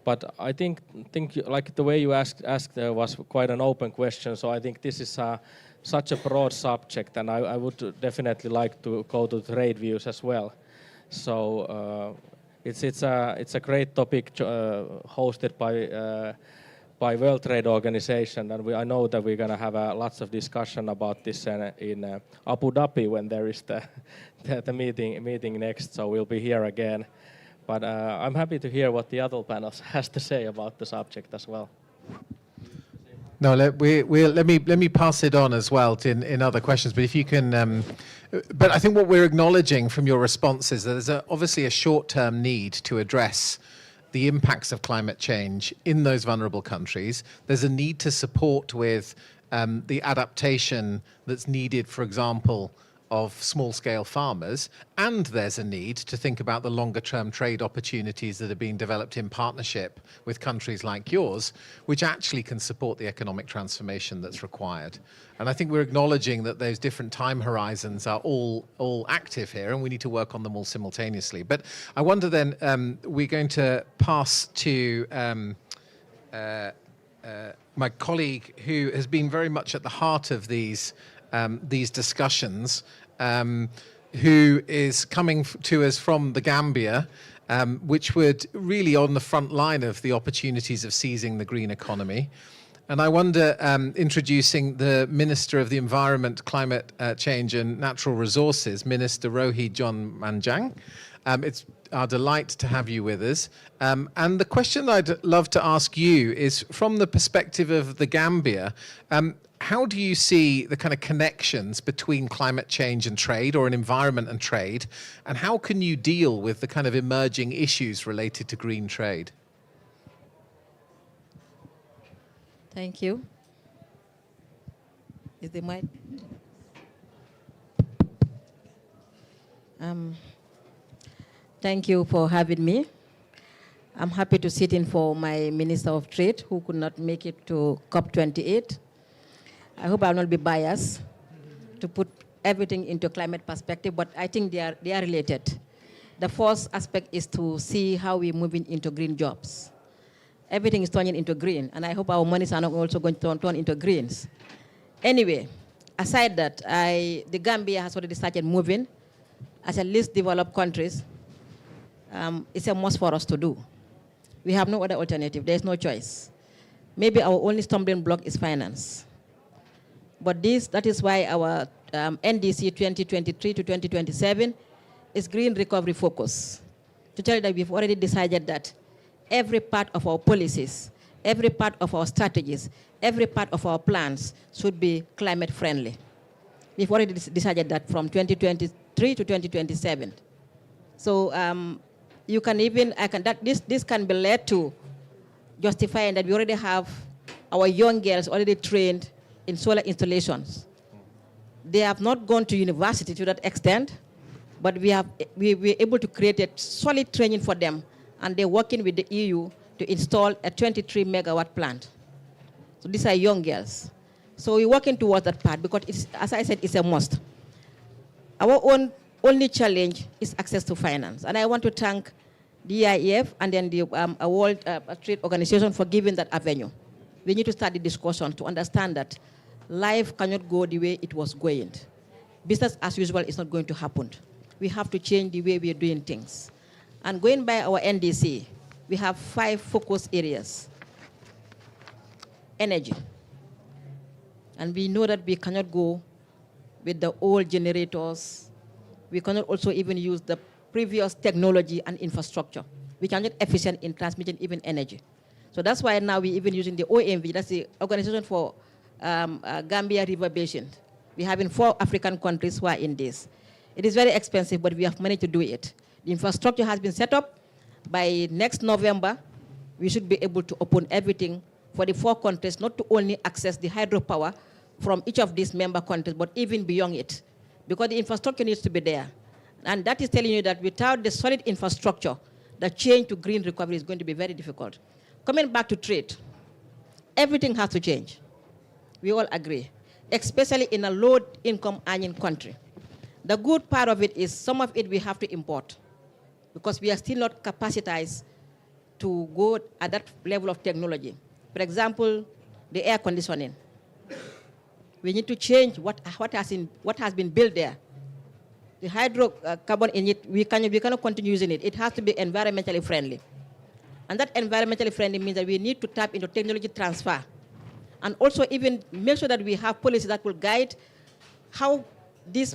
S11: But I think like the way you asked was quite an open question. So I think this is such a broad subject, and I would definitely like to go to trade views as well.
S19: So it's a great topic hosted by World Trade Organization, and I know that we're going to have lots of discussion about this in Abu Dhabi when there is the meeting next. So we'll be here again. But I'm happy to hear what the other panels has to say about the subject as well.
S17: No, let me pass it on as well in other questions. But if you can, but I think what we're acknowledging from your response is that there's obviously a short-term need to address the impacts of climate change in those vulnerable countries. There's a need to support with the adaptation that's needed, for example, of small-scale farmers, and there's a need to think about the longer-term trade opportunities that are being developed in partnership with countries like yours, which actually can support the economic transformation that's required. And I think we're acknowledging that those different time horizons are all active here, and we need to work on them all simultaneously. But I wonder then, we're going to pass to my colleague who has been very much at the heart of these discussions, who is coming to us from the Gambia, which would really on the front line of the opportunities of seizing the green economy. And I wonder, introducing the Minister of the Environment, Climate Change and Natural Resources, Minister Rohi John Manjang. It's our delight to have you with us. And the question I'd love to ask you is, from the perspective of the Gambia, how do you see the kind of connections between climate change and trade, or an environment and trade? And how can you deal with the kind of emerging issues related to green trade?
S20: Thank you. Is the mic? Thank you for having me. I'm happy to sit in for my Minister of Trade, who could not make it to COP28. I hope I will not be biased to put everything into climate perspective, but I think they are related. The first aspect is to see how we're moving into green jobs. Everything is turning into green, and I hope our monies are not also going to turn into greens. Anyway, aside that, the Gambia has already started moving. As a least developed countries, it's a must for us to do. We have no other alternative. There's no choice. Maybe our only stumbling block is finance. But that is why our NDC 2023 to 2027 is green recovery focus. To tell you that we've already decided that every part of our policies, every part of our strategies, every part of our plans should be climate friendly. We've already decided that from 2023 to 2027. So you can even, this can be led to justifying that we already have our young girls already trained in solar installations. They have not gone to university to that extent, but we're able to create a solid training for them, and they're working with the EU to install a 23 megawatt plant. So these are young girls. So we're working towards that part because, as I said, it's a must. Our only challenge is access to finance. And I want to thank the IEF and then the World Trade Organization for giving that avenue. We need to start the discussion to understand that life cannot go the way it was going. Business as usual is not going to happen. We have to change the way we are doing things. And going by our NDC, we have 5 focus areas. Energy. And we know that we cannot go with the old generators. We cannot also even use the previous technology and infrastructure. We cannot efficient in transmitting even energy. So that's why now we're even using the OMV, that's the Organization for Gambia River Basin. We have in 4 African countries who are in this. It is very expensive, but we have managed to do it. The infrastructure has been set up. By next November, we should be able to open everything for the 4 countries, not to only access the hydropower from each of these member countries, but even beyond it, because the infrastructure needs to be there. And that is telling you that without the solid infrastructure, the change to green recovery is going to be very difficult. Coming back to trade, everything has to change. We all agree, especially in a low-income earning country. The good part of it is some of it we have to import because we are still not capacitized to go at that level of technology. For example, the air conditioning. We need to change what has been built there. the hydrocarbon in it, we cannot continue using it. It has to be environmentally friendly. And that environmentally friendly means that we need to tap into technology transfer. And also even make sure that we have policies that will guide how this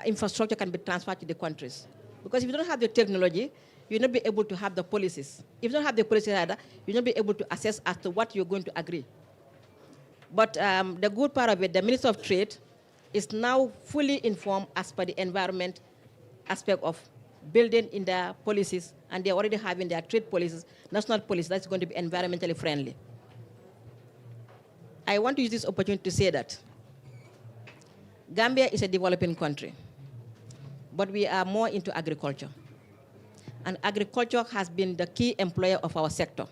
S20: infrastructure can be transferred to the countries. Because if you don't have the technology, you'll not be able to have the policies. If you don't have the policies either, you'll not be able to assess as to what you're going to agree. But the good part of it, the Minister of Trade is now fully informed as per the environment aspect of building in their policies, and they're already having their trade policies, national policies that's going to be environmentally friendly. I want to use this opportunity to say that Gambia is a developing country, but we are more into agriculture. And agriculture has been the key employer of our sector.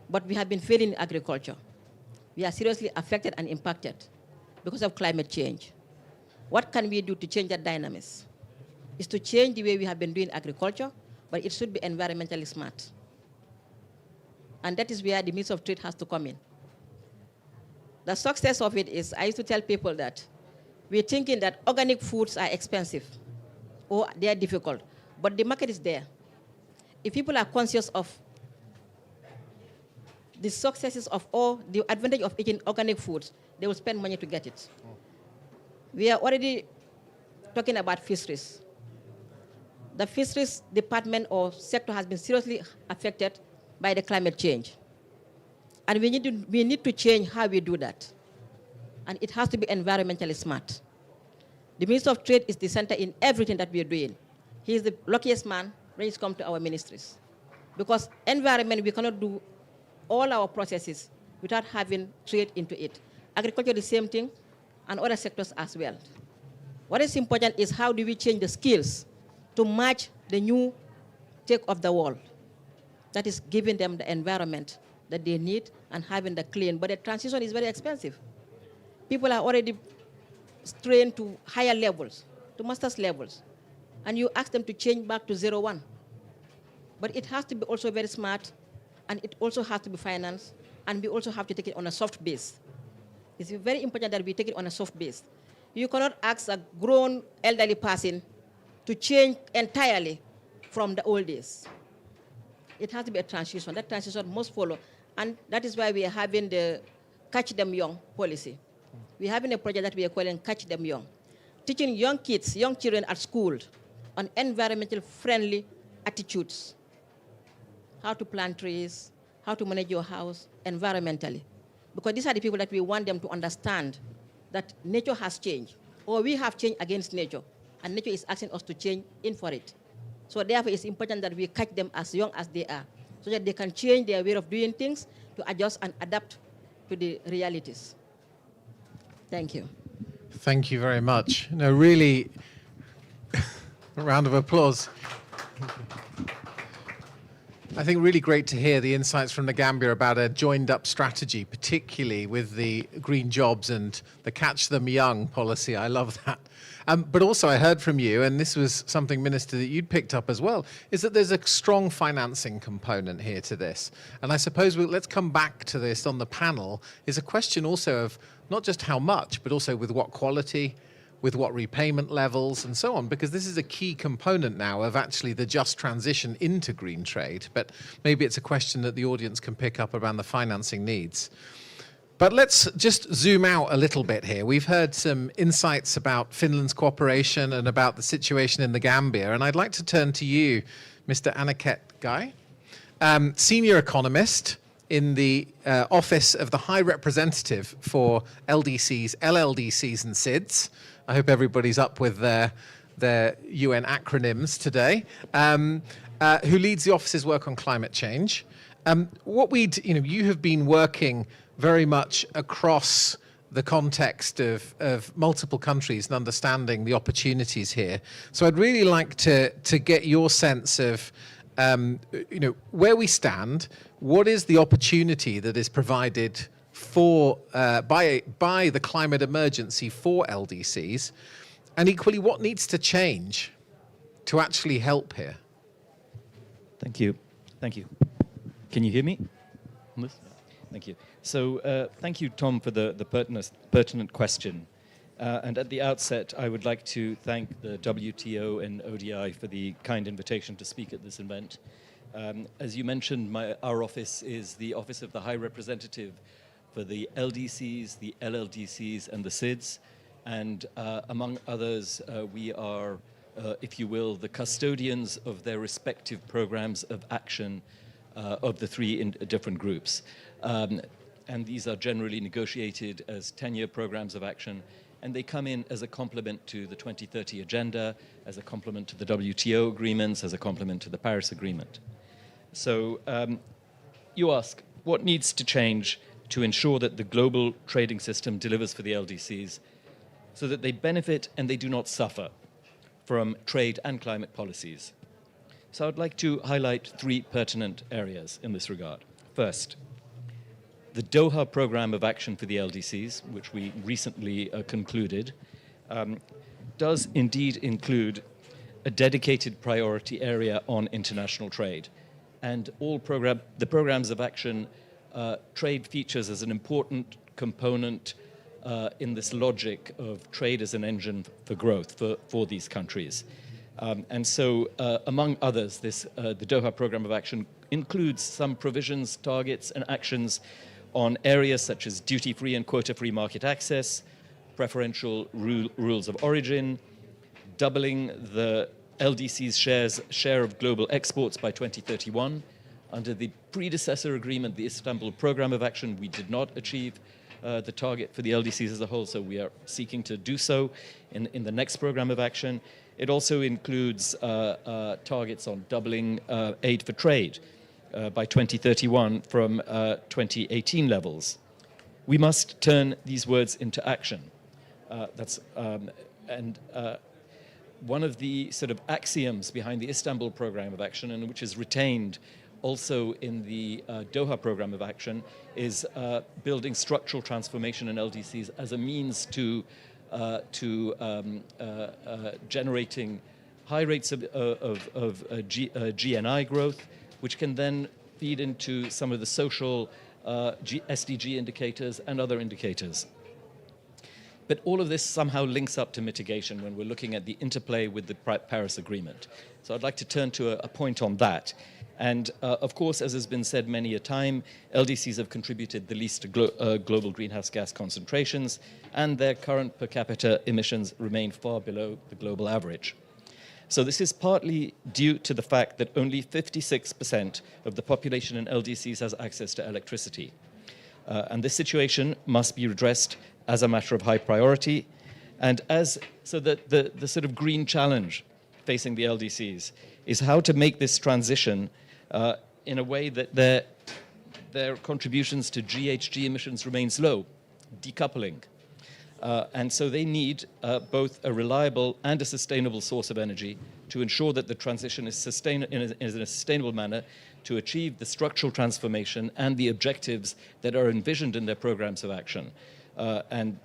S20: But we have been failing in agriculture. We are seriously affected and impacted because of climate change. What can we do to change that dynamics? Is to change the way we have been doing agriculture, but it should be environmentally smart. And that is where the Ministry of Trade has to come in. The success of it is, I used to tell people that we're thinking that organic foods are expensive or they are difficult, but the market is there. If people are conscious of the successes of all, the advantage of eating organic foods, they will spend money to get it. We are already talking about fisheries. The fisheries department or sector has been seriously affected by the climate change. And we need to change how we do that. And it has to be environmentally smart. The Minister of Trade is the center in everything that we are doing. He is the luckiest man when it comes to our ministries. Because environment, we cannot do all our processes without having trade into it. Agriculture, the same thing, and other sectors as well. What is important is how do we change the skills to match the new take of the world. That is giving them the environment that they need and having the clean. But the transition is very expensive. People are already trained to higher levels, to master's levels. And you ask them to change back to 0-1. But it has to be also very smart, and it also has to be financed, and we also have to take it on a soft base. It's very important that we take it on a soft base. You cannot ask a grown elderly person to change entirely from the old days. It has to be a transition. That transition must follow. And that is why we are having the Catch Them Young policy. We're having a project that we are calling Catch Them Young, teaching young kids, young children at school on environmental friendly attitudes, how to plant trees, how to manage your house environmentally. Because these are the people that we want them to understand that nature has changed, or we have changed against nature, and nature is asking us to change in for it. So therefore, it's important that we catch them as young as they are, so that they can change their way of doing things to adjust and adapt to the realities. Thank you.
S17: Thank you very much. No, really, a round of applause. I think really great to hear the insights from the Gambia about a joined-up strategy, particularly with the green jobs and the Catch Them Young policy. I love that. But also I heard from you, and this was something, Minister, that you'd picked up as well, is that there's a strong financing component here to this. And I suppose let's come back to this on the panel, is a question also of not just how much, but also with what quality, with what repayment levels and so on, because this is a key component now of actually the just transition into green trade. But maybe it's a question that the audience can pick up around the financing needs. But let's just zoom out a little bit here. We've heard some insights about Finland's cooperation and about the situation in the Gambia. And I'd like to turn to you, Mr. Aniket Gai, senior economist in the Office of the High Representative for LDCs, LLDCs and SIDS. I hope everybody's up with their UN acronyms today, who leads the office's work on climate change. You have been working very much across the context of multiple countries and understanding the opportunities here. So I'd really like to get your sense of where we stand. What is the opportunity that is provided for by the climate emergency for LDCs, and equally what needs to change to actually help here?
S21: Thank you. Can you hear me? Thank you. So thank you, Tom, for the pertinent question. And at the outset, I would like to thank the WTO and ODI for the kind invitation to speak at this event. As you mentioned, our office is the Office of the High Representative for the LDCs, the LLDCs, and the SIDS. And among others, we are, if you will, the custodians of their respective programs of action of the three different groups. And these are generally negotiated as 10-year programs of action, and they come in as a complement to the 2030 Agenda, as a complement to the WTO agreements, as a complement to the Paris Agreement. So you ask, what needs to change to ensure that the global trading system delivers for the LDCs so that they benefit and they do not suffer from trade and climate policies? So I'd like to highlight three pertinent areas in this regard. First, the Doha Program of Action for the LDCs, which we recently concluded, does indeed include a dedicated priority area on international trade. And the programs of action, trade features as an important component in this logic of trade as an engine for growth for these countries. And so, among others, the Doha Program of Action includes some provisions, targets, and actions on areas such as duty-free and quota-free market access, preferential rules of origin, doubling the LDC's share of global exports by 2031. Under the predecessor agreement, the Istanbul Program of Action, we did not achieve the target for the LDCs as a whole, so we are seeking to do so in the next program of action. It also includes targets on doubling aid for trade by 2031 from 2018 levels. We must turn these words into action. One of the sort of axioms behind the Istanbul Program of Action, and which is retained also in the Doha Program of Action, is building structural transformation in LDCs as a means to generating high rates of GNI growth, which can then feed into some of the social SDG indicators and other indicators. But all of this somehow links up to mitigation when we're looking at the interplay with the Paris Agreement. So I'd like to turn to a point on that. And of course, as has been said many a time, LDCs have contributed the least to global greenhouse gas concentrations, and their current per capita emissions remain far below the global average. So this is partly due to the fact that only 56% of the population in LDCs has access to electricity. And this situation must be addressed as a matter of high priority. And so that the sort of green challenge facing the LDCs is how to make this transition in a way that their contributions to GHG emissions remains low, decoupling. And so they need both a reliable and a sustainable source of energy to ensure that the transition is in a sustainable manner to achieve the structural transformation and the objectives that are envisioned in their programs of action. And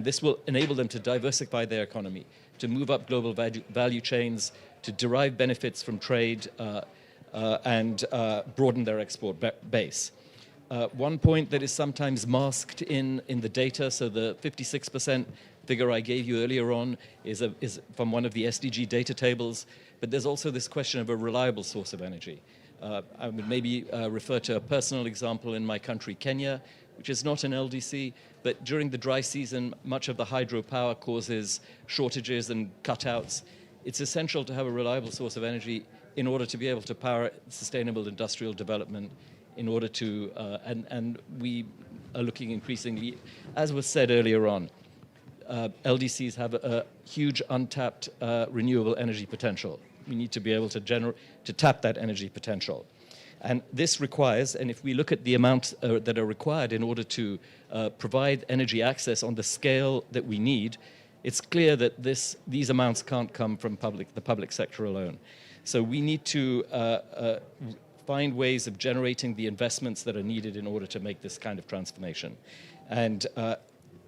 S21: this will enable them to diversify their economy, to move up global value chains, to derive benefits from trade, and broaden their export base. One point that is sometimes masked in the data, so the 56% figure I gave you earlier on is from one of the SDG data tables, but there's also this question of a reliable source of energy. I would maybe refer to a personal example in my country, Kenya, which is not an LDC, but during the dry season, much of the hydropower causes shortages and cutouts. It's essential to have a reliable source of energy in order to be able to power sustainable industrial development, in order to, and we are looking increasingly, as was said earlier on, LDCs have a huge untapped renewable energy potential. We need to be able to tap that energy potential. And this requires, and if we look at the amounts that are required in order to provide energy access on the scale that we need, it's clear that these amounts can't come from the public sector alone. So we need to find ways of generating the investments that are needed in order to make this kind of transformation. And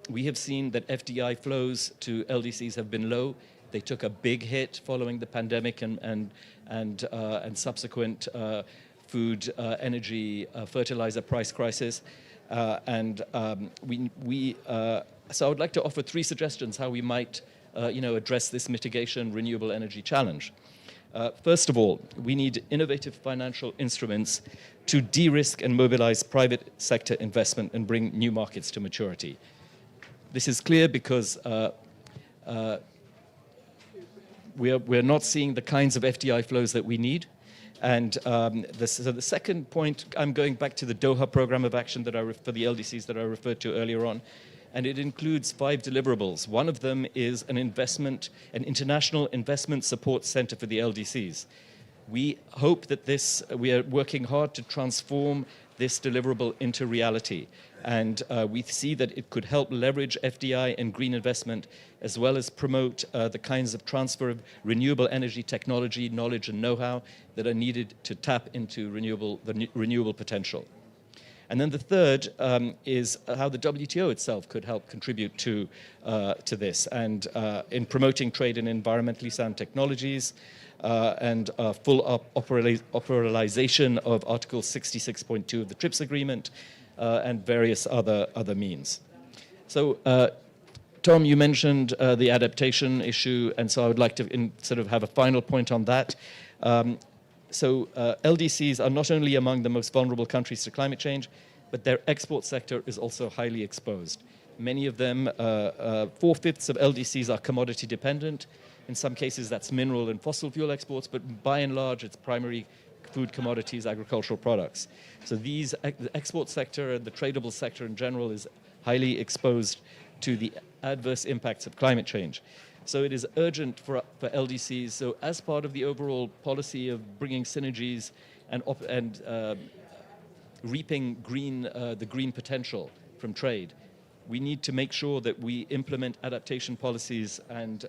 S21: we have seen that FDI flows to LDCs have been low. They took a big hit following the pandemic and subsequent food, energy, fertilizer price crisis. We So I would like to offer 3 suggestions how we might address this mitigation renewable energy challenge. First of all, we need innovative financial instruments to de-risk and mobilize private sector investment and bring new markets to maturity. This is clear because we're not seeing the kinds of FDI flows that we need. And so the second point, I'm going back to the Doha Program of Action for the LDCs that I referred to earlier on, and it includes 5 deliverables. One of them is an international investment support center for the LDCs. We hope that we are working hard to transform this deliverable into reality. And we see that it could help leverage FDI and green investment, as well as promote the kinds of transfer of renewable energy technology, knowledge, and know-how that are needed to tap into the renewable potential. And then the third is how the WTO itself could help contribute to this, and in promoting trade in environmentally sound technologies, and full operationalization of Article 66.2 of the TRIPS agreement, and various other means. So, Tom, you mentioned the adaptation issue, and so I would like to sort of have a final point on that. So LDCs are not only among the most vulnerable countries to climate change, but their export sector is also highly exposed. Many of them, 4/5 of LDCs are commodity dependent. In some cases, that's mineral and fossil fuel exports, but by and large, it's primary food commodities, agricultural products. So the export sector and the tradable sector in general is highly exposed to the adverse impacts of climate change. So it is urgent for LDCs. So as part of the overall policy of bringing synergies and reaping the green potential from trade, we need to make sure that we implement adaptation policies and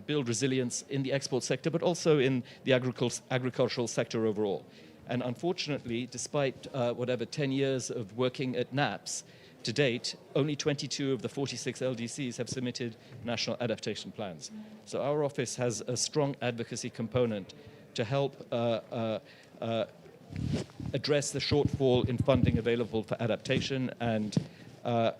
S21: build resilience in the export sector, but also in the agricultural sector overall. And unfortunately, despite 10 years of working at NAPS, to date, only 22 of the 46 LDCs have submitted national adaptation plans. So our office has a strong advocacy component to help address the shortfall in funding available for adaptation. And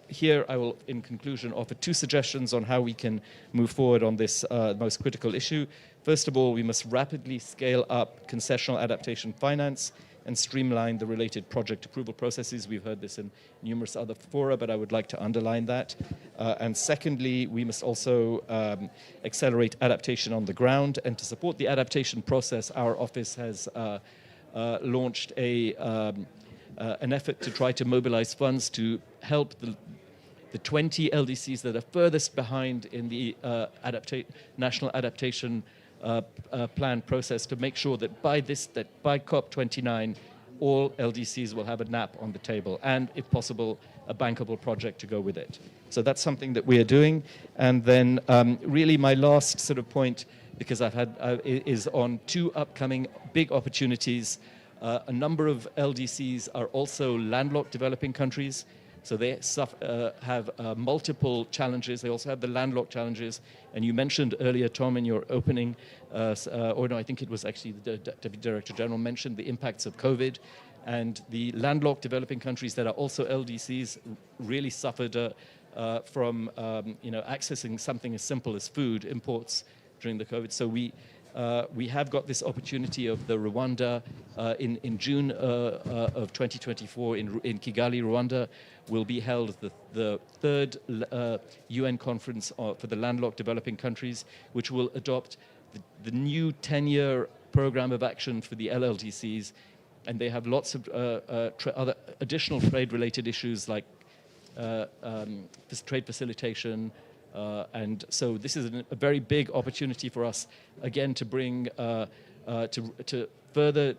S21: here I will, in conclusion, offer 2 suggestions on how we can move forward on this most critical issue. First of all, we must rapidly scale up concessional adaptation finance and streamline the related project approval processes. We've heard this in numerous other fora, but I would like to underline that. And secondly, we must also accelerate adaptation on the ground. And to support the adaptation process, our office has launched an effort to try to mobilize funds to help the 20 LDCs that are furthest behind in the national adaptation plan process, to make sure that by COP29, all LDCs will have a NAP on the table, and if possible, a bankable project to go with it. So that's something that we are doing. And then really my last sort of point, because is on 2 upcoming big opportunities. A number of LDCs are also landlocked developing countries. So they have multiple challenges. They also have the landlocked challenges. And you mentioned earlier, Tom, in your opening, or no, I think it was actually the Deputy Director General mentioned the impacts of COVID. And the landlocked developing countries that are also LDCs really suffered from accessing something as simple as food imports during the COVID. So we have got this opportunity of the Rwanda in June of 2024 in Kigali, Rwanda, will be held the 3rd UN conference for the landlocked developing countries, which will adopt the new 10-year program of action for the LLDCs. And they have lots of other additional trade-related issues like trade facilitation. And so this is a very big opportunity for us, again, to bring, to further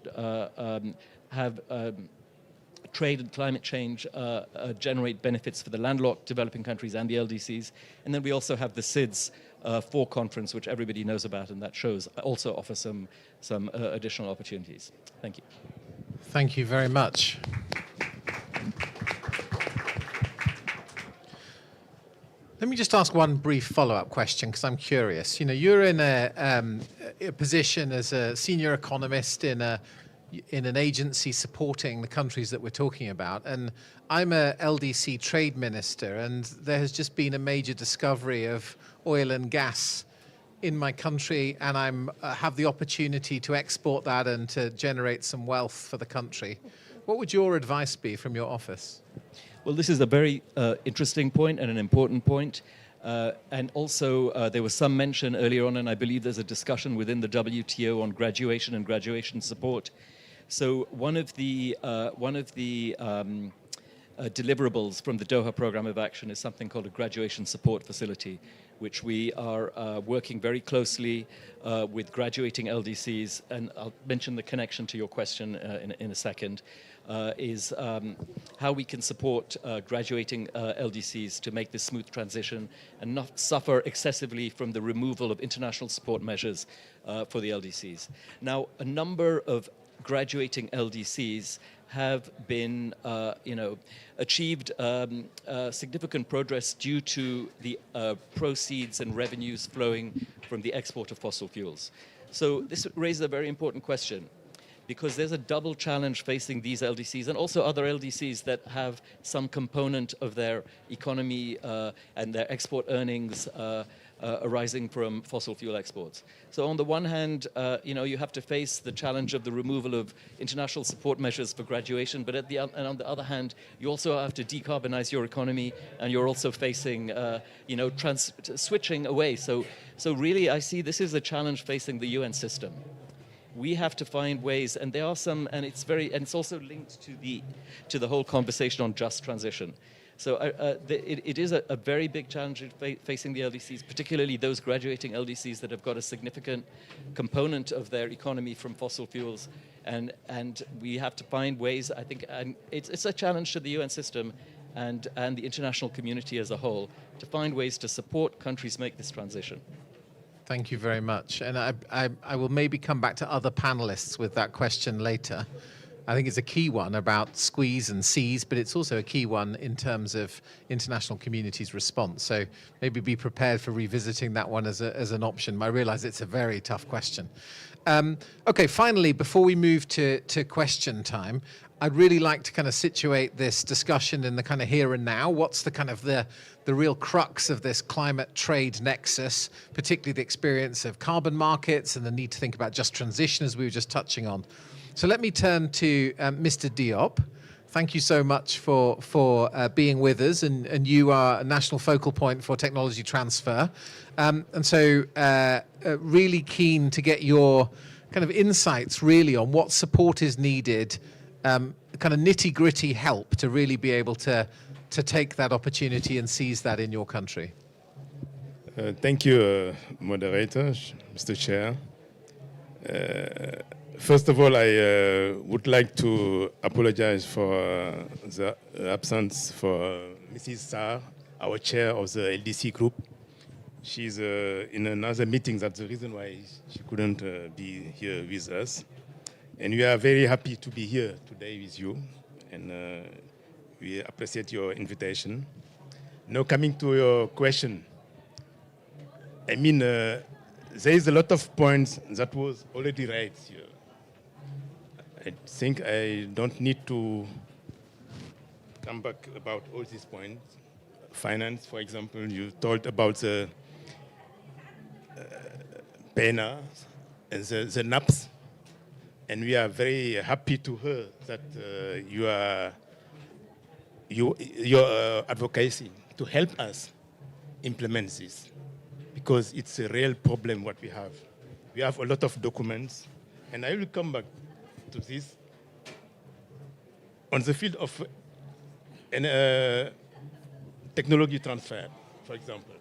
S21: have trade and climate change generate benefits for the landlocked developing countries and the LDCs. And then we also have the SIDS 4 conference, which everybody knows about, and that also offers some additional opportunities. Thank you.
S17: Thank you very much. Let me just ask one brief follow-up question, because I'm curious. You're in a position as a senior economist in a in an agency supporting the countries that we're talking about. And I'm a LDC trade minister, and there has just been a major discovery of oil and gas in my country, and I'm have the opportunity to export that and to generate some wealth for the country. What would your advice be from your office?
S21: Well, this is a very interesting point and an important point. And also, there was some mention earlier on, and I believe there's a discussion within the WTO on graduation and graduation support. So one of the deliverables from the Doha Programme of Action is something called a graduation support facility, which we are working very closely with graduating LDCs, and I'll mention the connection to your question in a second, is how we can support graduating LDCs to make this smooth transition and not suffer excessively from the removal of international support measures for the LDCs. Now, a number of graduating LDCs have been, achieved significant progress due to the proceeds and revenues flowing from the export of fossil fuels. So this raises a very important question, because there's a double challenge facing these LDCs and also other LDCs that have some component of their economy and their export earnings arising from fossil fuel exports. So on the one hand, you have to face the challenge of the removal of international support measures for graduation, but and on the other hand, you also have to decarbonize your economy, and you're also facing, switching away. So really, I see this is a challenge facing the UN system. We have to find ways, and there are some, and it's also linked to the whole conversation on just transition. So it is a very big challenge facing the LDCs, particularly those graduating LDCs that have got a significant component of their economy from fossil fuels, and we have to find ways. I think, and it's a challenge to the UN system and the international community as a whole to find ways to support countries make this transition.
S17: Thank you very much. And I will maybe come back to other panelists with that question later. I think it's a key one about squeeze and seize, but it's also a key one in terms of international community's response. So maybe be prepared for revisiting that one as an option. I realize it's a very tough question. Okay, finally, before we move to question time, I'd really like to kind of situate this discussion in the kind of here and now. What's the kind of the real crux of this climate trade nexus, particularly the experience of carbon markets and the need to think about just transition, as we were just touching on. So let me turn to Mr. Diop. Thank you so much for being with us, and you are a national focal point for technology transfer. And so really keen to get your kind of insights really on what support is needed, kind of nitty-gritty help to really be able to take that opportunity and seize that in your country.
S7: Thank you, moderator, Mr. Chair. First of all, I would like to apologize for the absence for Mrs. Sarr, our chair of the LDC group. She's in another meeting. That's the reason why she couldn't be here with us. And we are very happy to be here today with you. And we appreciate your invitation. Now, coming to your question. I mean, there is a lot of points that was already raised here. I think I don't need to come back about all these points. Finance, for example, you talked about the PENA and the NAPS, and we are very happy to hear that your advocacy to help us implement this, because it's a real problem what we have. We have a lot of documents, and I will come back to this. On the field of technology transfer, for example.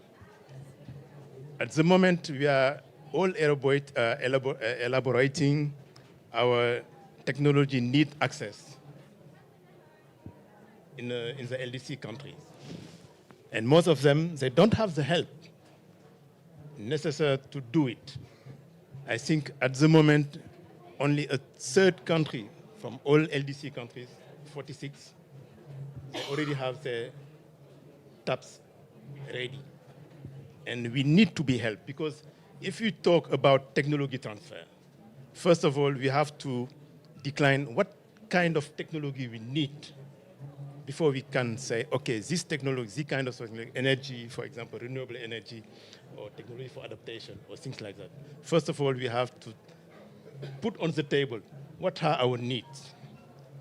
S7: At the moment, we are all elaborating our technology need access in the LDC countries. And most of them, they don't have the help necessary to do it. I think at the moment, only a third country from all LDC countries, 46, they already have their taps ready. And we need to be helped, because if you talk about technology transfer, first of all, we have to decline what kind of technology we need before we can say, okay, this technology, this kind of energy, for example, renewable energy, or technology for adaptation, or things like that. First of all, we have to put on the table what are our needs.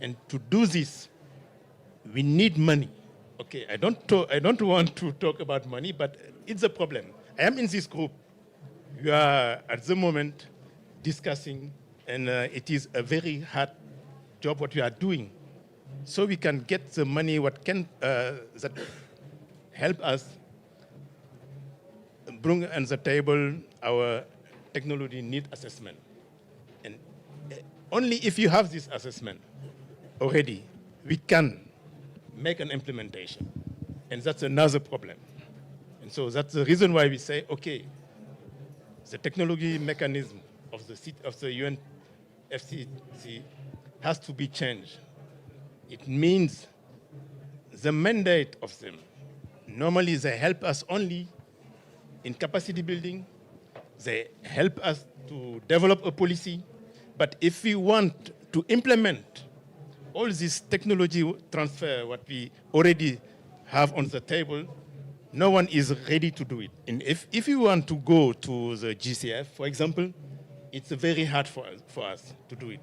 S7: And to do this, we need money. Okay, I don't want to talk about money, but it's a problem. I am in this group. We are, at the moment, discussing, and it is a very hard job what we are doing. So we can get the money what can that help us bring on the table our technology need assessment. And only if you have this assessment already, we can make an implementation. And that's another problem. And so that's the reason why we say, okay, the technology mechanism of the UNFCCC has to be changed. It means the mandate of them, normally they help us only in capacity building, they help us to develop a policy, but if we want to implement all this technology transfer, what we already have on the table, no one is ready to do it. And if you want to go to the GCF, for example, it's very hard for us to do it.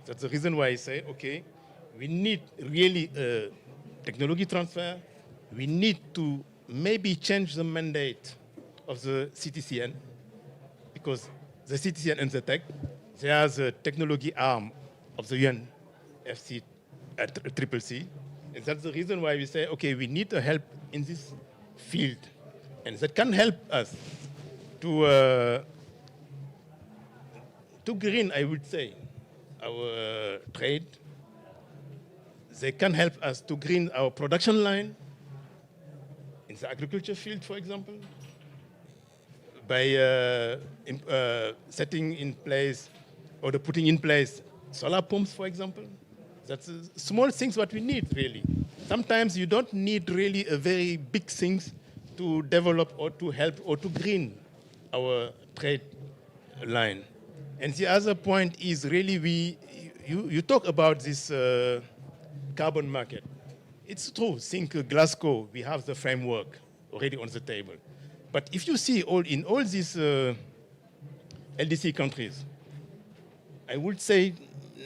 S7: That's the reason why I say, okay, we need really a technology transfer. We need to maybe change the mandate of the CTCN, because the CTCN and the tech, they are the technology arm of the UNFCCC. And that's the reason why we say, okay, we need help in this field. And that can help us to green, I would say, our trade. They can help us to green our production line in the agriculture field, for example, by setting in place or putting in place solar pumps, for example. That's small things what we need, really. Sometimes you don't need really a very big things to develop or to help or to green our trade line. And the other point is really you talk about this carbon market. It's true, think Glasgow, we have the framework already on the table. But if you see in all these LDC countries, I would say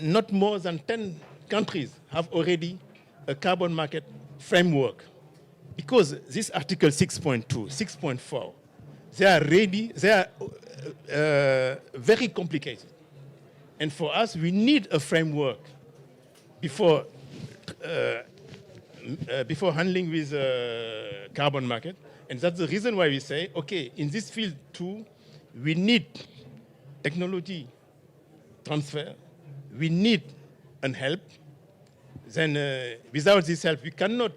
S7: not more than 10 countries have already a carbon market framework. Because this Article 6.2, 6.4, they are very complicated. And for us, we need a framework before handling with carbon market. And that's the reason why we say, okay, in this field too, we need technology transfer. We need an help. Then without this help, we cannot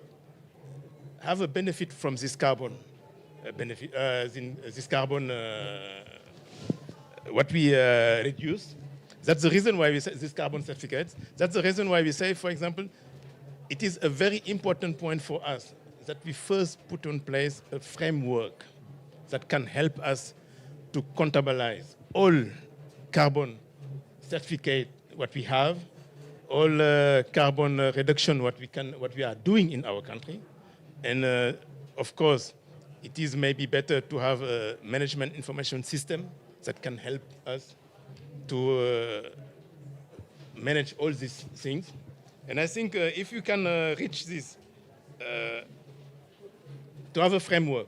S7: have a benefit from this carbon what we reduce. That's the reason why we say this carbon certificates. That's the reason why we say, for example, it is a very important point for us that we first put in place a framework that can help us to contabilize all carbon certificate what we have, all carbon reduction what we are doing in our country, and of course, it is maybe better to have a management information system that can help us to manage all these things. And I think if you can reach this, to have a framework,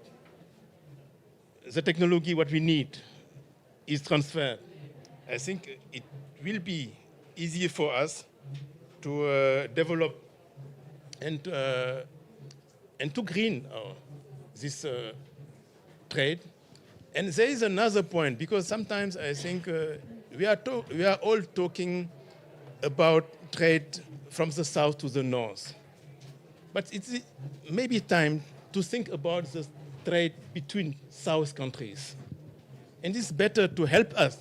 S7: the technology what we need is transferred. I think it will be easier for us to develop and to green this trade. And there is another point, because sometimes I think we are all talking about trade from the south to the north. But it's maybe time to think about the trade between South countries. And it's better to help us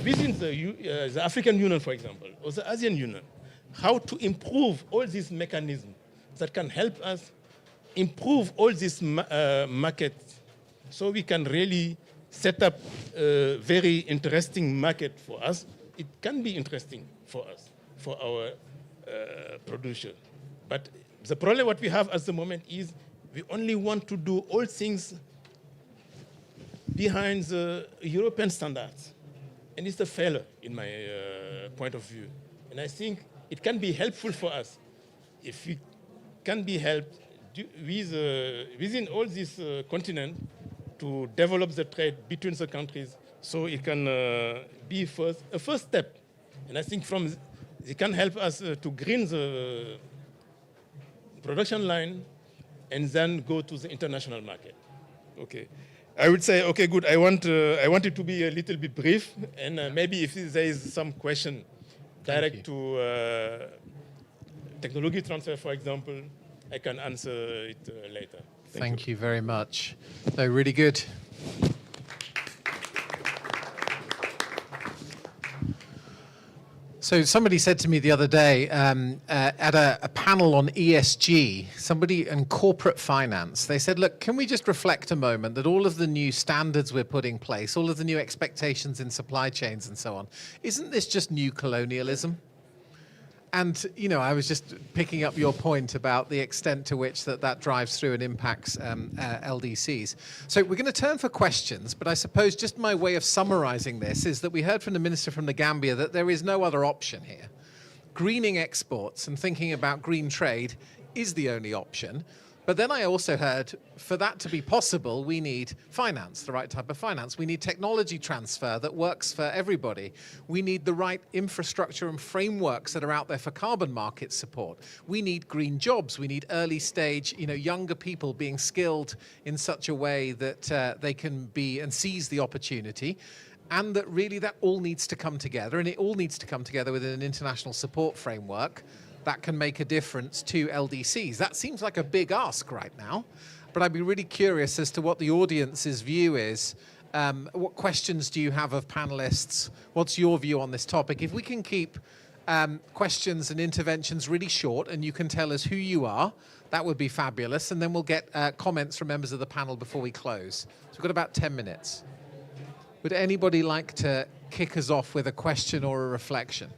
S7: within the African Union, for example, or the ASEAN Union, how to improve all these mechanisms that can help us improve all these markets so we can really set up a very interesting market for us. It can be interesting for us. for our producer. But the problem what we have at the moment is we only want to do all things behind the European standards. And it's a failure in my point of view. And I think it can be helpful for us if we can be helped with, within all this continent to develop the trade between the countries, so it can be a first step. And I think it can help us to green the production line and then go to the international market. Okay. I would say, okay, good. I want it to be a little bit brief, and maybe if there is some question direct to technology transfer, for example, I can answer it later.
S17: Thank you very much. No, really good. So somebody said to me the other day at a panel on ESG, somebody in corporate finance, they said, look, can we just reflect a moment that all of the new standards we're putting in place, all of the new expectations in supply chains and so on, isn't this just new colonialism? And, you know, I was just picking up your point about the extent to which that drives through and impacts LDCs. So we're going to turn for questions, but I suppose just my way of summarizing this is that we heard from the minister from the Gambia that there is no other option here. Greening exports and thinking about green trade is the only option. But then I also heard, for that to be possible, we need finance, the right type of finance. We need technology transfer that works for everybody. We need the right infrastructure and frameworks that are out there for carbon market support. We need green jobs. We need early stage, younger people being skilled in such a way that they can be and seize the opportunity. And that really that all needs to come together, and it all needs to come together within an international support framework that can make a difference to LDCs. That seems like a big ask right now, but I'd be really curious as to what the audience's view is. What questions do you have of panelists? What's your view on this topic? If we can keep questions and interventions really short and you can tell us who you are, that would be fabulous. And then we'll get comments from members of the panel before we close. So we've got about 10 minutes. Would anybody like to kick us off with a question or a reflection?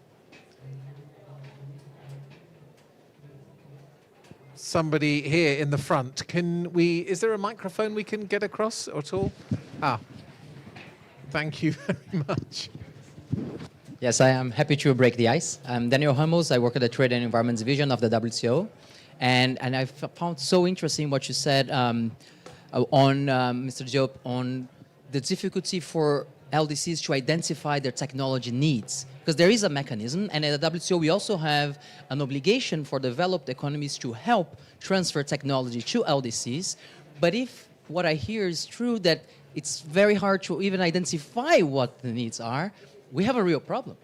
S17: Somebody here in the front. Is there a microphone we can get across at all? Thank you very much.
S16: Yes, I am happy to break the ice. I'm Daniel Ramos. I work at the Trade and Environment Division of the WTO. And I found so interesting what you said on Mr. Diop, on the difficulty for LDCs to identify their technology needs. Because there is a mechanism, and at the WTO we also have an obligation for developed economies to help transfer technology to LDCs. But if what I hear is true, that it's very hard to even identify what the needs are, we have a real problem.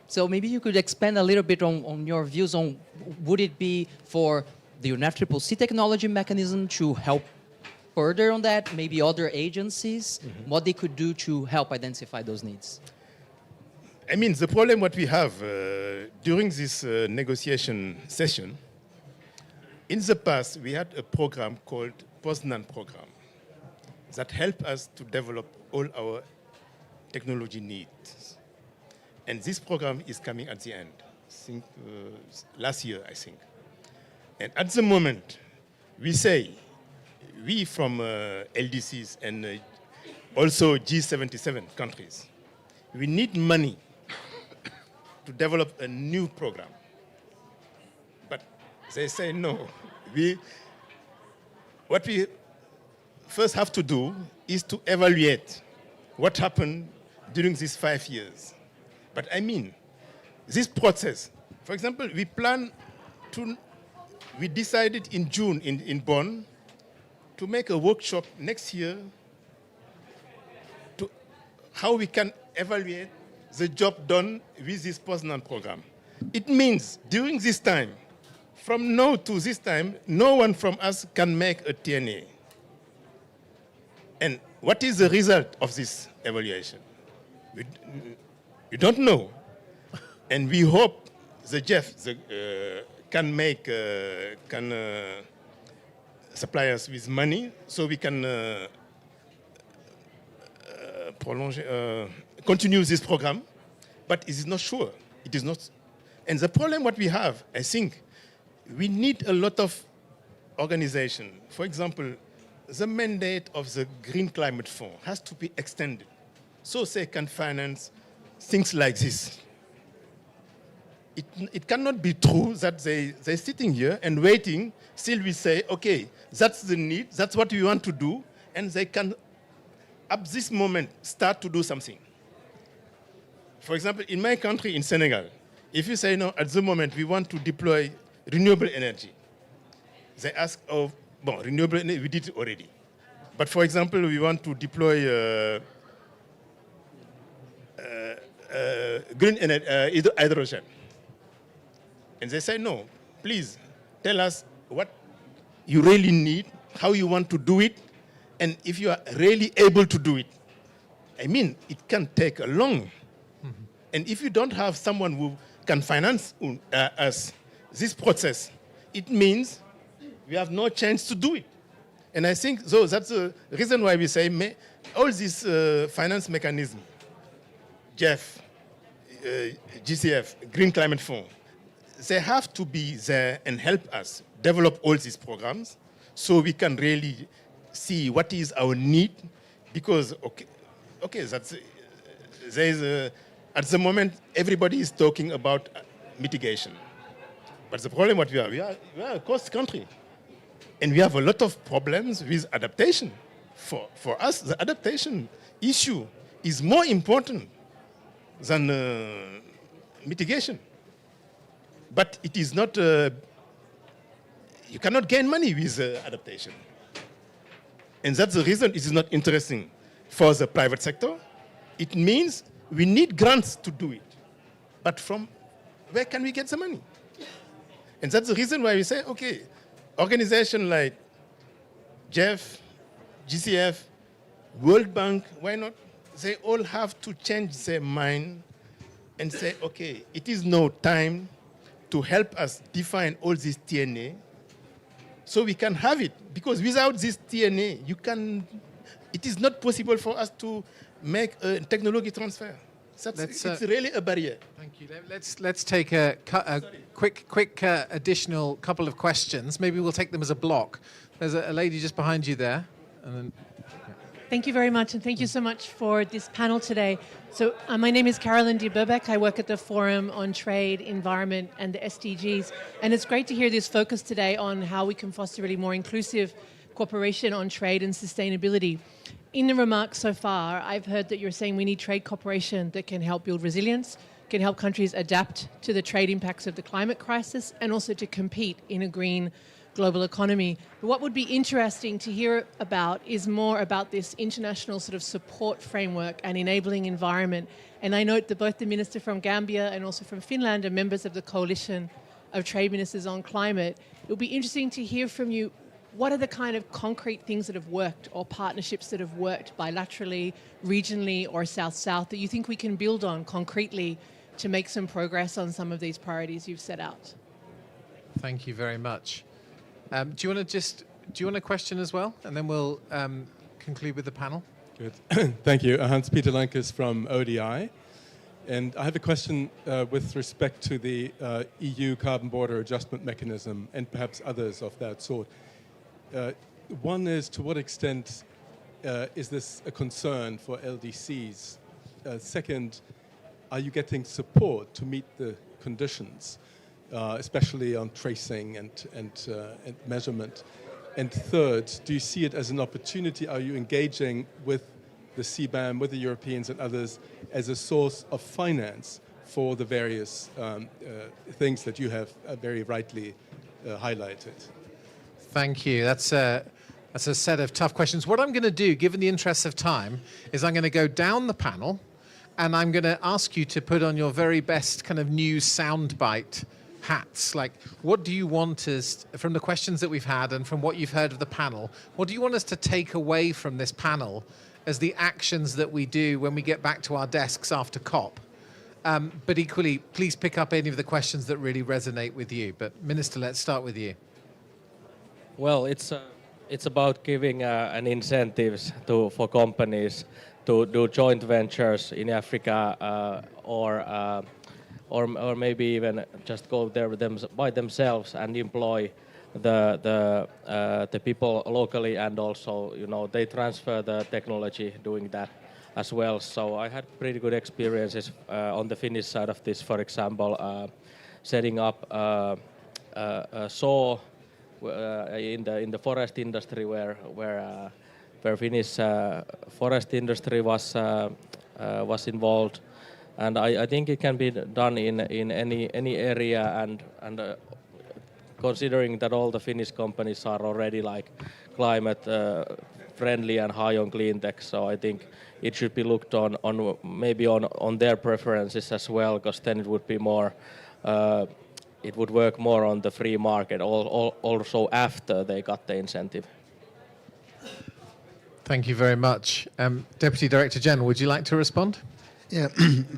S16: So maybe you could expand a little bit on your views on, would it be for the UNFCCC technology mechanism to help further on that, maybe other agencies, what they could do to help identify those needs?
S7: I mean, the problem what we have during this negotiation session, in the past, we had a program called Poznan program that helped us to develop all our technology needs. And this program is coming at the end, last year, I think. And at the moment, we say, we from LDCs and also G77 countries, we need money to develop a new program. But they say no. What we first have to do is to evaluate what happened during these 5 years. But I mean, this process, for example, we decided in June in Bonn to make a workshop next year to how we can evaluate the job done with this Poznan program. It means during this time, from now to this time, no one from us can make a TNA. And what is the result of this evaluation? We don't know. And we hope the Jeff can supply us with money so we can continue this program, but it is not sure. It is not, And the problem what we have, I think, we need a lot of organization. For example, the mandate of the Green Climate Fund has to be extended so they can finance things like this. It cannot be true that they're sitting here and waiting till we say, okay, that's the need, that's what we want to do, and they can, at this moment, start to do something. For example, in my country, in Senegal, if you say, no, at the moment we want to deploy renewable energy, they ask, oh, well, renewable energy, we did it already. But for example, we want to deploy green energy, hydrogen. And they say, no, please tell us what you really need, how you want to do it, and if you are really able to do it. I mean, it can take a long. And if you don't have someone who can finance us this process, it means we have no chance to do it. And I think so that's the reason why we say all this finance mechanism, GEF, GCF, Green Climate Fund, they have to be there and help us develop all these programs so we can really see what is our need. Because, okay, that's, there is at the moment, everybody is talking about mitigation. But the problem what we are a coast country. And we have a lot of problems with adaptation. For us, the adaptation issue is more important than mitigation. But it is not, you cannot gain money with adaptation. And that's the reason it is not interesting for the private sector. It means we need grants to do it. But from where can we get the money? And that's the reason why we say, okay, organizations like GEF, GCF, World Bank, why not? They all have to change their mind and say, okay, it is now time to help us define all this TNA so we can have it. Because without this TNA, it is not possible for us to make a technology transfer. It's really a barrier.
S17: Thank you. Let's take a quick additional couple of questions. Maybe we'll take them as a block. There's a lady just behind you there. And then,
S8: Thank you very much, and thank you so much for this panel today. So my name is Carolyn de Burbeck. I work at the Forum on Trade, Environment, and the SDGs. And it's great to hear this focus today on how we can foster really more inclusive cooperation on trade and sustainability. In the remarks so far, I've heard that you're saying we need trade cooperation that can help build resilience, can help countries adapt to the trade impacts of the climate crisis, and also to compete in a green global economy. But what would be interesting to hear about is more about this international sort of support framework and enabling environment. And I note that both the minister from Gambia and also from Finland are members of the Coalition of Trade Ministers on Climate. It would be interesting to hear from you, what are the kind of concrete things that have worked or partnerships that have worked bilaterally, regionally, or South-South that you think we can build on concretely to make some progress on some of these priorities you've set out?
S17: thank you very much. Do you want a question as well? And then we'll conclude with the panel.
S22: Good. Thank you. Hans-Peter Lankes from ODI. And I have a question with respect to the EU carbon border adjustment mechanism and perhaps others of that sort. One is, to what extent is this a concern for LDCs? Second, are you getting support to meet the conditions, especially on tracing and measurement? And third, do you see it as an opportunity? Are you engaging with the CBAM, with the Europeans and others, as a source of finance for the various things that you have very rightly highlighted?
S17: Thank you. That's a set of tough questions. What I'm going to do, given the interest of time, is I'm going to go down the panel, and I'm going to ask you to put on your very best kind of news soundbite hats. Like, what do you want us, from the questions that we've had and from what you've heard of the panel, what do you want us to take away from this panel as the actions that we do when we get back to our desks after COP? But equally, please pick up any of the questions that really resonate with you. But Minister, let's start with you.
S19: Well, it's about giving an incentives for companies to do joint ventures in Africa or or maybe even just go there by themselves and employ the people locally, and also they transfer the technology doing that as well. So I had pretty good experiences on the Finnish side of this. For example, setting up a saw in the forest industry, where Finnish forest industry was involved, and I think it can be done in any area, and considering that all the Finnish companies are already like climate friendly and high on clean tech, so I think it should be looked on maybe on their preferences as well, because then it would be more. It would work more on the free market, also after they got the incentive.
S17: Thank you very much. Deputy Director General, would you like to respond?
S18: Yeah,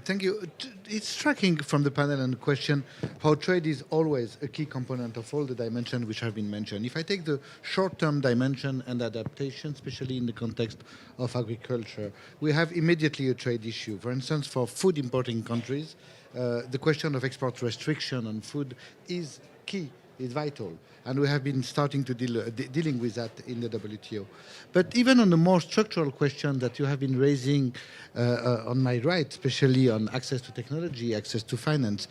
S18: thank you. It's striking from the panel and question how trade is always a key component of all the dimensions which have been mentioned. If I take the short-term dimension and adaptation, especially in the context of agriculture, we have immediately a trade issue. For instance, for food importing countries, the question of export restriction on food is key, is vital. And we have been starting to dealing with that in the WTO. But even on the more structural question that you have been raising on my right, especially on access to technology, access to finance,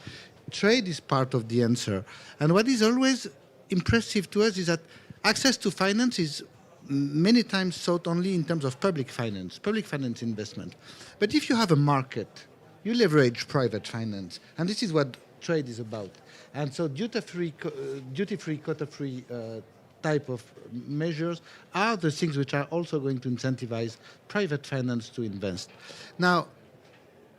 S18: trade is part of the answer. And what is always impressive to us is that access to finance is many times sought only in terms of public finance investment. But if you have a market, you leverage private finance. And this is what trade is about. And so duty-free, quota-free type of measures are the things which are also going to incentivize private finance to invest. Now,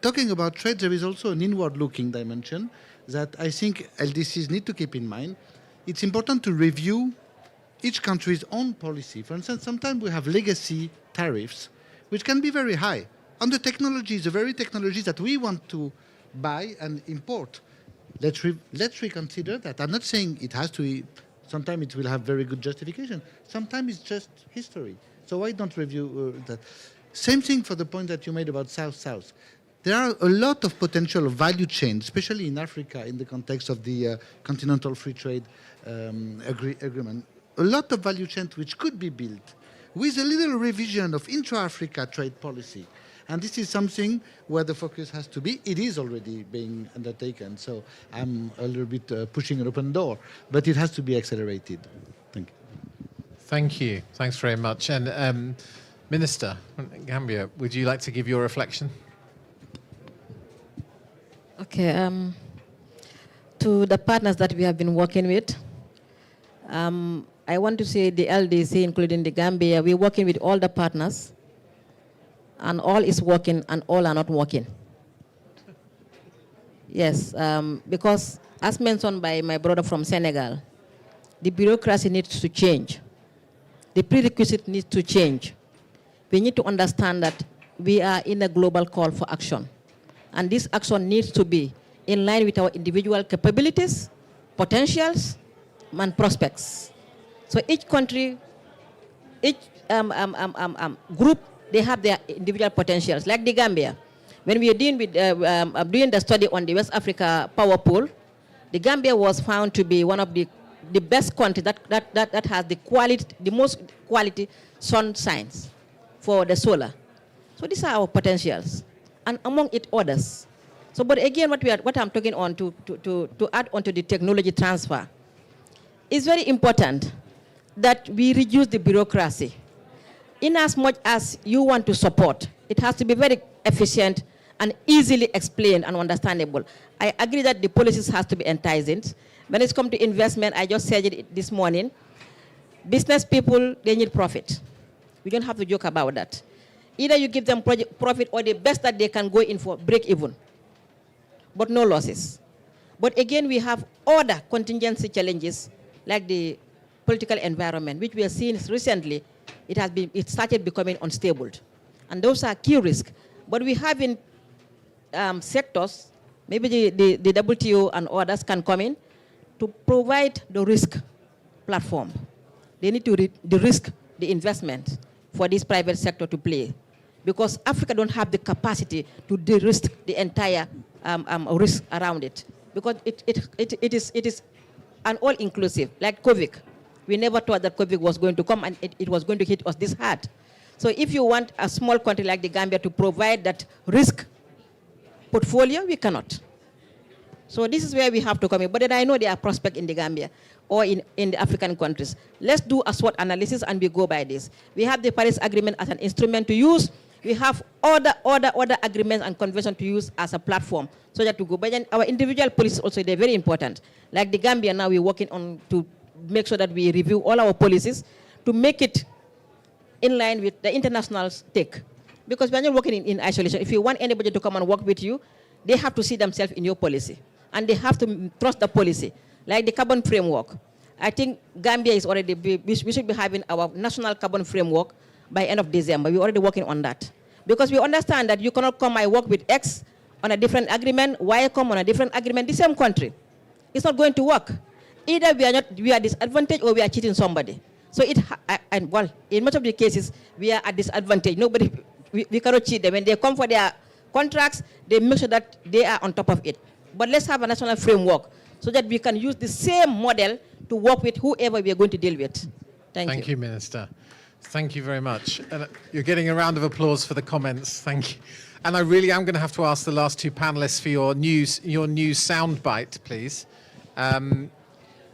S18: talking about trade, there is also an inward-looking dimension that I think LDCs need to keep in mind. It's important to review each country's own policy. For instance, sometimes we have legacy tariffs, which can be very high on the technologies, the very technologies that we want to buy and import. Let's reconsider that. I'm not saying it has to. Sometimes it will have very good justification. Sometimes it's just history. So why don't review that? Same thing for the point that you made about South-South. There are a lot of potential value chains, especially in Africa, in the context of the Continental Free Trade Agreement. A lot of value chains which could be built with a little revision of intra-Africa trade policy. And this is something where the focus has to be. It is already being undertaken, so I'm a little bit pushing an open door, but it has to be accelerated. Thank you.
S17: Thank you. Thanks very much. And Minister Gambia, would you like to give your reflection?
S20: Okay. To the partners that we have been working with, I want to say the LDC, including the Gambia, we're working with all the partners, and all is working and all are not working. Yes, because as mentioned by my brother from Senegal, the bureaucracy needs to change. The prerequisite needs to change. We need to understand that we are in a global call for action. And this action needs to be in line with our individual capabilities, potentials, and prospects. So each country, each group, they have their individual potentials. Like the Gambia, when we are dealing with doing the study on the West Africa power pool, the Gambia was found to be one of the best countries that has the most quality sun signs for the solar. So these are our potentials, and among it others. So, but again, what I'm talking on to add on to the technology transfer, is very important that we reduce the bureaucracy. In as much as you want to support, it has to be very efficient and easily explained and understandable. I agree that the policies has to be enticing. When it's come to investment, I just said it this morning, business people, they need profit. We don't have to joke about that. Either you give them profit or the best that they can go in for break even, but no losses. But again, we have other contingency challenges like the political environment, which we have seen recently. It started becoming unstable. And those are key risks. But we have in sectors, maybe the WTO and others can come in to provide the risk platform. They need to de-risk the investment for this private sector to play. Because Africa don't have the capacity to de-risk the entire risk around it, because it is an all-inclusive, like COVID. We never thought that COVID was going to come and it was going to hit us this hard. So if you want a small country like the Gambia to provide that risk portfolio, we cannot. So this is where we have to come in. But then I know there are prospects in the Gambia or in the African countries. Let's do a SWOT analysis and we go by this. We have the Paris Agreement as an instrument to use. We have other agreements and conventions to use as a platform so that we go. But then our individual policies also, they're very important. Like the Gambia now, we're working on to make sure that we review all our policies to make it in line with the international stake. Because when you're working in isolation, if you want anybody to come and work with you, they have to see themselves in your policy. And they have to trust the policy. Like the carbon framework. I think Gambia is already, we should be having our national carbon framework by end of December. We're already working on that. Because we understand that you cannot come and work with X on a different agreement, Y come on a different agreement, the same country. It's not going to work. Either we are disadvantaged or we are cheating somebody. So well, in much of the cases, we are at disadvantage. We cannot cheat them. When they come for their contracts, they make sure that they are on top of it. But let's have a national framework so that we can use the same model to work with whoever we are going to deal with.
S17: Thank you, Minister. Thank you very much. And you're getting a round of applause for the comments. Thank you. And I really am going to have to ask the last two panelists for your news soundbite, please. You're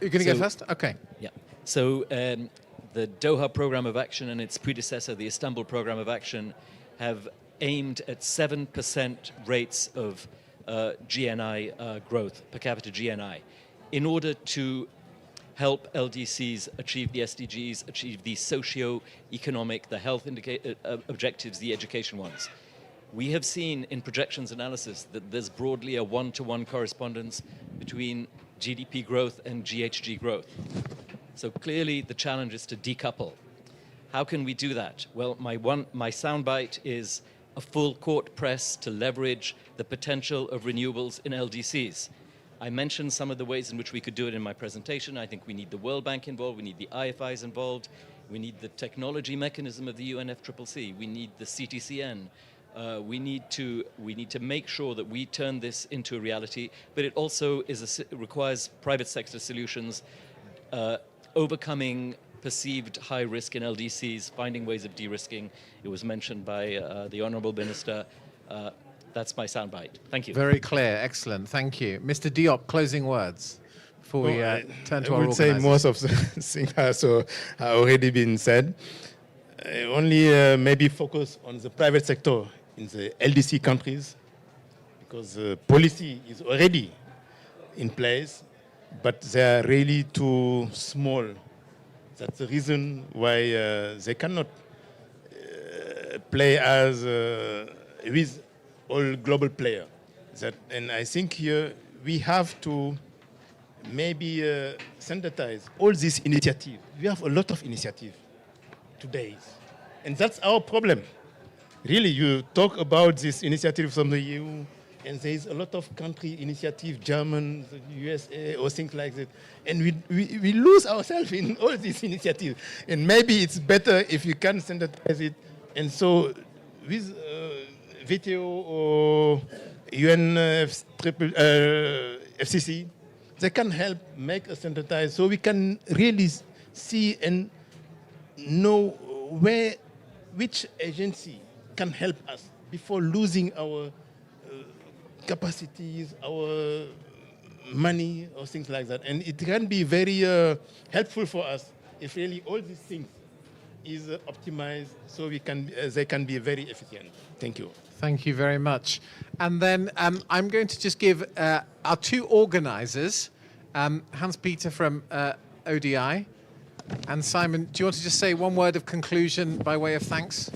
S17: going to go first? Okay.
S21: Yeah. So the Doha Programme of Action and its predecessor, the Istanbul Programme of Action, have aimed at 7% rates of GNI growth, per capita GNI, in order to help LDCs achieve the SDGs, achieve the socio-economic, the health objectives, the education ones. We have seen in projections analysis that there's broadly a one-to-one correspondence between GDP growth and GHG growth. So clearly the challenge is to decouple. How can we do that? Well, my soundbite is a full court press to leverage the potential of renewables in LDCs. I mentioned some of the ways in which we could do it in my presentation. I think we need the World Bank involved, we need the IFIs involved, we need the technology mechanism of the UNFCCC, we need the CTCN. We need to make sure that we turn this into a reality, but it also requires private sector solutions, overcoming perceived high risk in LDCs, finding ways of de-risking. It was mentioned by the Honourable Minister. That's my soundbite. Thank you.
S17: Very clear. Excellent. Thank you. Mr. Diop, closing words before we turn to our
S7: I would say most of the things have already been said. Only maybe focus on the private sector in the LDC countries, because the policy is already in place, but they are really too small. That's the reason why they cannot play as with all global players. And I think here we have to maybe synthesize all these initiatives. We have a lot of initiatives today, and that's our problem. Really, you talk about this initiative from the EU, and there is a lot of country initiative, German, the USA, or things like that. And we lose ourselves in all these initiatives. And maybe it's better if you can synthesize it. And so with VTO or UNFCCC, they can help make a synthesize so we can really see and know which agency can help us before losing our capacities, our money, or things like that. And it can be very helpful for us if really all these things is optimized so they can be very efficient. Thank you.
S17: Thank you very much. And then I'm going to just give our two organizers, Hans-Peter from ODI, and Simon, do you want to just say one word of conclusion by way of thanks?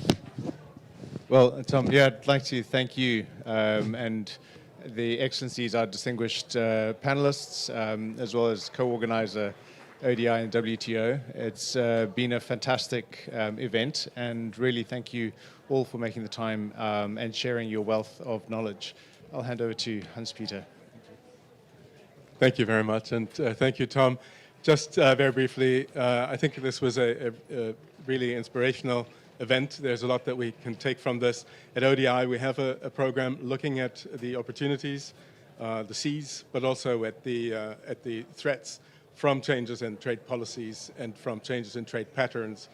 S4: Well, Tom, yeah, I'd like to thank you and the Excellencies, our distinguished panelists, as well as co-organizer ODI and WTO. It's been a fantastic event, and really thank you all for making the time and sharing your wealth of knowledge. I'll hand over to Hans-Peter.
S22: Thank you very much, and thank you, Tom. Just very briefly, I think this was a really inspirational event. There's a lot that we can take from this. At ODI, we have a program looking at the opportunities, the Cs, but also at the threats from changes in trade policies and from changes in trade patterns,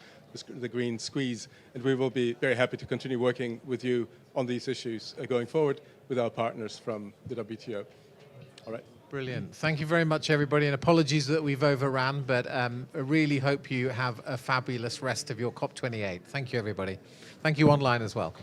S22: the green squeeze. And we will be very happy to continue working with you on these issues going forward with our partners from the WTO. All right.
S17: Brilliant. Thank you very much, everybody, and apologies that we've overran, but I really hope you have a fabulous rest of your COP28. Thank you, everybody. Thank you online as well.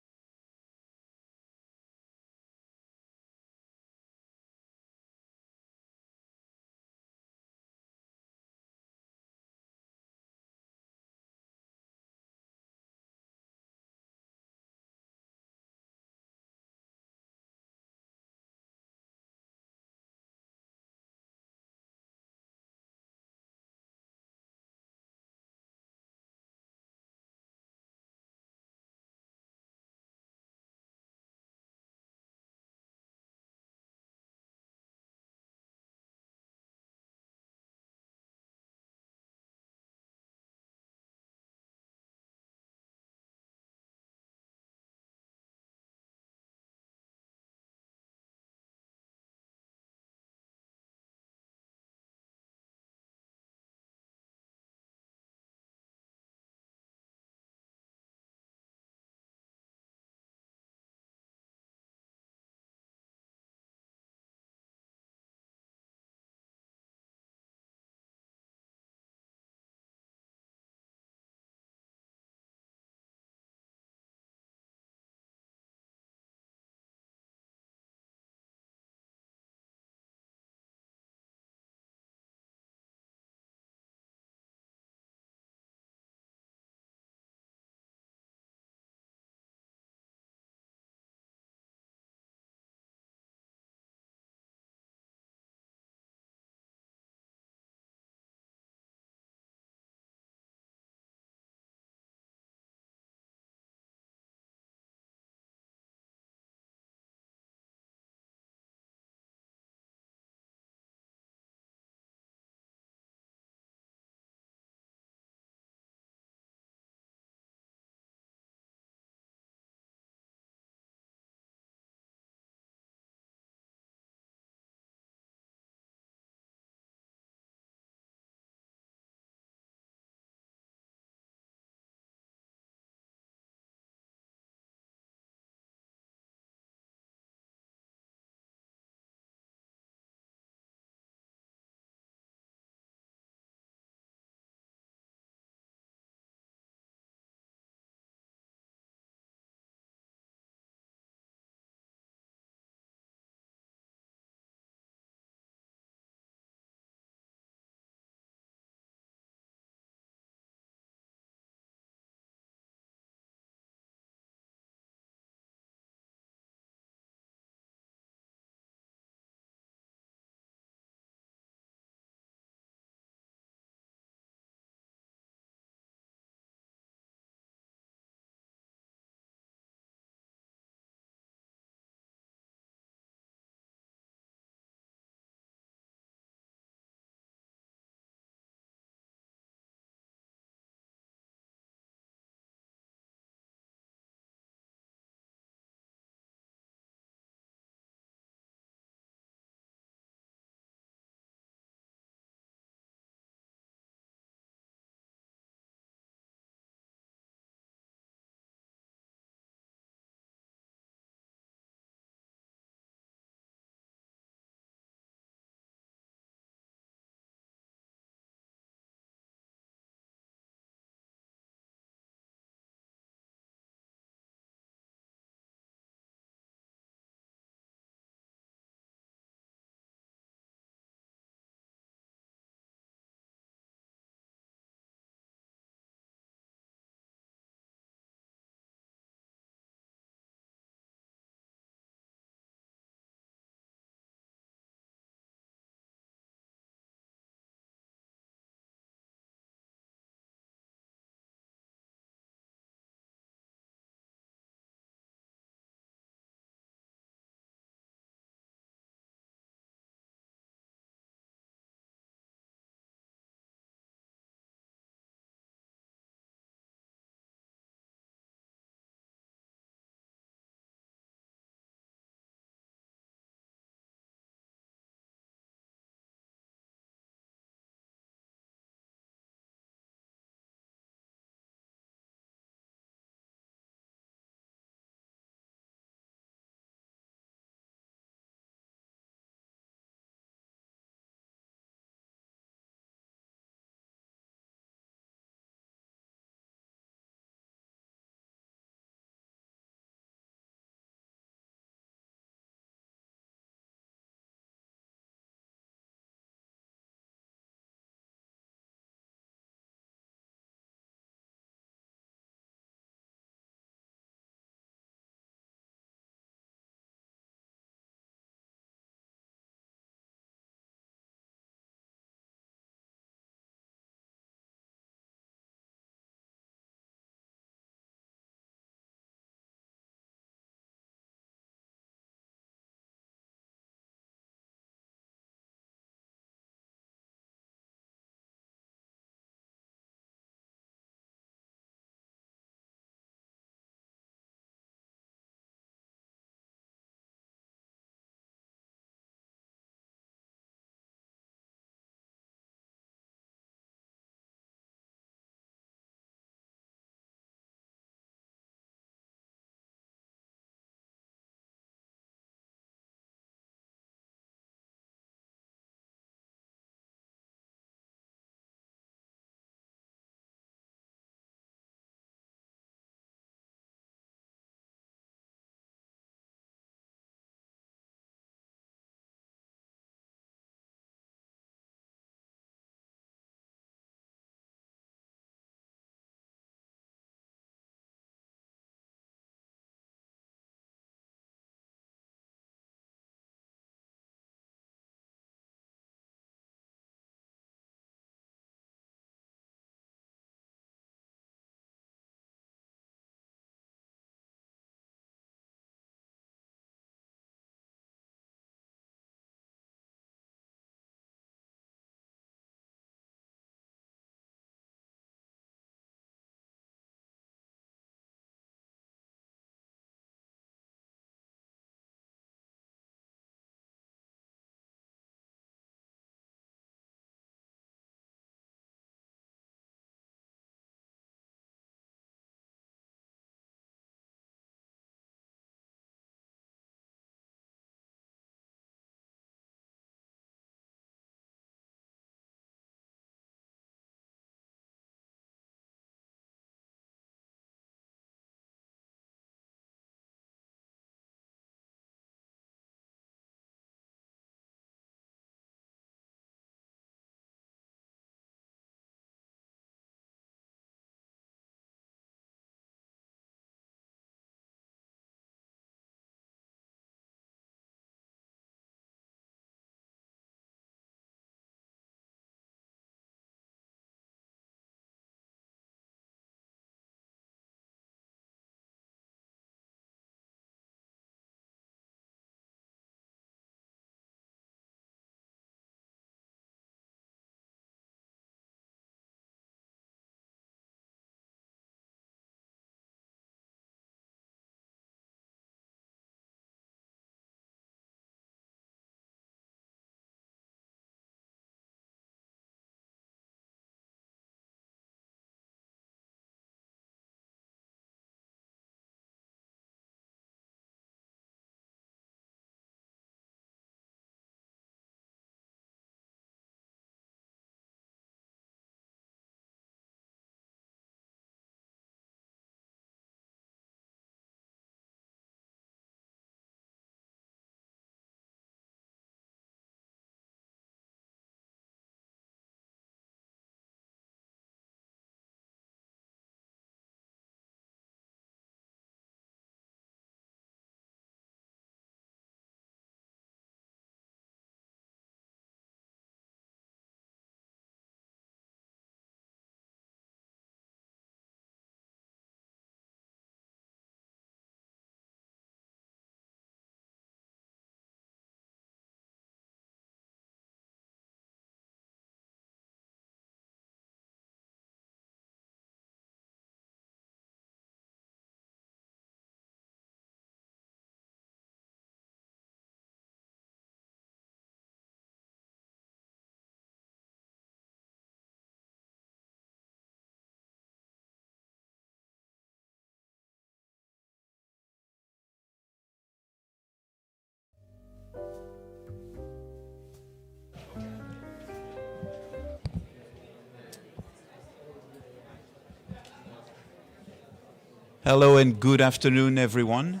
S3: Hello and good afternoon, everyone.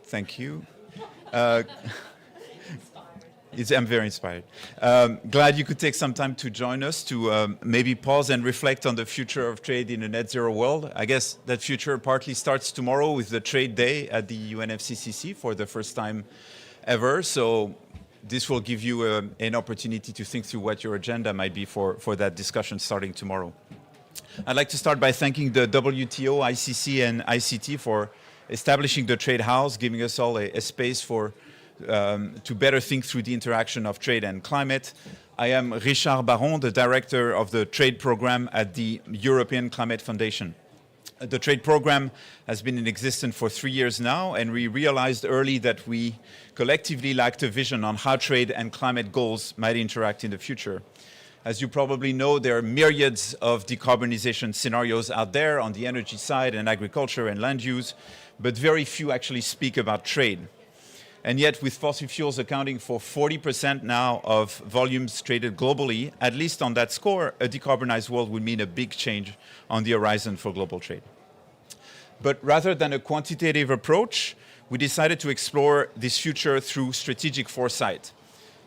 S3: Thank you. I'm very inspired. Glad you could take some time to join us to maybe pause and reflect on the future of trade in a net zero world. I guess that future partly starts tomorrow with the Trade Day at the UNFCCC for the first time ever. So this will give you an opportunity to think through what your agenda might be for that discussion starting tomorrow. I'd like to start by thanking the WTO, ICC, and ICT for establishing the Trade House, giving us all a space for to better think through the interaction of trade and climate. I am Richard Baron, the director of the trade program at the European Climate Foundation. The trade program has been in existence for 3 years now, and we realized early that we collectively lacked a vision on how trade and climate goals might interact in the future. As you probably know, there are myriads of decarbonization scenarios out there on the energy side and agriculture and land use, but very few actually speak about trade. And yet, with fossil fuels accounting for 40% now of volumes traded globally, at least on that score, a decarbonized world would mean a big change on the horizon for global trade. But rather than a quantitative approach, we decided to explore this future through strategic foresight.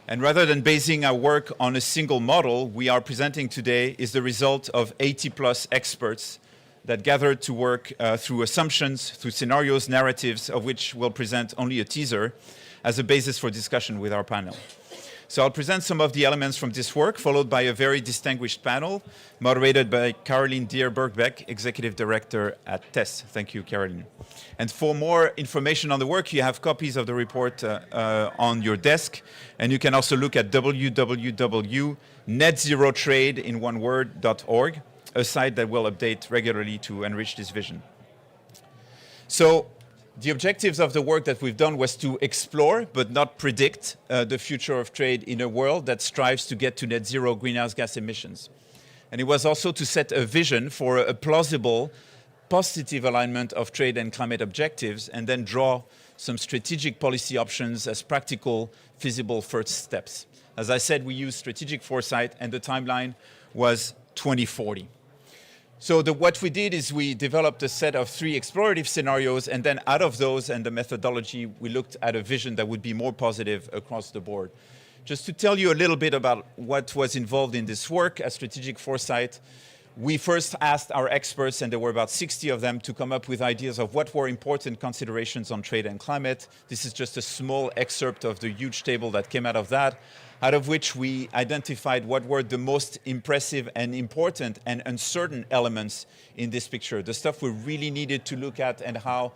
S3: And rather than basing our work on a single model, we are presenting today is the result of 80+ experts that gathered to work through assumptions, through scenarios, narratives, of which we'll present only a teaser as a basis for discussion with our panel. So I'll present some of the elements from this work, followed by a very distinguished panel, moderated by Caroline Dier-Bergbeck, Executive Director at TESS. Thank you, Caroline. And for more information on the work, you have copies of the report on your desk, and you can also look at www.netzerotrade.org, a site that will update regularly to enrich this vision. So the objectives of the work that we've done was to explore, but not predict, the future of trade in a world that strives to get to net zero greenhouse gas emissions. And it was also to set a vision for a plausible, positive alignment of trade and climate objectives, and then draw some strategic policy options as practical, feasible first steps. As I said, we used strategic foresight, and the timeline was 2040. So what we did is we developed a set of 3 explorative scenarios, and then out of those and the methodology, we looked at a vision that would be more positive across the board. Just to tell you a little bit about what was involved in this work as strategic foresight, we first asked our experts, and there were about 60 of them, to come up with ideas of what were important considerations on trade and climate. This is just a small excerpt of the huge table that came out of that, out of which we identified what were the most impressive and important and uncertain elements in this picture, the stuff we really needed to look at and how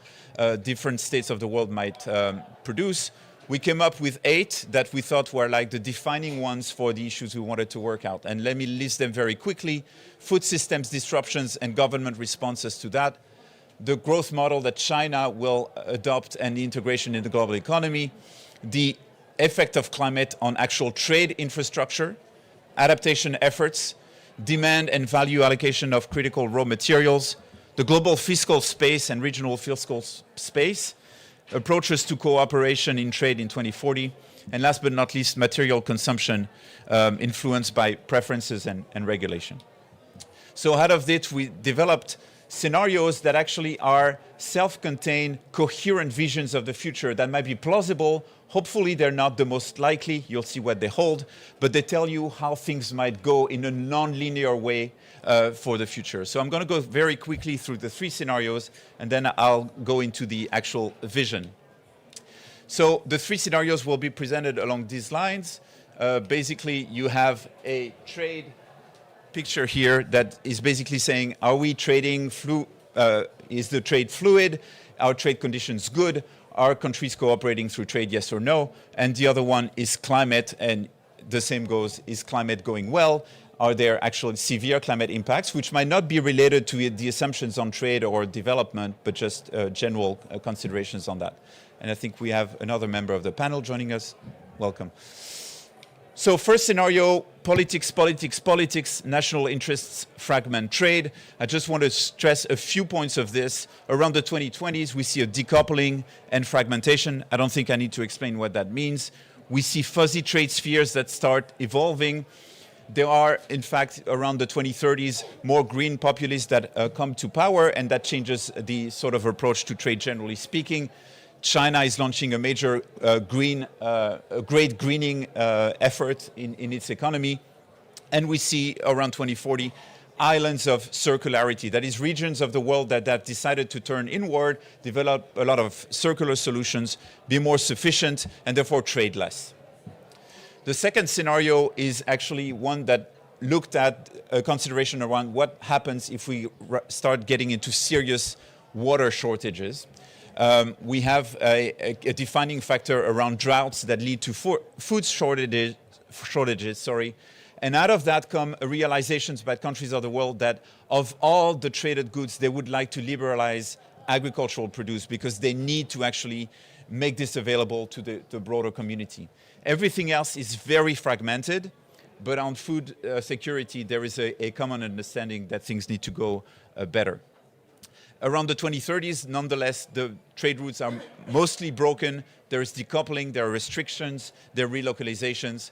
S3: different states of the world might produce. We came up with 8 that we thought were like the defining ones for the issues we wanted to work out. And let me list them very quickly. Food systems disruptions and government responses to that. The growth model that China will adopt and the integration in the global economy. The effect of climate on actual trade infrastructure, adaptation efforts, demand and value allocation of critical raw materials, the global fiscal space and regional fiscal space, approaches to cooperation in trade in 2040, and last but not least, material consumption influenced by preferences and regulation. So out of this, we developed scenarios that actually are self-contained, coherent visions of the future that might be plausible. Hopefully, they're not the most likely. You'll see what they hold. But they tell you how things might go in a non-linear way for the future. So I'm going to go very quickly through the 3 scenarios, and then I'll go into the actual vision. So the 3 scenarios will be presented along these lines. Basically, you have a trade picture here that is basically saying, are we trading, is the trade fluid? Are trade conditions good? Are countries cooperating through trade, yes or no? And the other one is climate, and the same goes, is climate going well? Are there actually severe climate impacts, which might not be related to the assumptions on trade or development, but just general considerations on that? And I think we have another member of the panel joining us. Welcome. So first scenario, politics, politics, politics, national interests fragment trade. I just want to stress a few points of this. Around the 2020s, we see a decoupling and fragmentation. I don't think I need to explain what that means. We see fuzzy trade spheres that start evolving. There are, in fact, around the 2030s, more green populists that come to power, and that changes the sort of approach to trade generally speaking. China is launching a major great greening effort in its economy. And we see around 2040 islands of circularity, that is regions of the world that have decided to turn inward, develop a lot of circular solutions, be more sufficient, and therefore trade less. The second scenario is actually one that looked at a consideration around what happens if we start getting into serious water shortages. We have a defining factor around droughts that lead to food shortages, and out of that come realizations by countries of the world that of all the traded goods, they would like to liberalize agricultural produce because they need to actually make this available to the broader community. Everything else is very fragmented, but on food security, there is a common understanding that things need to go better. Around the 2030s, nonetheless, the trade routes are mostly broken. There is decoupling, there are restrictions, there are relocalizations.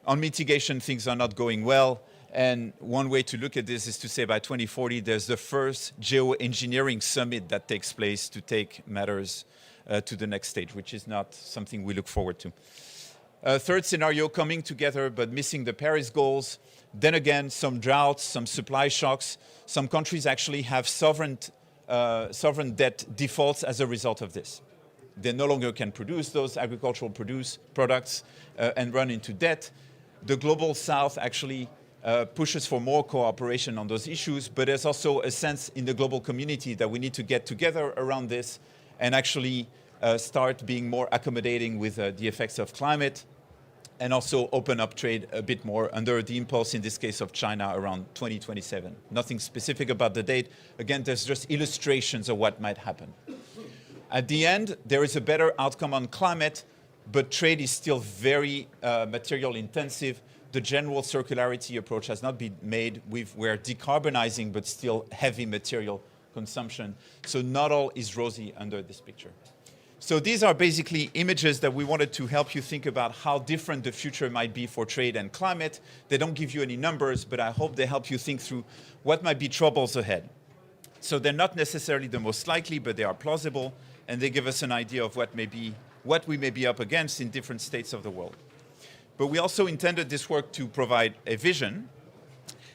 S3: On mitigation, things are not going well. And one way to look at this is to say by 2040, there's the first geoengineering summit that takes place to take matters to the next stage, which is not something we look forward to. Third scenario, coming together but missing the Paris goals. Then again, some droughts, some supply shocks. Some countries actually have sovereign debt defaults as a result of this. They no longer can produce those agricultural products and run into debt. The global south actually pushes for more cooperation on those issues, but there's also a sense in the global community that we need to get together around this and actually start being more accommodating with the effects of climate, and also open up trade a bit more under the impulse, in this case, of China around 2027. Nothing specific about the date. Again, there's just illustrations of what might happen. At the end, there is a better outcome on climate, but trade is still very material intensive. The general circularity approach has not been made. We're decarbonizing, but still heavy material consumption. So not all is rosy under this picture. So these are basically images that we wanted to help you think about how different the future might be for trade and climate. They don't give you any numbers, but I hope they help you think through what might be troubles ahead. So they're not necessarily the most likely, but they are plausible, and they give us an idea of what we may be up against in different states of the world. But we also intended this work to provide a vision,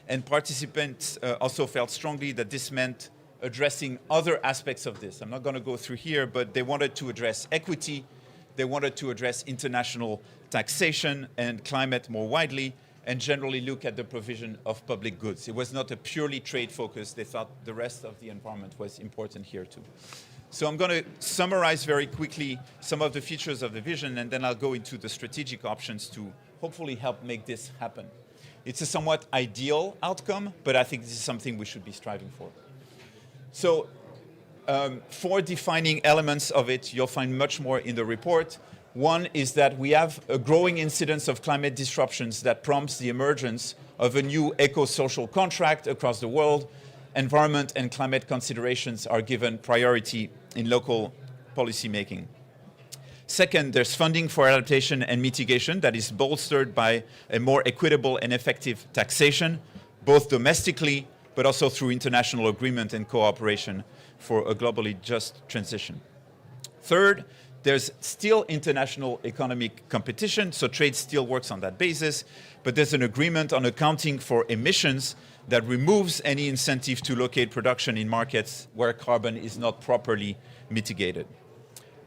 S3: and participants also felt strongly that this meant addressing other aspects of this. I'm not going to go through here, but they wanted to address equity, they wanted to address international taxation and climate more widely, and generally look at the provision of public goods. It was not a purely trade focus. They thought the rest of the environment was important here too. So I'm going to summarize very quickly some of the features of the vision, and then I'll go into the strategic options to hopefully help make this happen. It's a somewhat ideal outcome, but I think this is something we should be striving for. So 4 defining elements of it, you'll find much more in the report. One is that we have a growing incidence of climate disruptions that prompts the emergence of a new eco-social contract across the world. Environment and climate considerations are given priority in local policy making. Second, there's funding for adaptation and mitigation that is bolstered by a more equitable and effective taxation, both domestically but also through international agreement and cooperation for a globally just transition. Third, there's still international economic competition, so trade still works on that basis, but there's an agreement on accounting for emissions that removes any incentive to locate production in markets where carbon is not properly mitigated.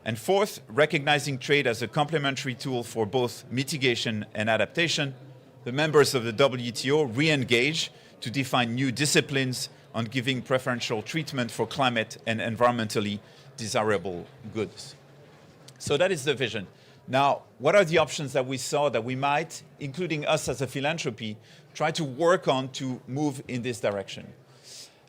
S3: And fourth, recognizing trade as a complementary tool for both mitigation and adaptation, the members of the WTO re-engage to define new disciplines on giving preferential treatment for climate and environmentally desirable goods. So that is the vision. Now, what are the options that we saw that we might, including us as a philanthropy, try to work on to move in this direction?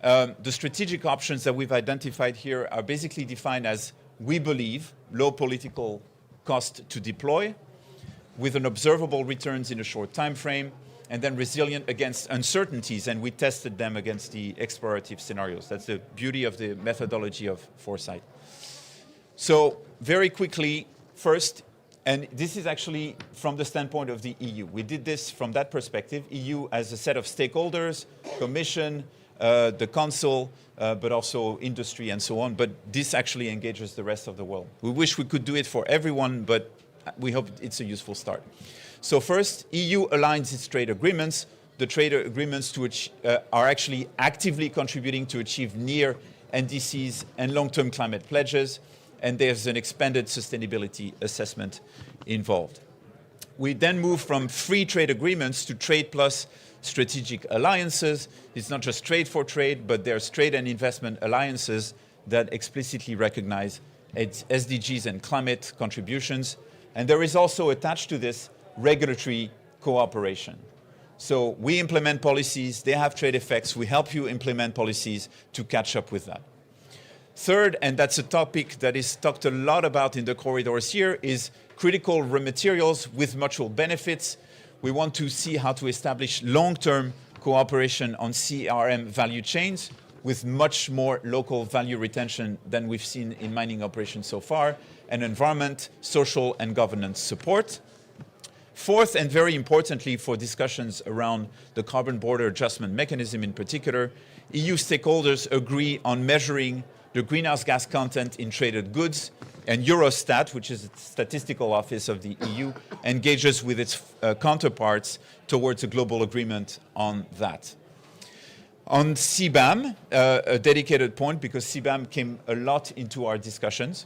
S3: The strategic options that we've identified here are basically defined as, we believe, low political cost to deploy, with an observable returns in a short time frame, and then resilient against uncertainties, and we tested them against the explorative scenarios. That's the beauty of the methodology of foresight. So very quickly, first, And this is actually from the standpoint of the EU. We did this from that perspective. EU as a set of stakeholders, Commission, the Council, but also industry and so on. But this actually engages the rest of the world. We wish we could do it for everyone, but we hope it's a useful start. So first, EU aligns its trade agreements. The trade agreements are actually actively contributing to achieve near NDCs and long-term climate pledges. And there's an expanded sustainability assessment involved. We then move from free trade agreements to trade plus strategic alliances. It's not just trade for trade, but there's trade and investment alliances that explicitly recognize its SDGs and climate contributions. And there is also attached to this regulatory cooperation. So we implement policies, they have trade effects, we help you implement policies to catch up with that. Third, and that's a topic that is talked a lot about in the corridors here, is critical raw materials with mutual benefits. We want to see how to establish long-term cooperation on CRM value chains with much more local value retention than we've seen in mining operations so far, and environment, social, and governance support. Fourth, and very importantly for discussions around the carbon border adjustment mechanism in particular, EU stakeholders agree on measuring the greenhouse gas content in traded goods, and Eurostat, which is the statistical office of the EU, engages with its counterparts towards a global agreement on that. On CBAM, a dedicated point, because CBAM came a lot into our discussions,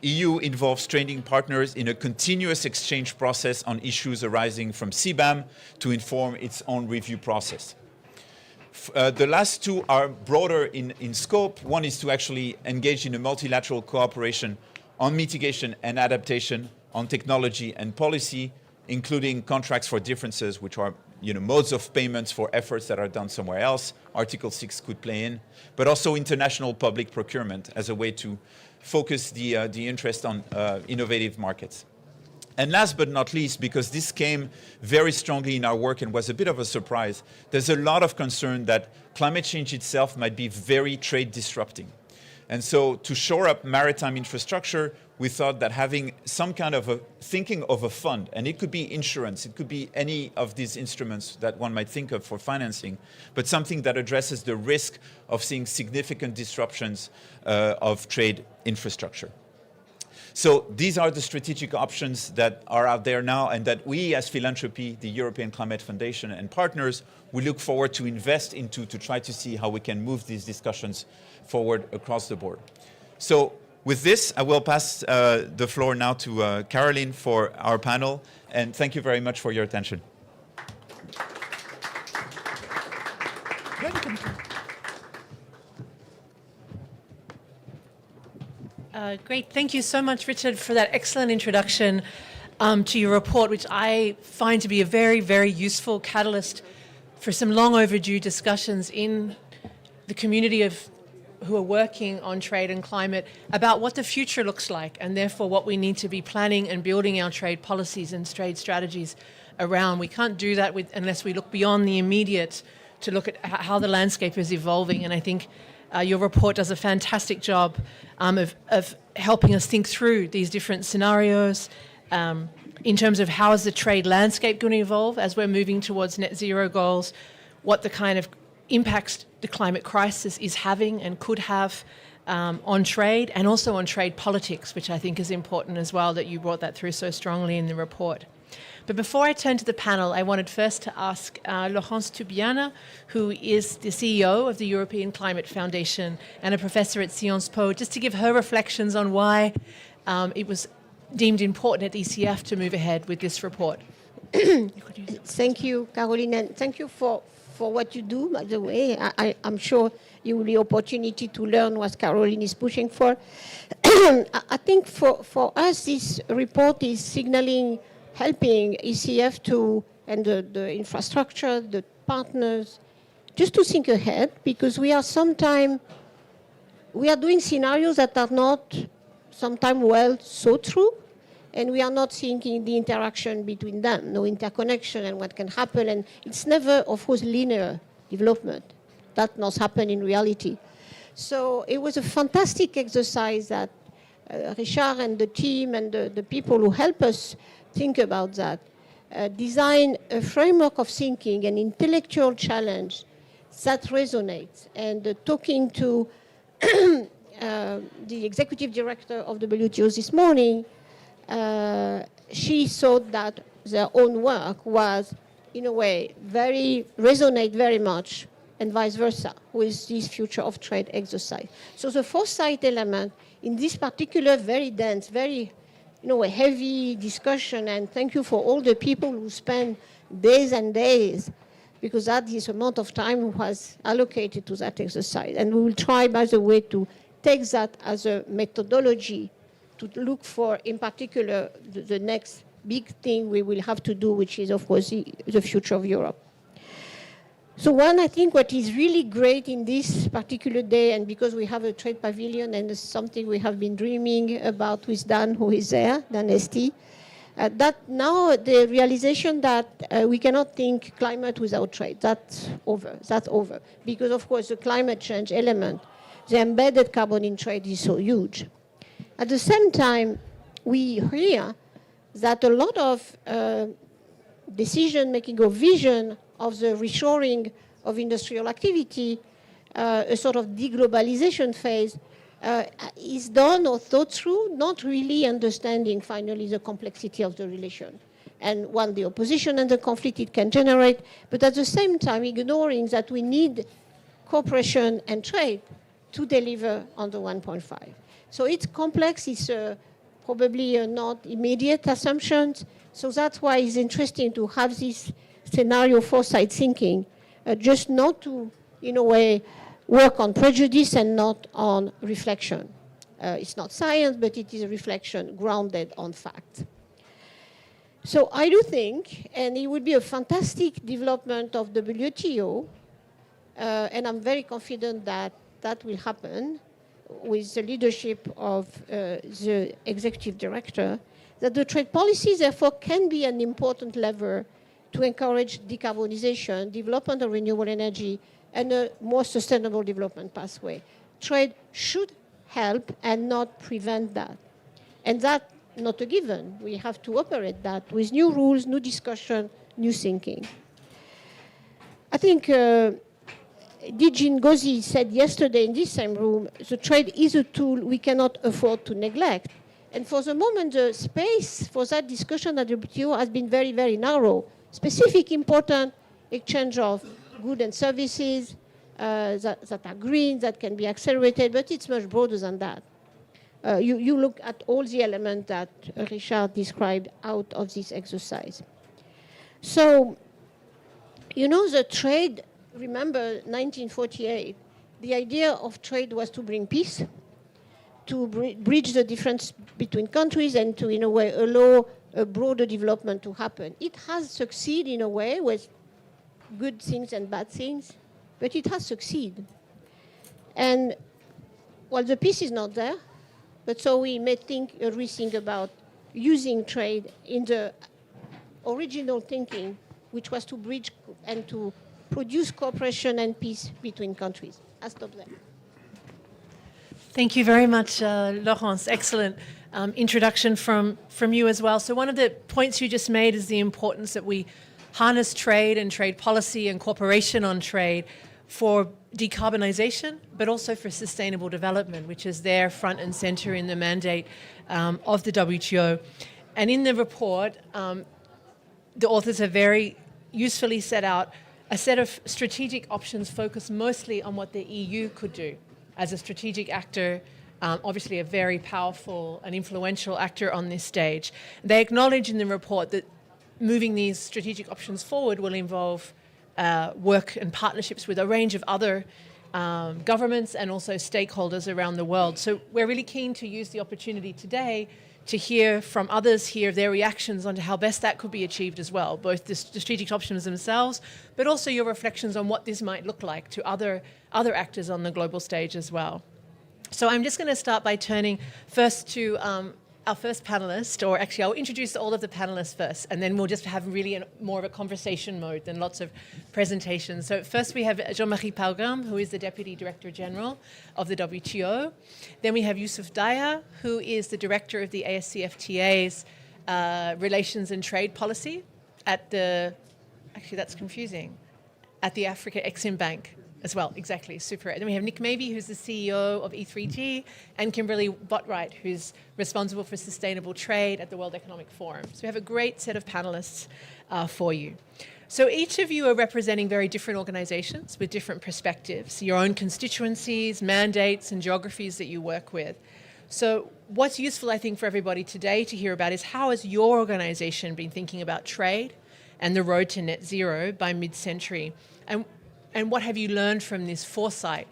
S3: EU involves trading partners in a continuous exchange process on issues arising from CBAM to inform its own review process. The last two are broader in scope. One is to actually engage in a multilateral cooperation on mitigation and adaptation, on technology and policy, including contracts for differences, which are modes of payments for efforts that are done somewhere else. Article 6 could play in, but also international public procurement as a way to focus the interest on innovative markets. And last but not least, because this came very strongly in our work and was a bit of a surprise, there's a lot of concern that climate change itself might be very trade disrupting. And so to shore up maritime infrastructure, we thought that having some kind of thinking of a fund, and it could be insurance, it could be any of these instruments that one might think of for financing, but something that addresses the risk of seeing significant disruptions of trade infrastructure. So these are the strategic options that are out there now, and that we as Philanthropy, the European Climate Foundation and partners, we look forward to invest into to try to see how we can move these discussions forward across the board. So with this, I will pass the floor now to Caroline for our panel, and thank you very much for your attention.
S8: Great. Thank you so much, Richard, for that excellent introduction to your report, which I find to be a very, very useful catalyst for some long overdue discussions in the community of who are working on trade and climate about what the future looks like, and therefore what we need to be planning and building our trade policies and trade strategies around. We can't do that unless we look beyond the immediate to look at how the landscape is evolving. And I think your report does a fantastic job of helping us think through these different scenarios in terms of how is the trade landscape going to evolve as we're moving towards net zero goals, what the kind of impacts the climate crisis is having and could have on trade, and also on trade politics, which I think is important as well, that you brought that through so strongly in the report. But before I turn to the panel, I wanted first to ask Laurence Tubiana, who is the CEO of the European Climate Foundation and a professor at Sciences Po, just to give her reflections on why it was deemed important at ECF to move ahead with this report.
S6: Thank you, Caroline, and thank you for what you do, by the way. I'm sure you will have the opportunity to learn what Caroline is pushing for. I think for us, this report is signaling helping ECF and the infrastructure, the partners, just to think ahead, because we are doing scenarios that are not sometimes well thought through, and we are not thinking the interaction between them, no interconnection and what can happen, and it's never, of course, linear development. That not happen in reality. So it was a fantastic exercise that Richard and the team and the people who help us think about that design a framework of thinking, an intellectual challenge that resonates. And talking to the executive director of WTO this morning, she thought that their own work was, in a way, resonate very much, and vice versa, with this future of trade exercise. So the foresight element in this particular very dense, very heavy discussion, and thank you for all the people who spend days and days, because that is amount of time was allocated to that exercise. And we will try, by the way, to take that as a methodology to look for, in particular, the next big thing we will have to do, which is, of course, the future of Europe. So I think what is really great in this particular day, and because we have a trade pavilion, and it's something we have been dreaming about with Dan, who is there, Dan St., that now the realization that we cannot think climate without trade, that's over. Because, of course, the climate change element, the embedded carbon in trade is so huge. At the same time, we hear that a lot of decision-making or vision of the reshoring of industrial activity, a sort of deglobalization phase, is done or thought through, not really understanding finally the complexity of the relation and the opposition and the conflict it can generate, but at the same time ignoring that we need cooperation and trade to deliver on the 1.5. So it's complex, it's probably not immediate assumptions, so that's why it's interesting to have this scenario foresight thinking, just not to, in a way, work on prejudice and not on reflection. It's not science, but it is a reflection grounded on fact. So I do think, and it would be a fantastic development of WTO, and I'm very confident that that will happen with the leadership of the executive director, that the trade policy, therefore, can be an important lever to encourage decarbonization, development of renewable energy, and a more sustainable development pathway. Trade should help and not prevent that. And that's not a given. We have to operate that with new rules, new discussion, new thinking. I think DG Ngozi said yesterday in this same room, the trade is a tool we cannot afford to neglect. And for the moment, the space for that discussion at the WTO has been very, very narrow. Specific, important exchange of goods and services that are green, that can be accelerated, but it's much broader than that. You look at all the elements that Richard described out of this exercise. So, the trade, remember 1948, the idea of trade was to bring peace, to bridge the difference between countries, and to, in a way, allow a broader development to happen. It has succeeded in a way with good things and bad things, but it has succeeded. And, the peace is not there, but so we may rethink about using trade in the original thinking, which was to bridge and to produce cooperation and peace between countries. I'll stop there.
S8: Thank you very much, Laurence. Excellent introduction from you as well. So one of the points you just made is the importance that we harness trade and trade policy and cooperation on trade for decarbonization, but also for sustainable development, which is there front and center in the mandate of the WTO. And in the report, the authors have very usefully set out a set of strategic options focused mostly on what the EU could do as a strategic actor, obviously a very powerful and influential actor on this stage. They acknowledge in the report that moving these strategic options forward will involve work and partnerships with a range of other governments and also stakeholders around the world. So we're really keen to use the opportunity today to hear from others, hear their reactions on how best that could be achieved as well, both the strategic options themselves, but also your reflections on what this might look like to other actors on the global stage as well. So I'm just going to start by turning first to our first panelist, or actually I'll introduce all of the panelists first, and then we'll just have really more of a conversation mode than lots of presentations. So first we have Jean-Marie Palgram, who is the Deputy Director General of the WTO. Then we have Yusuf Daya, who is the Director of the ASCFTA's Relations and Trade Policy at the, actually that's confusing, at the Africa Exim Bank as well, exactly, super. And then we have Nick Mabey, who's the CEO of E3G, and Kimberly Botwright, who's responsible for sustainable trade at the World Economic Forum. So we have a great set of panelists for you. So each of you are representing very different organizations with different perspectives, your own constituencies, mandates, and geographies that you work with. So what's useful, I think, for everybody today to hear about is how has your organization been thinking about trade and the road to net zero by mid-century? And what have you learned from this foresight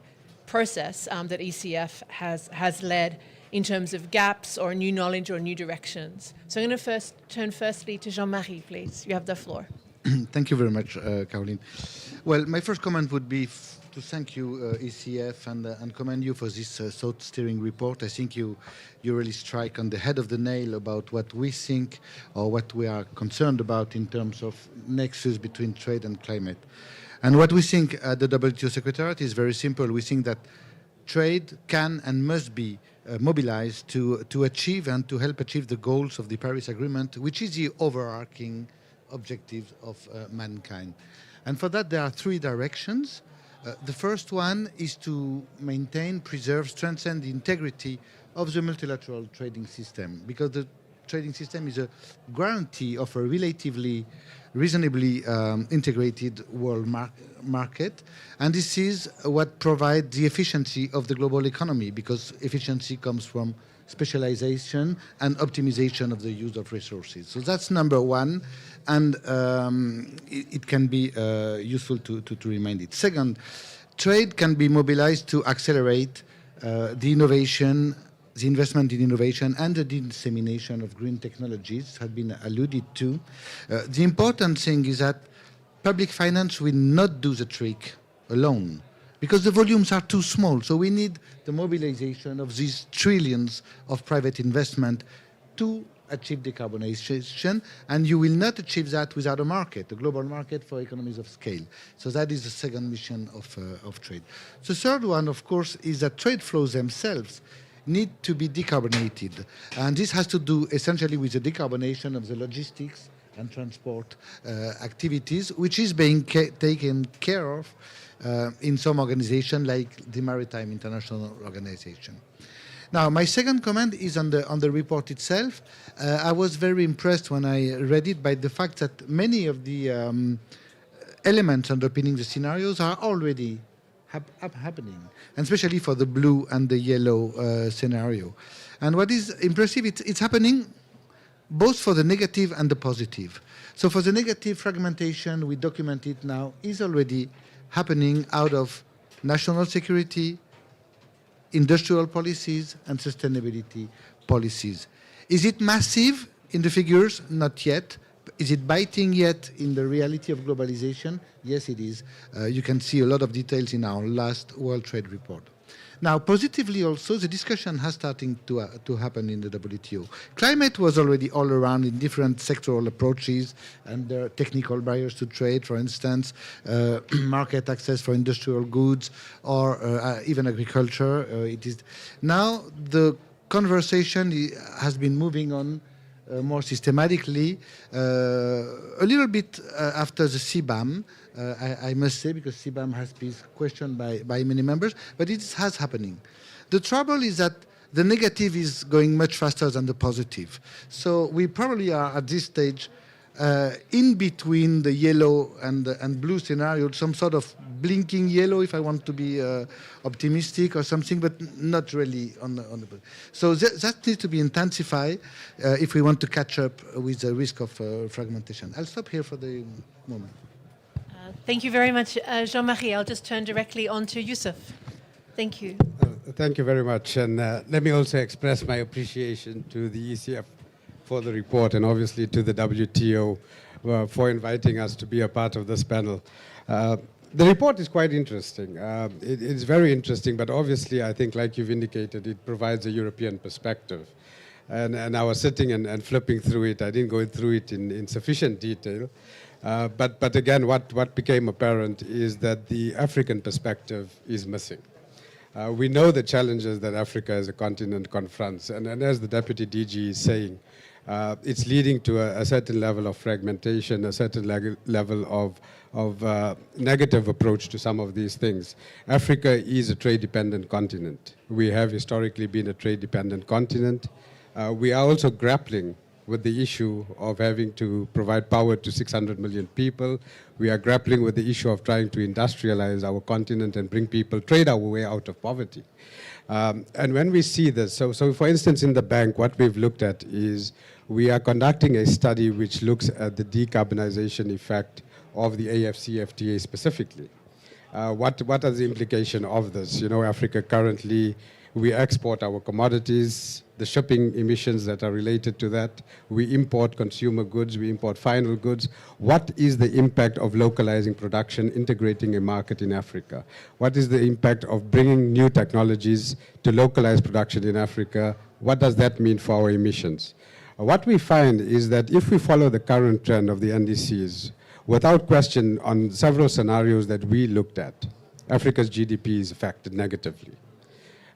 S8: process that ECF has led in terms of gaps or new knowledge or new directions? So I'm going to turn firstly to Jean-Marie, please. You have the floor.
S18: Thank you very much, Caroline. Well, my first comment would be to thank you, ECF, and commend you for this thought-steering report. I think you really strike on the head of the nail about what we think or what we are concerned about in terms of nexus between trade and climate. And what we think at the WTO Secretariat is very simple. We think that trade can and must be mobilized to achieve and to help achieve the goals of the Paris Agreement, which is the overarching objective of mankind. And for that, there are three directions. The first one is to maintain, preserve, strengthen the integrity of the multilateral trading system, because the trading system is a guarantee of a relatively reasonably integrated world market. And this is what provides the efficiency of the global economy, because efficiency comes from specialization and optimization of the use of resources. So that's number one, and it can be useful to remind it. Second, trade can be mobilized to accelerate the innovation, the investment in innovation, and the dissemination of green technologies had been alluded to. The important thing is that public finance will not do the trick alone, because the volumes are too small. So we need the mobilization of these trillions of private investment to achieve decarbonization, and you will not achieve that without a market, a global market for economies of scale. So that is the second mission of trade. The third one, of course, is that trade flows themselves need to be decarbonated. And this has to do essentially with the decarbonation of the logistics and transport activities, which is being taken care of in some organizations like the Maritime International Organization. Now, my second comment is on the report itself. I was very impressed when I read it by the fact that many of the elements underpinning the scenarios are already happening, and especially for the blue and the yellow scenario. And what is impressive, it's happening both for the negative and the positive. So for the negative, fragmentation, we document it now, is already happening out of national security, industrial policies, and sustainability policies. Is it massive in the figures? Not yet. Is it biting yet in the reality of globalization? Yes, it is. You can see a lot of details in our last World Trade Report. Now, positively also, the discussion has started to happen in the WTO. Climate was already all around in different sectoral approaches, and there are technical barriers to trade, for instance, market access for industrial goods, or even agriculture. It is now the conversation has been moving on more systematically, a little bit after the CBAM, I must say, because CBAM has been questioned by many members, but it has happening. The trouble is that the negative is going much faster than the positive. So we probably are at this stage in between the yellow and blue scenario, some sort of blinking yellow, if I want to be optimistic or something, but not really on the. So that needs to be intensified if we want to catch up with the risk of fragmentation. I'll stop here for the moment.
S8: Thank you very much, Jean-Marie. I'll just turn directly on to Yusuf. Thank you.
S2: Thank you very much. And let me also express my appreciation to the ECF for the report, and obviously to the WTO for inviting us to be a part of this panel. The report is quite interesting. It's very interesting, but obviously I think, like you've indicated, it provides a European perspective. And I was sitting and flipping through it. I didn't go through it in sufficient detail. But again, what became apparent is that the African perspective is missing. We know the challenges that Africa as a continent confronts, and as the Deputy DG is saying, it's leading to a certain level of fragmentation, a certain level of negative approach to some of these things. Africa is a trade-dependent continent. We have historically been a trade-dependent continent. We are also grappling with the issue of having to provide power to 600 million people. We are grappling with the issue of trying to industrialize our continent and bring people, trade our way out of poverty. And when we see this, so for instance in the bank, what we've looked at is we are conducting a study which looks at the decarbonization effect of the AFCFTA specifically. What are the implications of this? You know, Africa currently, we export our commodities, the shipping emissions that are related to that. We import consumer goods, we import final goods. What is the impact of localizing production, integrating a market in Africa? What is the impact of bringing new technologies to localize production in Africa? What does that mean for our emissions? What we find is that if we follow the current trend of the NDCs, without question on several scenarios that we looked at, Africa's GDP is affected negatively.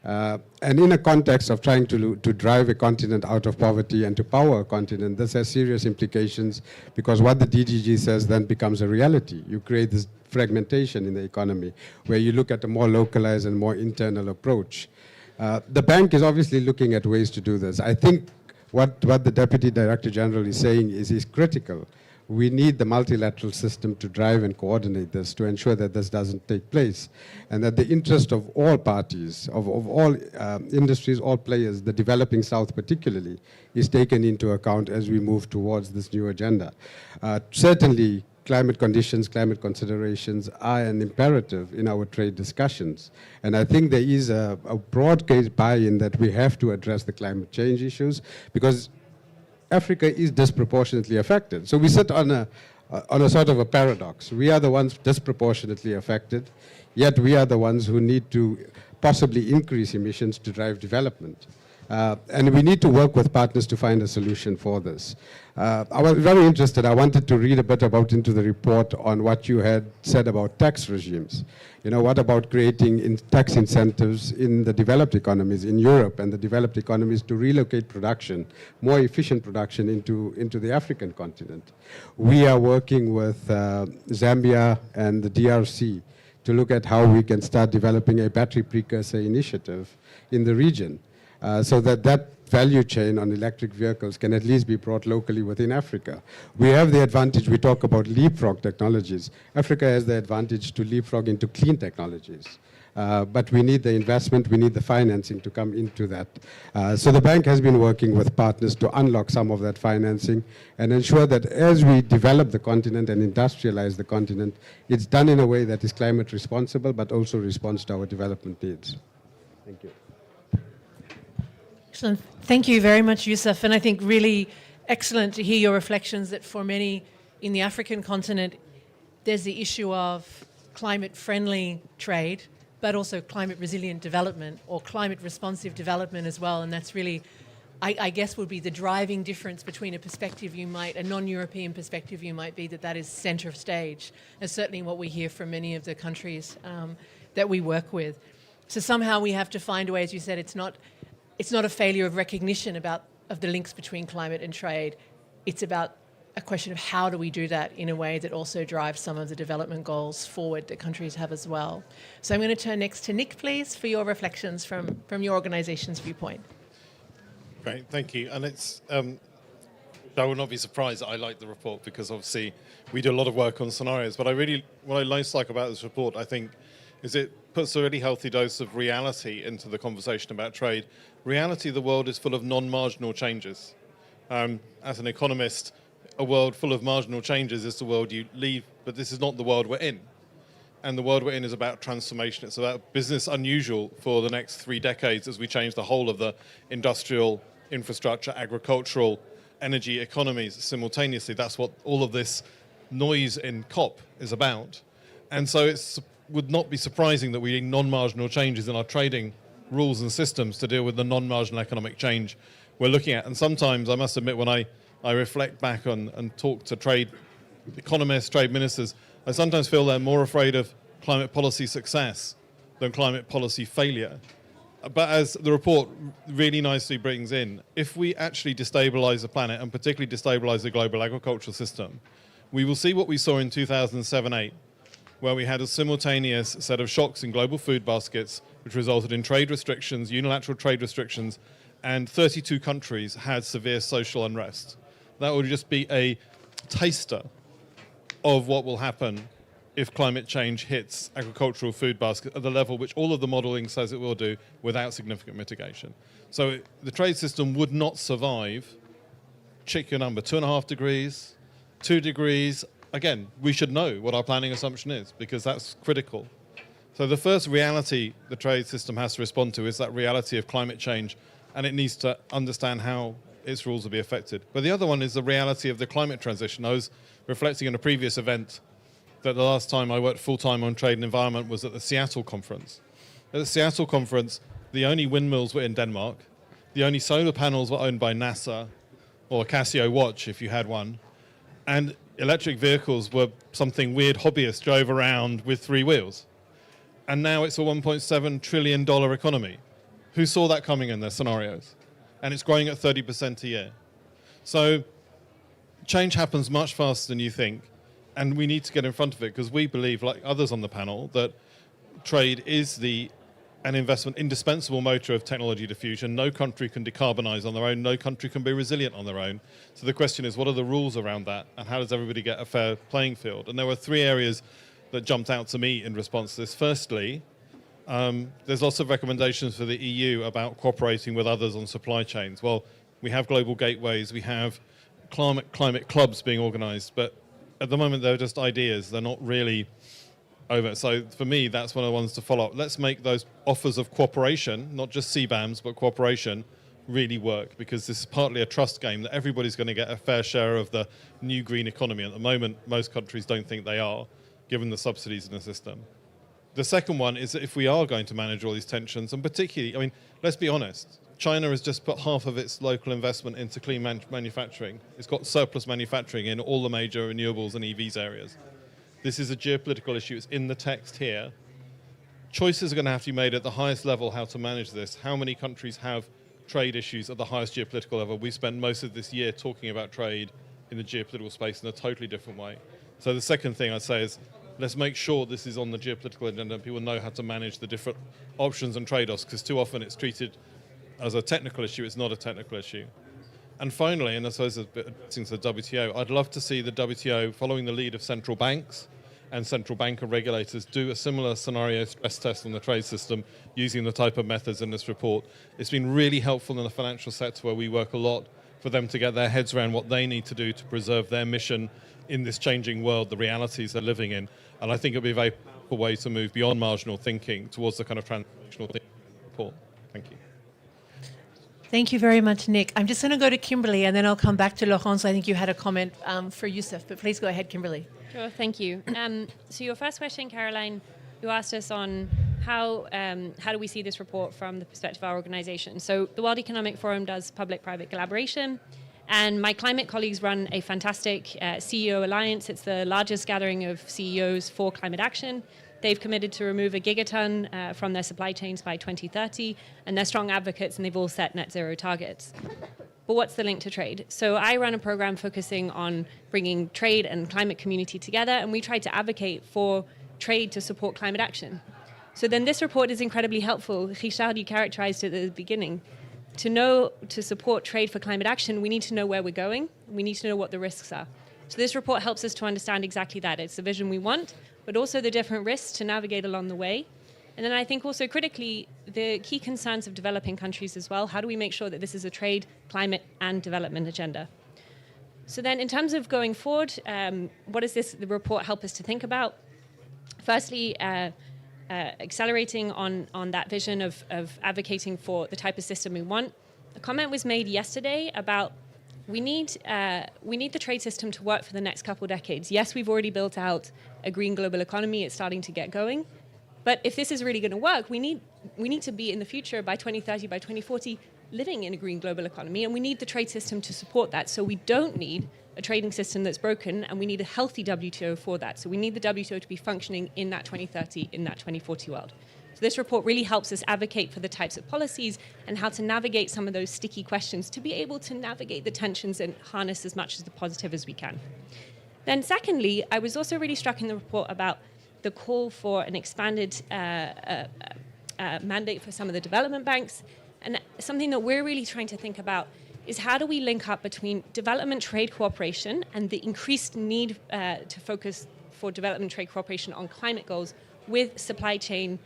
S2: And in a context of trying to drive a continent out of poverty and to power a continent, this has serious implications because what the DGG says then becomes a reality. You create this fragmentation in the economy where you look at a more localized and more internal approach. The bank is obviously looking at ways to do this. I think what the Deputy Director General is saying is critical. We need the multilateral system to drive and coordinate this to ensure that this doesn't take place and that the interest of all parties, of all industries, all players, the developing South particularly, is taken into account as we move towards this new agenda. Certainly, climate conditions, climate considerations are an imperative in our trade discussions. And I think there is a broad-based buy-in that we have to address the climate change issues because Africa is disproportionately affected. So we sit on a sort of a paradox. We are the ones disproportionately affected, yet we are the ones who need to possibly increase emissions to drive development. And we need to work with partners to find a solution for this. I was very interested. I wanted to read a bit about into the report on what you had said about tax regimes. You know, what about creating tax incentives in the developed economies, in Europe and the developed economies to relocate production, more efficient production into the African continent? We are working with Zambia and the DRC to look at how we can start developing a battery precursor initiative in the region. So that value chain on electric vehicles can at least be brought locally within Africa. We have the advantage, we talk about leapfrog technologies. Africa has the advantage to leapfrog into clean technologies. But we need the investment, we need the financing to come into that. So the bank has been working with partners to unlock some of that financing and ensure that as we develop the continent and industrialize the continent, it's done in a way that is climate responsible, but also responds to our development needs. Thank you.
S8: Excellent. Thank you very much, Yusuf. And I think really excellent to hear your reflections that for many in the African continent, there's the issue of climate-friendly trade, but also climate-resilient development or climate-responsive development as well. And that's really, I guess, would be the driving difference between a perspective a non-European perspective you might be that is center stage. And certainly what we hear from many of the countries that we work with. So somehow we have to find a way, as you said, it's not a failure of recognition of the links between climate and trade. It's about a question of how do we do that in a way that also drives some of the development goals forward that countries have as well. So I'm going to turn next to Nick, please, for your reflections from your organisation's viewpoint.
S1: Great, thank you. And it's, I will not be surprised that I like the report because obviously we do a lot of work on scenarios, but what I most like about this report, I think, is it puts a really healthy dose of reality into the conversation about trade. Reality, the world is full of non-marginal changes. As an economist, a world full of marginal changes is the world you leave, but this is not the world we're in. And the world we're in is about transformation. It's about business unusual for the next 3 decades as we change the whole of the industrial, infrastructure, agricultural, energy economies simultaneously. That's what all of this noise in COP is about. And so it would not be surprising that we need non-marginal changes in our trading rules and systems to deal with the non-marginal economic change we're looking at. And sometimes, I must admit, when I reflect back on and talk to trade economists, trade ministers, I sometimes feel they're more afraid of climate policy success than climate policy failure. But as the report really nicely brings in, if we actually destabilize the planet, and particularly destabilize the global agricultural system, we will see what we saw in 2007-8, where we had a simultaneous set of shocks in global food baskets, which resulted in trade restrictions, unilateral trade restrictions, and 32 countries had severe social unrest. That would just be a taster of what will happen if climate change hits agricultural food basket at the level which all of the modeling says it will do without significant mitigation. So the trade system would not survive, check your number, 2.5 degrees, 2 degrees. Again, we should know what our planning assumption is because that's critical. So the first reality the trade system has to respond to is that reality of climate change, and it needs to understand how its rules will be affected. But the other one is the reality of the climate transition. I was reflecting in a previous event that the last time I worked full-time on trade and environment was at the Seattle conference. At the Seattle conference, the only windmills were in Denmark. The only solar panels were owned by NASA or a Casio watch, if you had one. And electric vehicles were something weird hobbyists drove around with 3 wheels. And now it's a $1.7 trillion economy. Who saw that coming in their scenarios? And it's growing at 30% a year. So change happens much faster than you think. And we need to get in front of it because we believe, like others on the panel, that trade is an investment indispensable motor of technology diffusion. No country can decarbonize on their own. No country can be resilient on their own. So the question is, what are the rules around that? And how does everybody get a fair playing field? And there were 3 areas that jumped out to me in response to this. Firstly, there's lots of recommendations for the EU about cooperating with others on supply chains. Well, we have global gateways. We have climate clubs being organized. But at the moment, they're just ideas. They're not really over. So for me, that's one of the ones to follow up. Let's make those offers of cooperation, not just CBAMs, but cooperation, really work, because this is partly a trust game that everybody's going to get a fair share of the new green economy. At the moment, most countries don't think they are, given the subsidies in the system. The second one is that if we are going to manage all these tensions, and particularly, I mean, let's be honest, China has just put half of its local investment into clean manufacturing. It's got surplus manufacturing in all the major renewables and EVs areas. This is a geopolitical issue. It's in the text here. Choices are going to have to be made at the highest level how to manage this. How many countries have trade issues at the highest geopolitical level? We spent most of this year talking about trade in the geopolitical space in a totally different way. So the second thing I'd say is let's make sure this is on the geopolitical agenda and people know how to manage the different options and trade-offs, because too often it's treated as a technical issue. It's not a technical issue. And finally, and I suppose a bit since the WTO, I'd love to see the WTO following the lead of central banks and central banker regulators do a similar scenario stress test on the trade system using the type of methods in this report. It's been really helpful in the financial sector where we work a lot for them to get their heads around what they need to do to preserve their mission in this changing world, the realities they're living in. And I think it'll be a very powerful way to move beyond marginal thinking towards the kind of transformational thinking report. Thank you.
S8: Thank you very much, Nick. I'm just going to go to Kimberly, and then I'll come back to Laurence. I think you had a comment for Youssef, but please go ahead, Kimberly.
S5: Sure, thank you. So your first question, Caroline, you asked us on how do we see this report from the perspective of our organization. So the World Economic Forum does public-private collaboration, and my climate colleagues run a fantastic CEO alliance. It's the largest gathering of CEOs for climate action. They've committed to remove 1 gigaton from their supply chains by 2030, and they're strong advocates, and they've all set net zero targets. But what's the link to trade? So I run a program focusing on bringing trade and climate community together, and we try to advocate for trade to support climate action. So then this report is incredibly helpful. Richard, you characterized it at the beginning. To support trade for climate action, we need to know where we're going. We need to know what the risks are. So this report helps us to understand exactly that. It's the vision we want, but also the different risks to navigate along the way. And then I think also critically, the key concerns of developing countries as well. How do we make sure that this is a trade, climate, and development agenda? So then in terms of going forward, what does the report help us to think about? Firstly, accelerating on that vision of advocating for the type of system we want. A comment was made yesterday about we need the trade system to work for the next couple of decades. Yes, we've already built out a green global economy. It's starting to get going. But if this is really going to work, we need we need to be in the future by 2030, by 2040, living in a green global economy, and we need the trade system to support that. So we don't need a trading system that's broken, and we need a healthy WTO for that. So we need the WTO to be functioning in that 2030, in that 2040 world. So this report really helps us advocate for the types of policies and how to navigate some of those sticky questions to be able to navigate the tensions and harness as much of the positive as we can. Then secondly, I was also really struck in the report about the call for an expanded mandate for some of the development banks. And something that we're really trying to think about is how do we link up between development trade cooperation and the increased need to focus for development trade cooperation on climate goals with supply chain,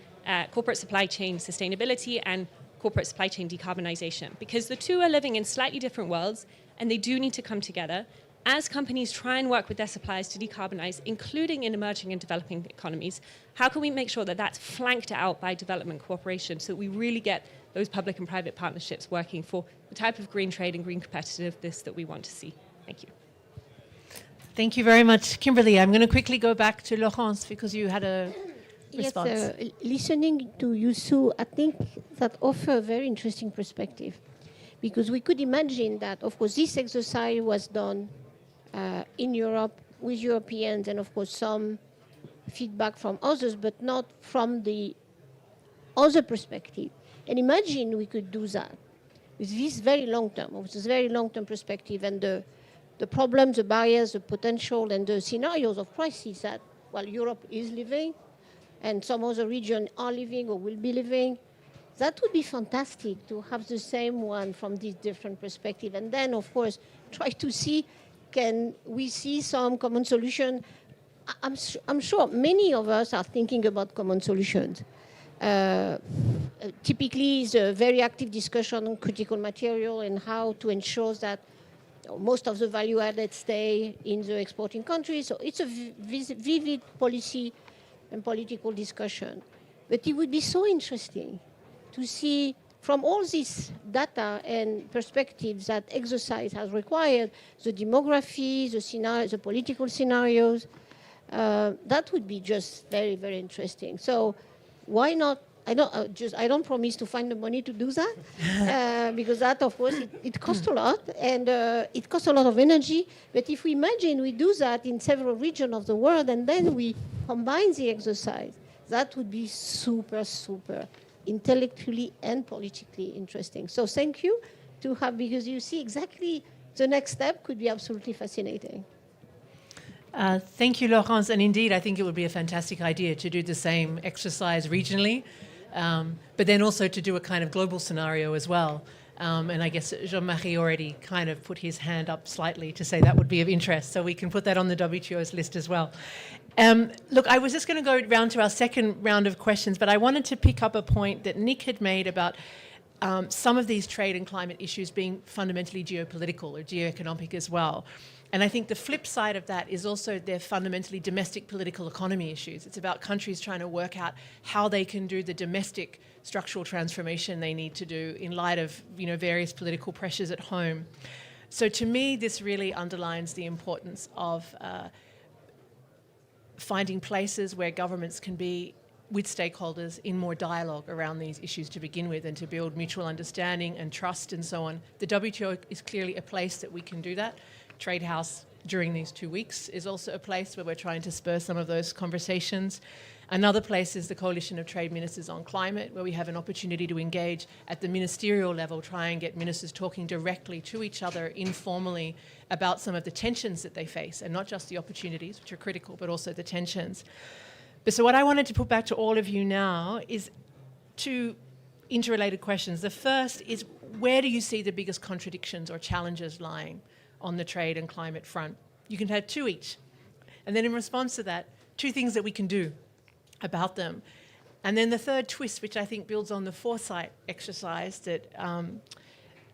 S5: corporate supply chain sustainability and corporate supply chain decarbonization. Because the two are living in slightly different worlds and they do need to come together as companies try and work with their suppliers to decarbonize, including in emerging and developing economies. How can we make sure that that's flanked out by development cooperation so that we really get those public and private partnerships working for the type of green trade and green competitiveness that we want to see? Thank you.
S8: Thank you very much, Kimberly. I'm going to quickly go back to Laurence because you had a response.
S6: Yes, listening to Youssou, I think that offers a very interesting perspective, because we could imagine that, of course, this exercise was done in Europe with Europeans and, of course, some feedback from others, but not from the other perspective. And imagine we could do that with this very long-term, with this very long-term perspective and the problems, the barriers, the potential, and the scenarios of crisis that, well, Europe is living and some other regions are living or will be living. That would be fantastic to have the same one from this different perspective. And then, of course, try to see, can we see some common solution? I'm sure many of us are thinking about common solutions. Typically, it's a very active discussion on critical material and how to ensure that most of the value added stay in the exporting countries. So it's a vivid policy and political discussion. But it would be so interesting to see from all this data and perspectives that exercise has required, the demography, the scenario, the political scenarios, that would be just very, very interesting. So why not? I don't promise to find the money to do that, because that, of course, it costs a lot, and it costs a lot of energy. But if we imagine we do that in several regions of the world, and then we combine the exercise, that would be super, super intellectually and politically interesting. So thank you to have, because you see exactly the next step could be absolutely fascinating.
S8: Thank you, Laurence. And indeed, I think it would be a fantastic idea to do the same exercise regionally, but then also to do a kind of global scenario as well. And I guess Jean-Marie already kind of put his hand up slightly to say that would be of interest, so we can put that on the WTO's list as well. Look, I was just going to go round to our second round of questions, but I wanted to pick up a point that Nick had made about some of these trade and climate issues being fundamentally geopolitical or geoeconomic as well. And I think the flip side of that is also they're fundamentally domestic political economy issues. It's about countries trying to work out how they can do the domestic structural transformation they need to do in light of, various political pressures at home. So to me, this really underlines the importance of finding places where governments can be with stakeholders in more dialogue around these issues to begin with, and to build mutual understanding and trust and so on. The WTO is clearly a place that we can do that. Trade House during these 2 weeks is also a place where we're trying to spur some of those conversations. Another place is the Coalition of Trade Ministers on Climate, where we have an opportunity to engage at the ministerial level, try and get ministers talking directly to each other informally about some of the tensions that they face, and not just the opportunities, which are critical, but also the tensions. But so what I wanted to put back to all of you now is two interrelated questions. The first is, where do you see the biggest contradictions or challenges lying on the trade and climate front? You can have two each. And then in response to that, two things that we can do about them. And then the third twist, which I think builds on the foresight exercise that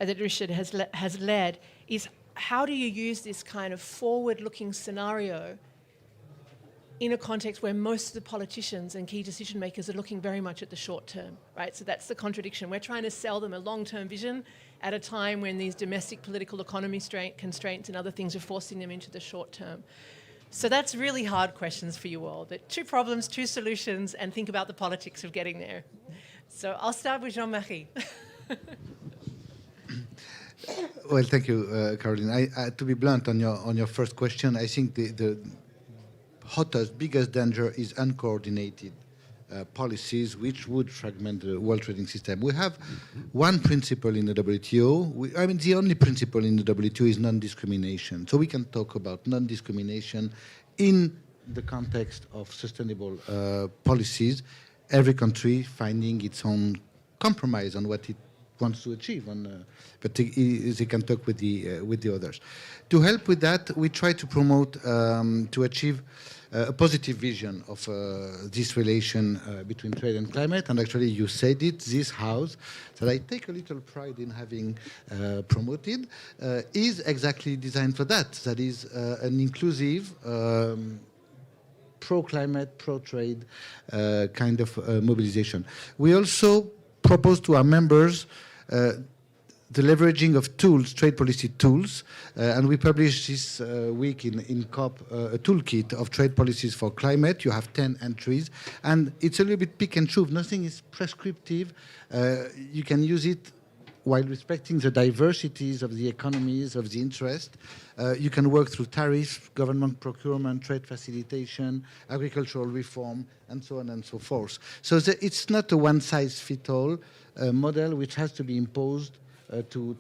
S8: Richard has led, is how do you use this kind of forward-looking scenario in a context where most of the politicians and key decision makers are looking very much at the short term, right? So that's the contradiction. We're trying to sell them a long-term vision at a time when these domestic political economy constraints and other things are forcing them into the short term. So that's really hard questions for you all. But two problems, two solutions, and think about the politics of getting there. So I'll start with Jean-Marie.
S18: Well, thank you, Caroline. To be blunt on your first question, I think the hottest, biggest danger is uncoordinated policies which would fragment the world trading system. We have one principle in the WTO. The only principle in the WTO is non-discrimination. So we can talk about non-discrimination in the context of sustainable policies, every country finding its own compromise on what it wants to achieve, but they can talk with the others. To help with that, we try to promote, to achieve a positive vision of this relation between trade and climate. And actually, you said it, this house, that I take a little pride in having promoted, is exactly designed for that. That is an inclusive, pro-climate, pro-trade kind of mobilization. We also propose to our members the leveraging of tools, trade policy tools, and we published this week in COP a toolkit of trade policies for climate. You have 10 entries, and it's a little bit pick and choose. Nothing is prescriptive. You can use it while respecting the diversities of the economies, of the interest. You can work through tariffs, government procurement, trade facilitation, agricultural reform, and so on and so forth. So it's not a one-size-fits-all model which has to be imposed to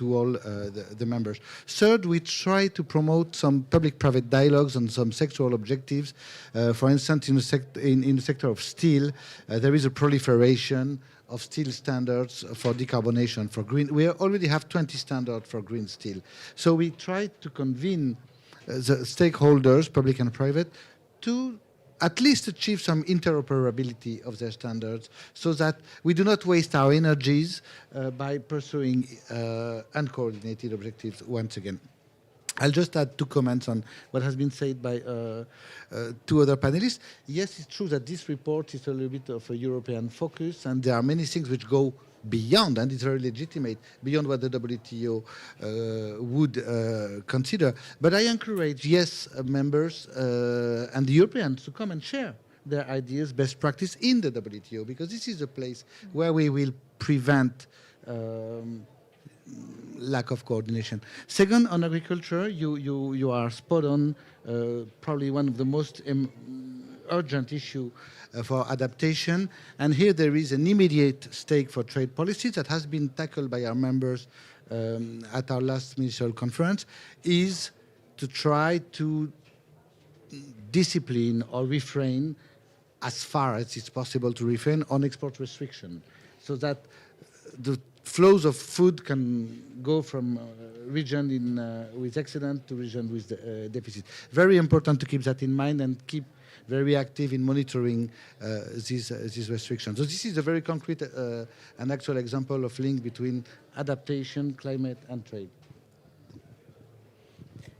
S18: all the members. Third, we try to promote some public-private dialogues on some sectoral objectives. For instance, in the sector of steel, there is a proliferation of steel standards for decarbonation, for green. We already have 20 standards for green steel. So we try to convene the stakeholders, public and private, to at least achieve some interoperability of their standards so that we do not waste our energies by pursuing uncoordinated objectives once again. I'll just add 2 comments on what has been said by 2 other panelists. Yes, it's true that this report is a little bit of a European focus, and there are many things which go beyond, and it's very legitimate, beyond what the WTO would consider. But I encourage, yes, members and the Europeans to come and share their ideas, best practice in the WTO, because this is a place where we will prevent lack of coordination. Second, on agriculture, you are spot on. Probably one of the most urgent issue for adaptation. And here there is an immediate stake for trade policies that has been tackled by our members at our last ministerial conference, is to try to discipline or refrain, as far as it's possible to refrain, on export restriction, so that the flows of food can go from region with excellent to region with deficit. Very important to keep that in mind and keep very active in monitoring these restrictions. So this is a very concrete and actual example of link between adaptation, climate, and trade.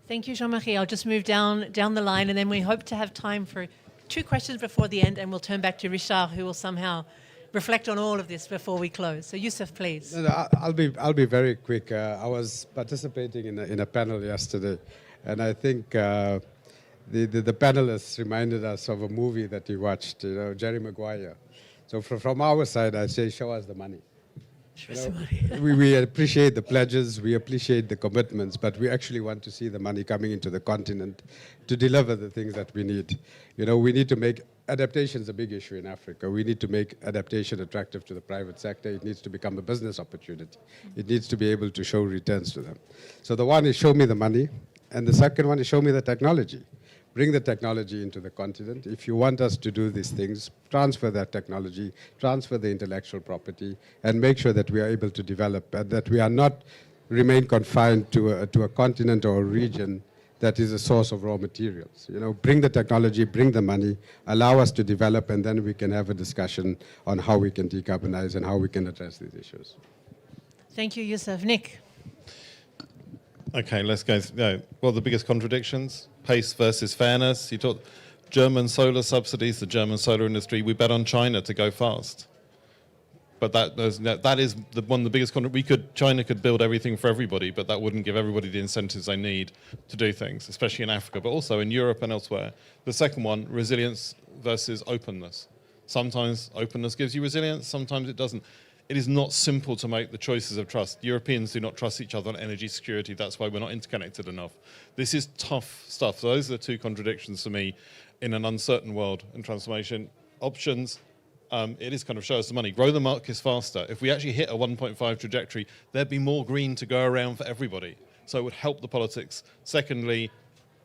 S8: Thank you, Jean-Marie. I'll just move down the line, and then we hope to have time for 2 questions before the end, and we'll turn back to Richard, who will somehow reflect on all of this before we close. So Youssef, please.
S2: I'll be very quick. I was participating in a panel yesterday, and I think the panelists reminded us of a movie that we watched, Jerry Maguire. So from our side, I say, show us the money. We appreciate the pledges, we appreciate the commitments, but we actually want to see the money coming into the continent to deliver the things that we need. We need to make adaptation is a big issue in Africa. We need to make adaptation attractive to the private sector. It needs to become a business opportunity. It needs to be able to show returns to them. So the one is show me the money, and the second one is show me the technology. Bring the technology into the continent. If you want us to do these things, transfer that technology, transfer the intellectual property, and make sure that we are able to develop, and that we are not remain confined to a continent or a region that is a source of raw materials. Bring the technology, bring the money, allow us to develop, and then we can have a discussion on how we can decarbonize and how we can address these issues.
S8: Thank you, Youssef. Nick.
S1: Okay, let's go. What are the biggest contradictions? Pace versus fairness. You talk German solar subsidies, the German solar industry. We bet on China to go fast. But that is one of the biggest. China could build everything for everybody, but that wouldn't give everybody the incentives they need to do things, especially in Africa, but also in Europe and elsewhere. The second one, resilience versus openness. Sometimes openness gives you resilience, sometimes it doesn't. It is not simple to make the choices of trust. Europeans do not trust each other on energy security. That's why we're not interconnected enough. This is tough stuff. So those are the two contradictions for me in an uncertain world and transformation. Options, it is kind of show us the money. Grow the markets faster. If we actually hit a 1.5 trajectory, there'd be more green to go around for everybody. So it would help the politics. Secondly,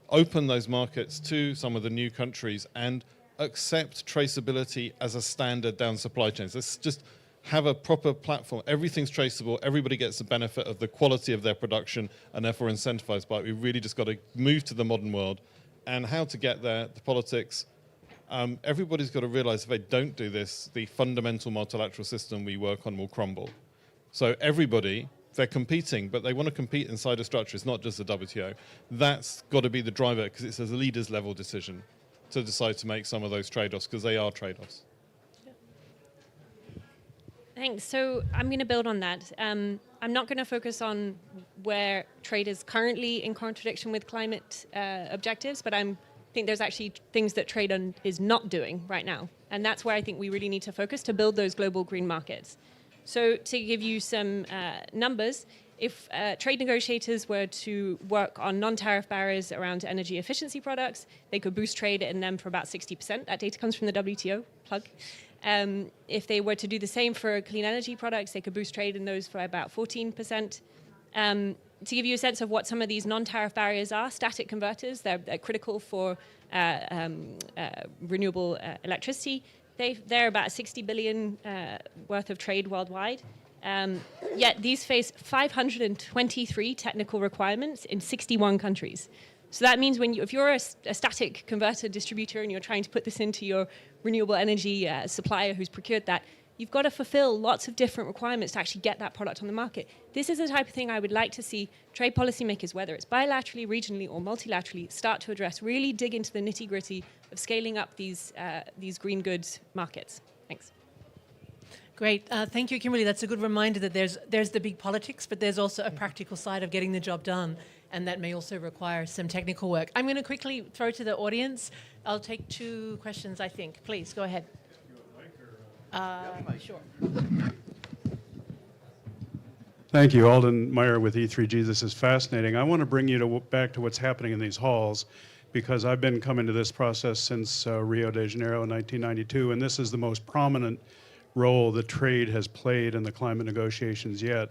S1: open those markets to some of the new countries and accept traceability as a standard down supply chains. Let's just have a proper platform. Everything's traceable. Everybody gets the benefit of the quality of their production and therefore incentivized by it. We really just got to move to the modern world. And how to get there, the politics, everybody's got to realize if they don't do this, the fundamental multilateral system we work on will crumble. So everybody, they're competing, but they want to compete inside a structure. It's not just the WTO. That's got to be the driver because it's a leaders level decision to decide to make some of those trade-offs because they are trade-offs.
S5: Thanks. So I'm going to build on that. I'm not going to focus on where trade is currently in contradiction with climate objectives, but I think there's actually things that trade is not doing right now. And that's where I think we really need to focus to build those global green markets. So to give you some numbers, if trade negotiators were to work on non-tariff barriers around energy efficiency products, they could boost trade in them for about 60%. That data comes from the WTO, plug. If they were to do the same for clean energy products, they could boost trade in those for about 14%. To give you a sense of what some of these non-tariff barriers are, static converters, they're critical for renewable electricity. They're about 60 billion worth of trade worldwide. Yet these face 523 technical requirements in 61 countries. So that means if you're a static converter distributor and you're trying to put this into your renewable energy supplier who's procured that, you've got to fulfill lots of different requirements to actually get that product on the market. This is the type of thing I would like to see trade policymakers, whether it's bilaterally, regionally, or multilaterally, start to address, really dig into the nitty-gritty of scaling up these green goods markets. Thanks.
S8: Great. Thank you, Kimberly. That's a good reminder that there's the big politics, but there's also a practical side of getting the job done, and that may also require some technical work. I'm going to quickly throw to the audience. I'll take 2 questions, I think. Please, go ahead. Sure.
S9: Thank you. Alden Meyer with E3G. This is fascinating. I want to bring you back to what's happening in these halls, because I've been coming to this process since Rio de Janeiro in 1992, and this is the most prominent role that trade has played in the climate negotiations yet.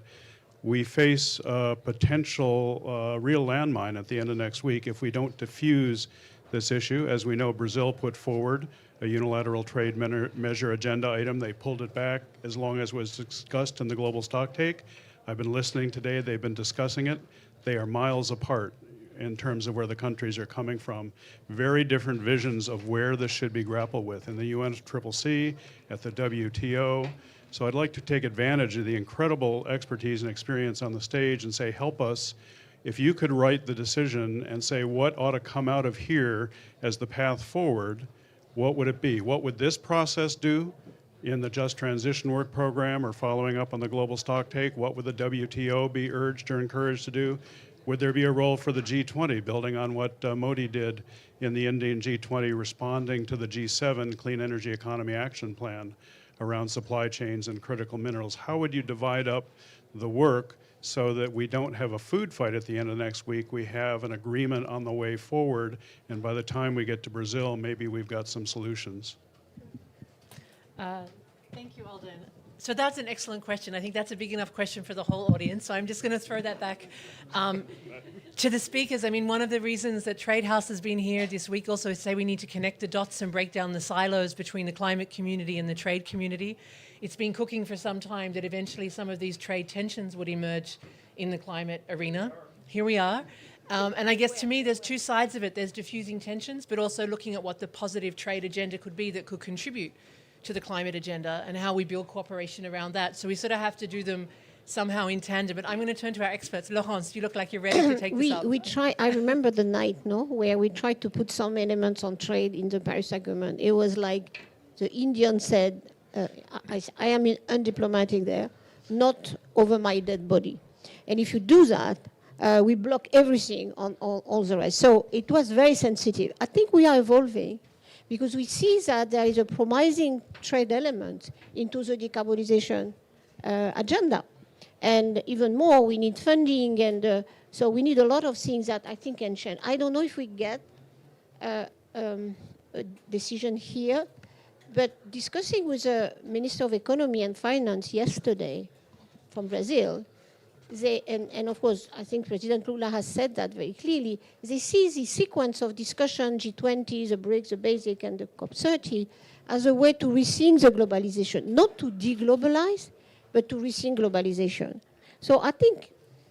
S9: We face a potential real landmine at the end of next week if we don't diffuse this issue. As we know, Brazil put forward a unilateral trade measure agenda item. They pulled it back as long as was discussed in the global stocktake. I've been listening today. They've been discussing it. They are miles apart in terms of where the countries are coming from. Very different visions of where this should be grappled with in the UNCCC, at the WTO. So I'd like to take advantage of the incredible expertise and experience on the stage and say, help us. If you could write the decision and say what ought to come out of here as the path forward, what would it be? What would this process do in the Just Transition Work Program or following up on the global stocktake? What would the WTO be urged or encouraged to do? Would there be a role for the G20, building on what Modi did in the Indian G20, responding to the G7 Clean Energy Economy Action Plan around supply chains and critical minerals? How would you divide up the work so that we don't have a food fight at the end of next week? We have an agreement on the way forward, and by the time we get to Brazil, maybe we've got some solutions.
S8: Thank you, Alden. So that's an excellent question. I think that's a big enough question for the whole audience. So I'm just going to throw that back to the speakers. I mean, one of the reasons that Trade House has been here this week also is say we need to connect the dots and break down the silos between the climate community and the trade community. It's been cooking for some time that eventually some of these trade tensions would emerge in the climate arena. Here we are. And I guess to me, there's 2 sides of it. There's diffusing tensions, but also looking at what the positive trade agenda could be that could contribute to the climate agenda and how we build cooperation around that. So we sort of have to do them somehow in tandem. But I'm going to turn to our experts. Laurence, you look like you're ready to take this up.
S6: We try. I remember the night, where we tried to put some elements on trade in the Paris Agreement. It was like the Indian said, I am undiplomatic there, not over my dead body. And if you do that, we block everything on all the rest. So it was very sensitive. I think we are evolving, because we see that there is a promising trade element into the decarbonization agenda. And even more, we need funding, and so we need a lot of things that I think can change. I don't know if we get a decision here, but discussing with the Minister of Economy and Finance yesterday from Brazil, and of course, I think President Lula has said that very clearly, they see the sequence of discussion, G20, the BRICS, the BASIC, and the COP30, as a way to rethink the globalization, not to deglobalize, but to rethink globalization. So I think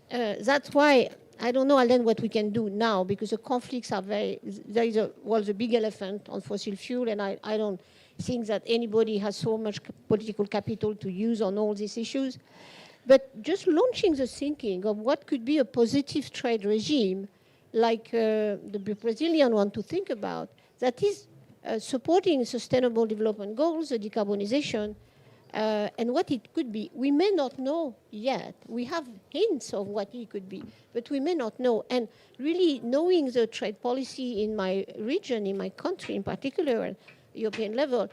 S6: that's why, I don't know, Alain, what we can do now, because the conflicts are there is the big elephant on fossil fuel, and I don't think that anybody has so much political capital to use on all these issues. But just launching the thinking of what could be a positive trade regime, like the Brazilian one to think about, that is supporting sustainable development goals, the decarbonization, and what it could be. We may not know yet. We have hints of what it could be, but we may not know. And really knowing the trade policy in my region, in my country in particular, and European level,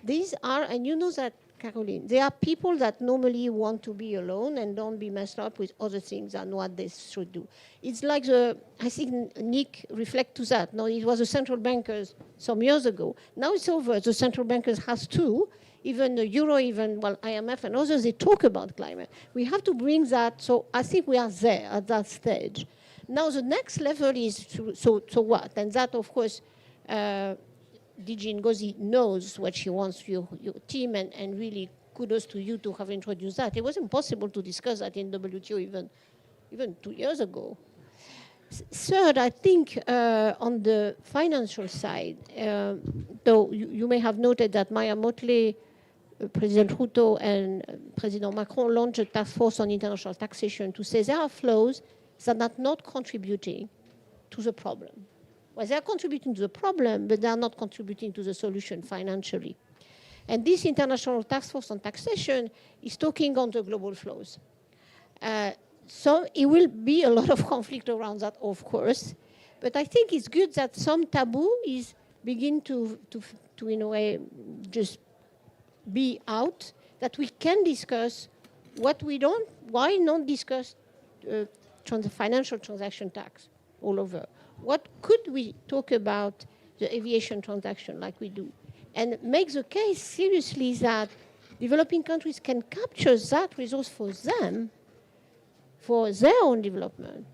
S6: these are, and you know that, Caroline, there are people that normally want to be alone and don't be messed up with other things than what they should do. It's like I think Nick reflect to that. No, it was the central bankers some years ago. Now it's over. The central bankers has to, even the Euro, IMF and others, they talk about climate. We have to bring that, so I think we are there at that stage. Now the next level is, so what? And that, of course, DG Ngozi knows what she wants your team, and really kudos to you to have introduced that. It was impossible to discuss that in WTO even 2 years ago. Third, I think on the financial side, though you may have noted that Maya Motley, President Ruto, and President Macron launched a task force on international taxation to say there are flows that are not contributing to the problem. Well, they are contributing to the problem, but they are not contributing to the solution financially. And this international task force on taxation is talking on the global flows. So it will be a lot of conflict around that, of course. But I think it's good that some taboo is begin to in a way, just be out, that we can discuss what we don't, why not discuss financial transaction tax all over? What could we talk about the aviation transaction like we do? And make the case seriously that developing countries can capture that resource for them, for their own development.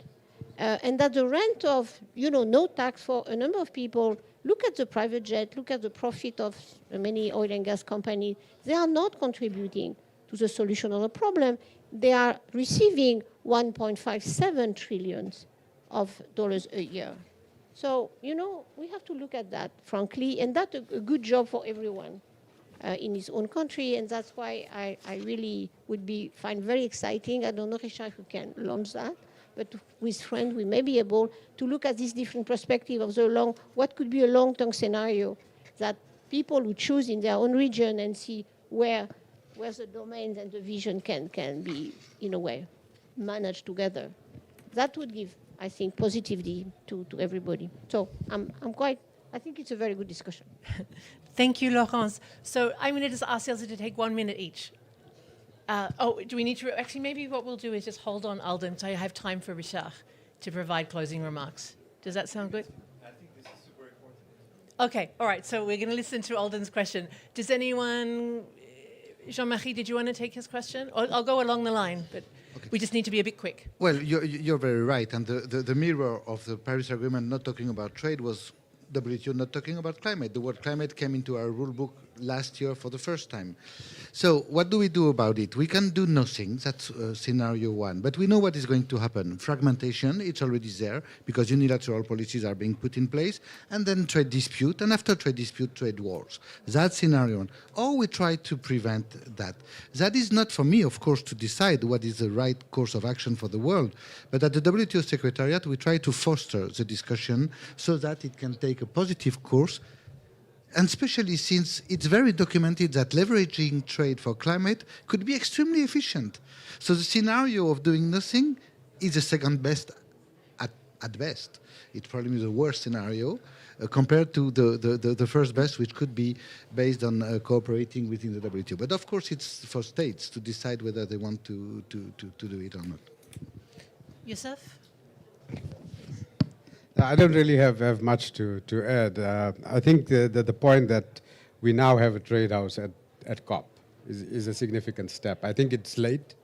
S6: And that the rent of, no tax for a number of people, look at the private jet, look at the profit of many oil and gas companies, they are not contributing to the solution of the problem. They are receiving 1.57 trillion of dollars a year. So, we have to look at that, frankly, and that's a good job for everyone in his own country, and that's why I really would find very exciting. I don't know, Richard, if we can launch that, but with friends, we may be able to look at this different perspective of what could be a long-term scenario that people would choose in their own region and see where the domains and the vision can be, in a way, managed together. That would give, I think, positivity to everybody. So I think it's a very good discussion.
S8: Thank you, Laurence. So I'm going to just ask Ilse to take 1 minute each. Do we need to? Actually, maybe what we'll do is just hold on, Alden, so I have time for Richard to provide closing remarks. Does that sound good?
S22: I think this is super important.
S8: Okay, all right. So we're going to listen to Alden's question. Does anyone, Jean-Marie, did you want to take his question? I'll go along the line, but we just need to be a bit quick.
S18: Well, you're very right. And the mirror of the Paris Agreement not talking about trade was WTO not talking about climate. The word climate came into our rule book last year for the first time. So what do we do about it? We can do nothing. That's scenario one. But we know what is going to happen. Fragmentation, it's already there because unilateral policies are being put in place. And then trade dispute. And after trade dispute, trade wars. That's scenario one. Or we try to prevent that. That is not for me, of course, to decide what is the right course of action for the world. But at the WTO Secretariat, we try to foster the discussion so that it can take a positive course. And especially since it's very documented that leveraging trade for climate could be extremely efficient. So the scenario of doing nothing is the second best at best. It probably is the worst scenario. compared to the first best, which could be based on cooperating within the WTO. But of course, it's for states to decide whether they want to do it or not.
S13: Youssef?
S2: I don't really have much to add. I think the point that we now have a trade house at COP is a significant step. I think it's late.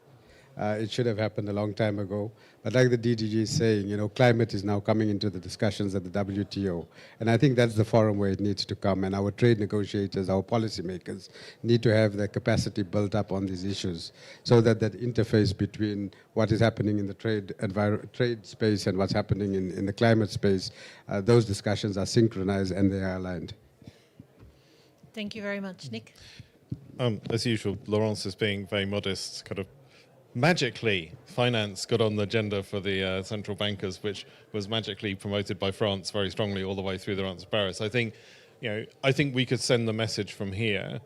S2: It should have happened a long time ago. But like the DDG is saying, climate is now coming into the discussions at the WTO. And I think that's the forum where it needs to come. And our trade negotiators, our policymakers need to have the capacity built up on these issues so that that interface between what is happening in the trade space and what's happening in the climate space, those discussions are synchronized and they are aligned.
S13: Thank you very much. Nick?
S1: As usual, Laurence is being very modest, kind of magically, finance got on the agenda for the central bankers, which was magically promoted by France very strongly all the way through the rounds of Paris. I think, we could send the message from here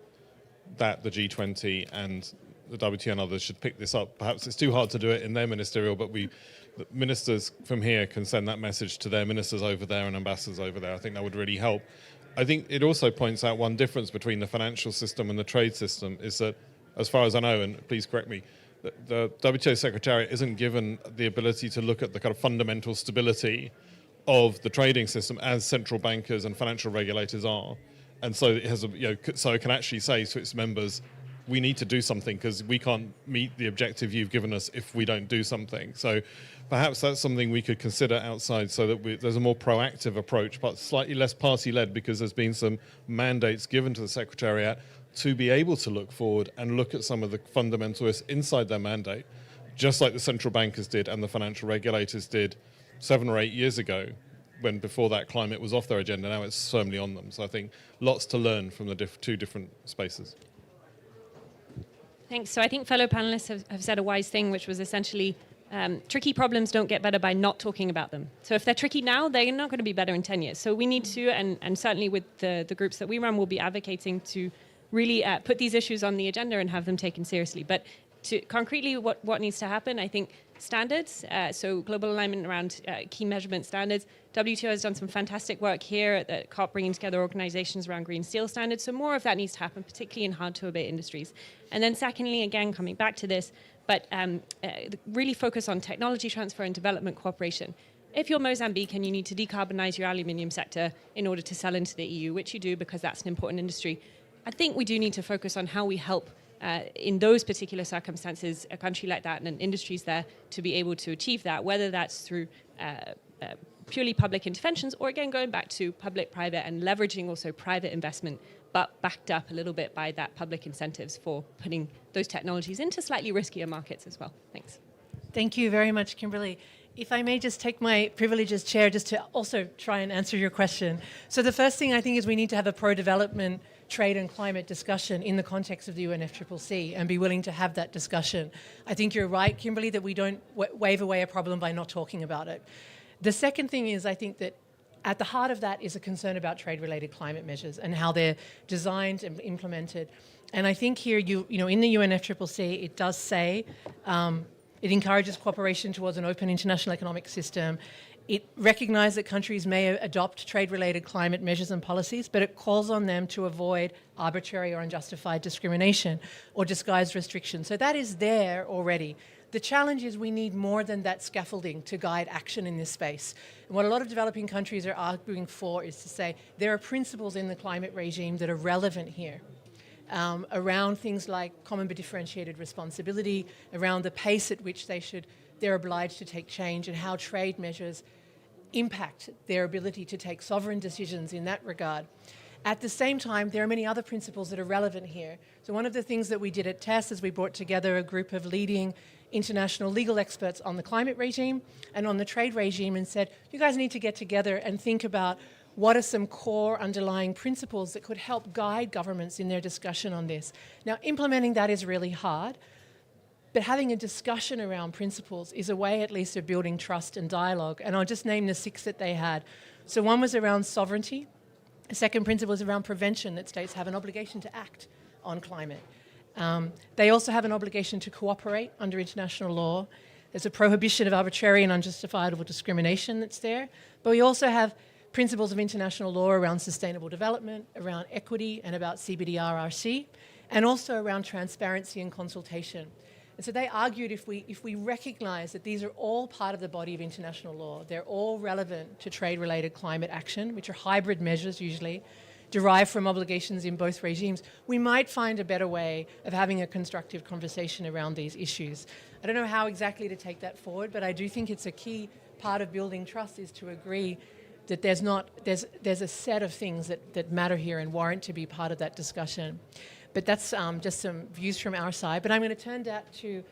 S1: that the G20 and the WTO and others should pick this up. Perhaps it's too hard to do it in their ministerial, but the ministers from here can send that message to their ministers over there and ambassadors over there. I think that would really help. I think it also points out one difference between the financial system and the trade system is that, as far as I know, and please correct me, the WTO Secretariat isn't given the ability to look at the kind of fundamental stability of the trading system as central bankers and financial regulators are. And so it has so it can actually say to its members, we need to do something because we can't meet the objective you've given us if we don't do something. So perhaps that's something we could consider outside so that there's a more proactive approach, but slightly less party-led because there's been some mandates given to the Secretariat to be able to look forward and look at some of the fundamentalists inside their mandate, just like the central bankers did and the financial regulators did 7 or 8 years ago, when before that climate was off their agenda. Now it's firmly on them. So I think lots to learn from the two different spaces.
S5: Thanks. So I think fellow panelists have said a wise thing, which was essentially tricky problems don't get better by not talking about them. So if they're tricky now, they're not going to be better in 10 years. So we need to, and certainly with the groups that we run, we'll be advocating to really put these issues on the agenda and have them taken seriously. But concretely, what needs to happen, I think standards, so global alignment around key measurement standards. WTO has done some fantastic work here at the COP, bringing together organizations around green steel standards. So more of that needs to happen, particularly in hard-to-abate industries. And then secondly, again, coming back to this, but really focus on technology transfer and development cooperation. If you're Mozambique and you need to decarbonize your aluminium sector in order to sell into the EU, which you do because that's an important industry, I think we do need to focus on how we help in those particular circumstances a country like that and industries there to be able to achieve that, whether that's through purely public interventions or, again, going back to public-private and leveraging also private investment, but backed up a little bit by that public incentives for putting those technologies into slightly riskier markets as well. Thanks.
S13: Thank you very much, Kimberly. If I may just take my privilege as chair just to also try and answer your question. So the first thing I think is we need to have a pro-development trade and climate discussion in the context of the UNFCCC and be willing to have that discussion. I think you're right, Kimberly, that we don't wave away a problem by not talking about it. The second thing is I think that at the heart of that is a concern about trade-related climate measures and how they're designed and implemented. And I think here, you know, in the UNFCCC, it does say it encourages cooperation towards an open international economic system. It recognizes that countries may adopt trade-related climate measures and policies, but it calls on them to avoid arbitrary or unjustified discrimination or disguised restrictions. So that is there already. The challenge is we need more than that scaffolding to guide action in this space. And what a lot of developing countries are arguing for is to say there are principles in the climate regime that are relevant here. Around things like common but differentiated responsibility, around the pace at which they're obliged to take change and how trade measures impact their ability to take sovereign decisions in that regard. At the same time, there are many other principles that are relevant here. So one of the things that we did at TESS is we brought together a group of leading international legal experts on the climate regime and on the trade regime and said, you guys need to get together and think about what are some core underlying principles that could help guide governments in their discussion on this. Now, implementing that is really hard, but having a discussion around principles is a way at least of building trust and dialogue. And I'll just name the 6 that they had. So one was around sovereignty. The second principle is around prevention, that states have an obligation to act on climate. They also have an obligation to cooperate under international law. There's a prohibition of arbitrary and unjustifiable discrimination that's there. But we also have principles of international law around sustainable development, around equity, and about CBDRRC, and also around transparency and consultation. And so they argued if we recognize that these are all part of the body of international law, they're all relevant to trade-related climate action, which are hybrid measures usually, derived from obligations in both regimes, we might find a better way of having a constructive conversation around these issues. I don't know how exactly to take that forward, but I do think it's a key part of building trust is to agree that there's a set of things that matter here and warrant to be part of that discussion. But that's just some views from our side. But I'm going to turn that to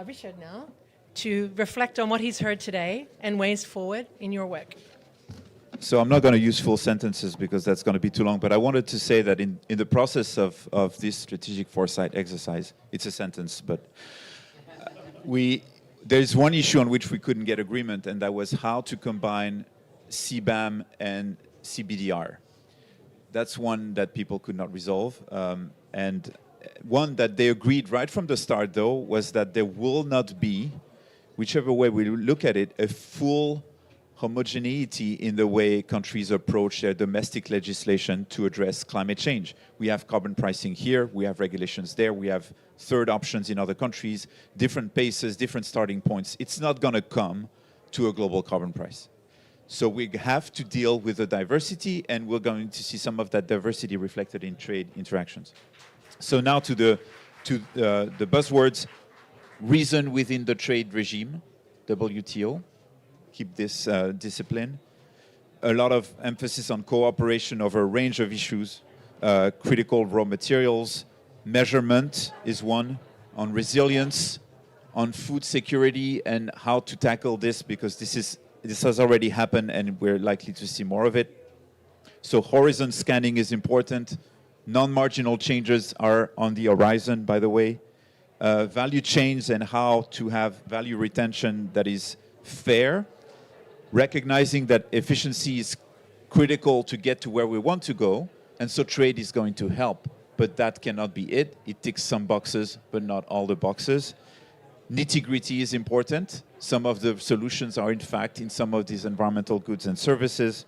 S13: Richard now to reflect on what he's heard today and ways forward in your work.
S3: So I'm not going to use full sentences because that's going to be too long, but I wanted to say that in the process of this strategic foresight exercise, it's a sentence, but there's one issue on which we couldn't get agreement, and that was how to combine CBAM and CBDR. That's one that people could not resolve. And one that they agreed right from the start, though, was that there will not be, whichever way we look at it, a full homogeneity in the way countries approach their domestic legislation to address climate change. We have carbon pricing here, we have regulations there, we have third options in other countries, different paces, different starting points. It's not going to come to a global carbon price. So we have to deal with the diversity, and we're going to see some of that diversity reflected in trade interactions. So now to the buzzwords: reason within the trade regime, WTO. Keep this discipline. A lot of emphasis on cooperation over a range of issues. Critical raw materials, measurement is one, on resilience, on food security and how to tackle this, because this has already happened and we're likely to see more of it. So horizon scanning is important. Non-marginal changes are on the horizon, by the way. Value chains and how to have value retention that is fair, recognizing that efficiency is critical to get to where we want to go, and so trade is going to help, but that cannot be it. It ticks some boxes, but not all the boxes. Nitty-gritty is important. Some of the solutions are, in fact, in some of these environmental goods and services.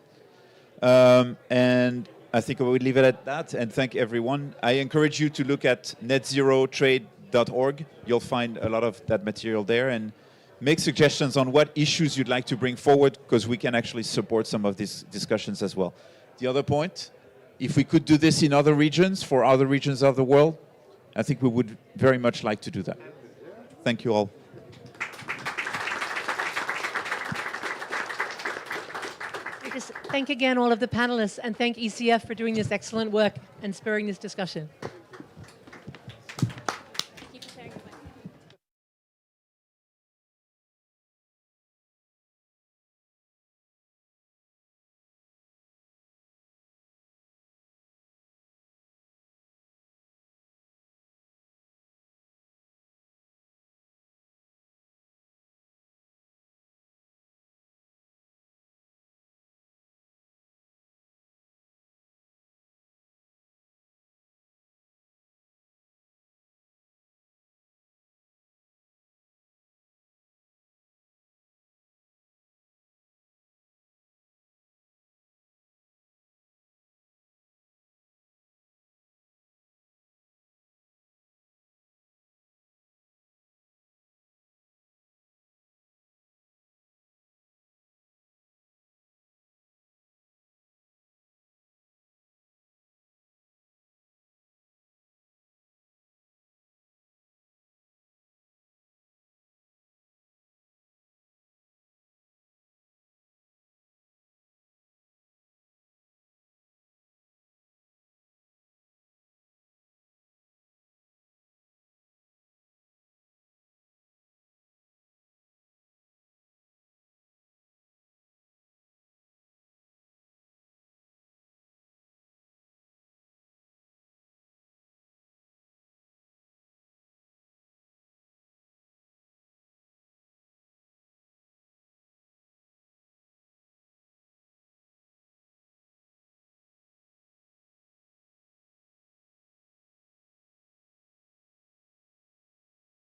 S3: And I think I would leave it at that and thank everyone. I encourage you to look at netzerotrade.org. You'll find a lot of that material there, and make suggestions on what issues you'd like to bring forward, because we can actually support some of these discussions as well. The other point, if we could do this in other regions, for other regions of the world, I think we would very much like to do that. Thank you all.
S13: Just thank again all of the panelists and thank ECF for doing this excellent work and spurring this discussion.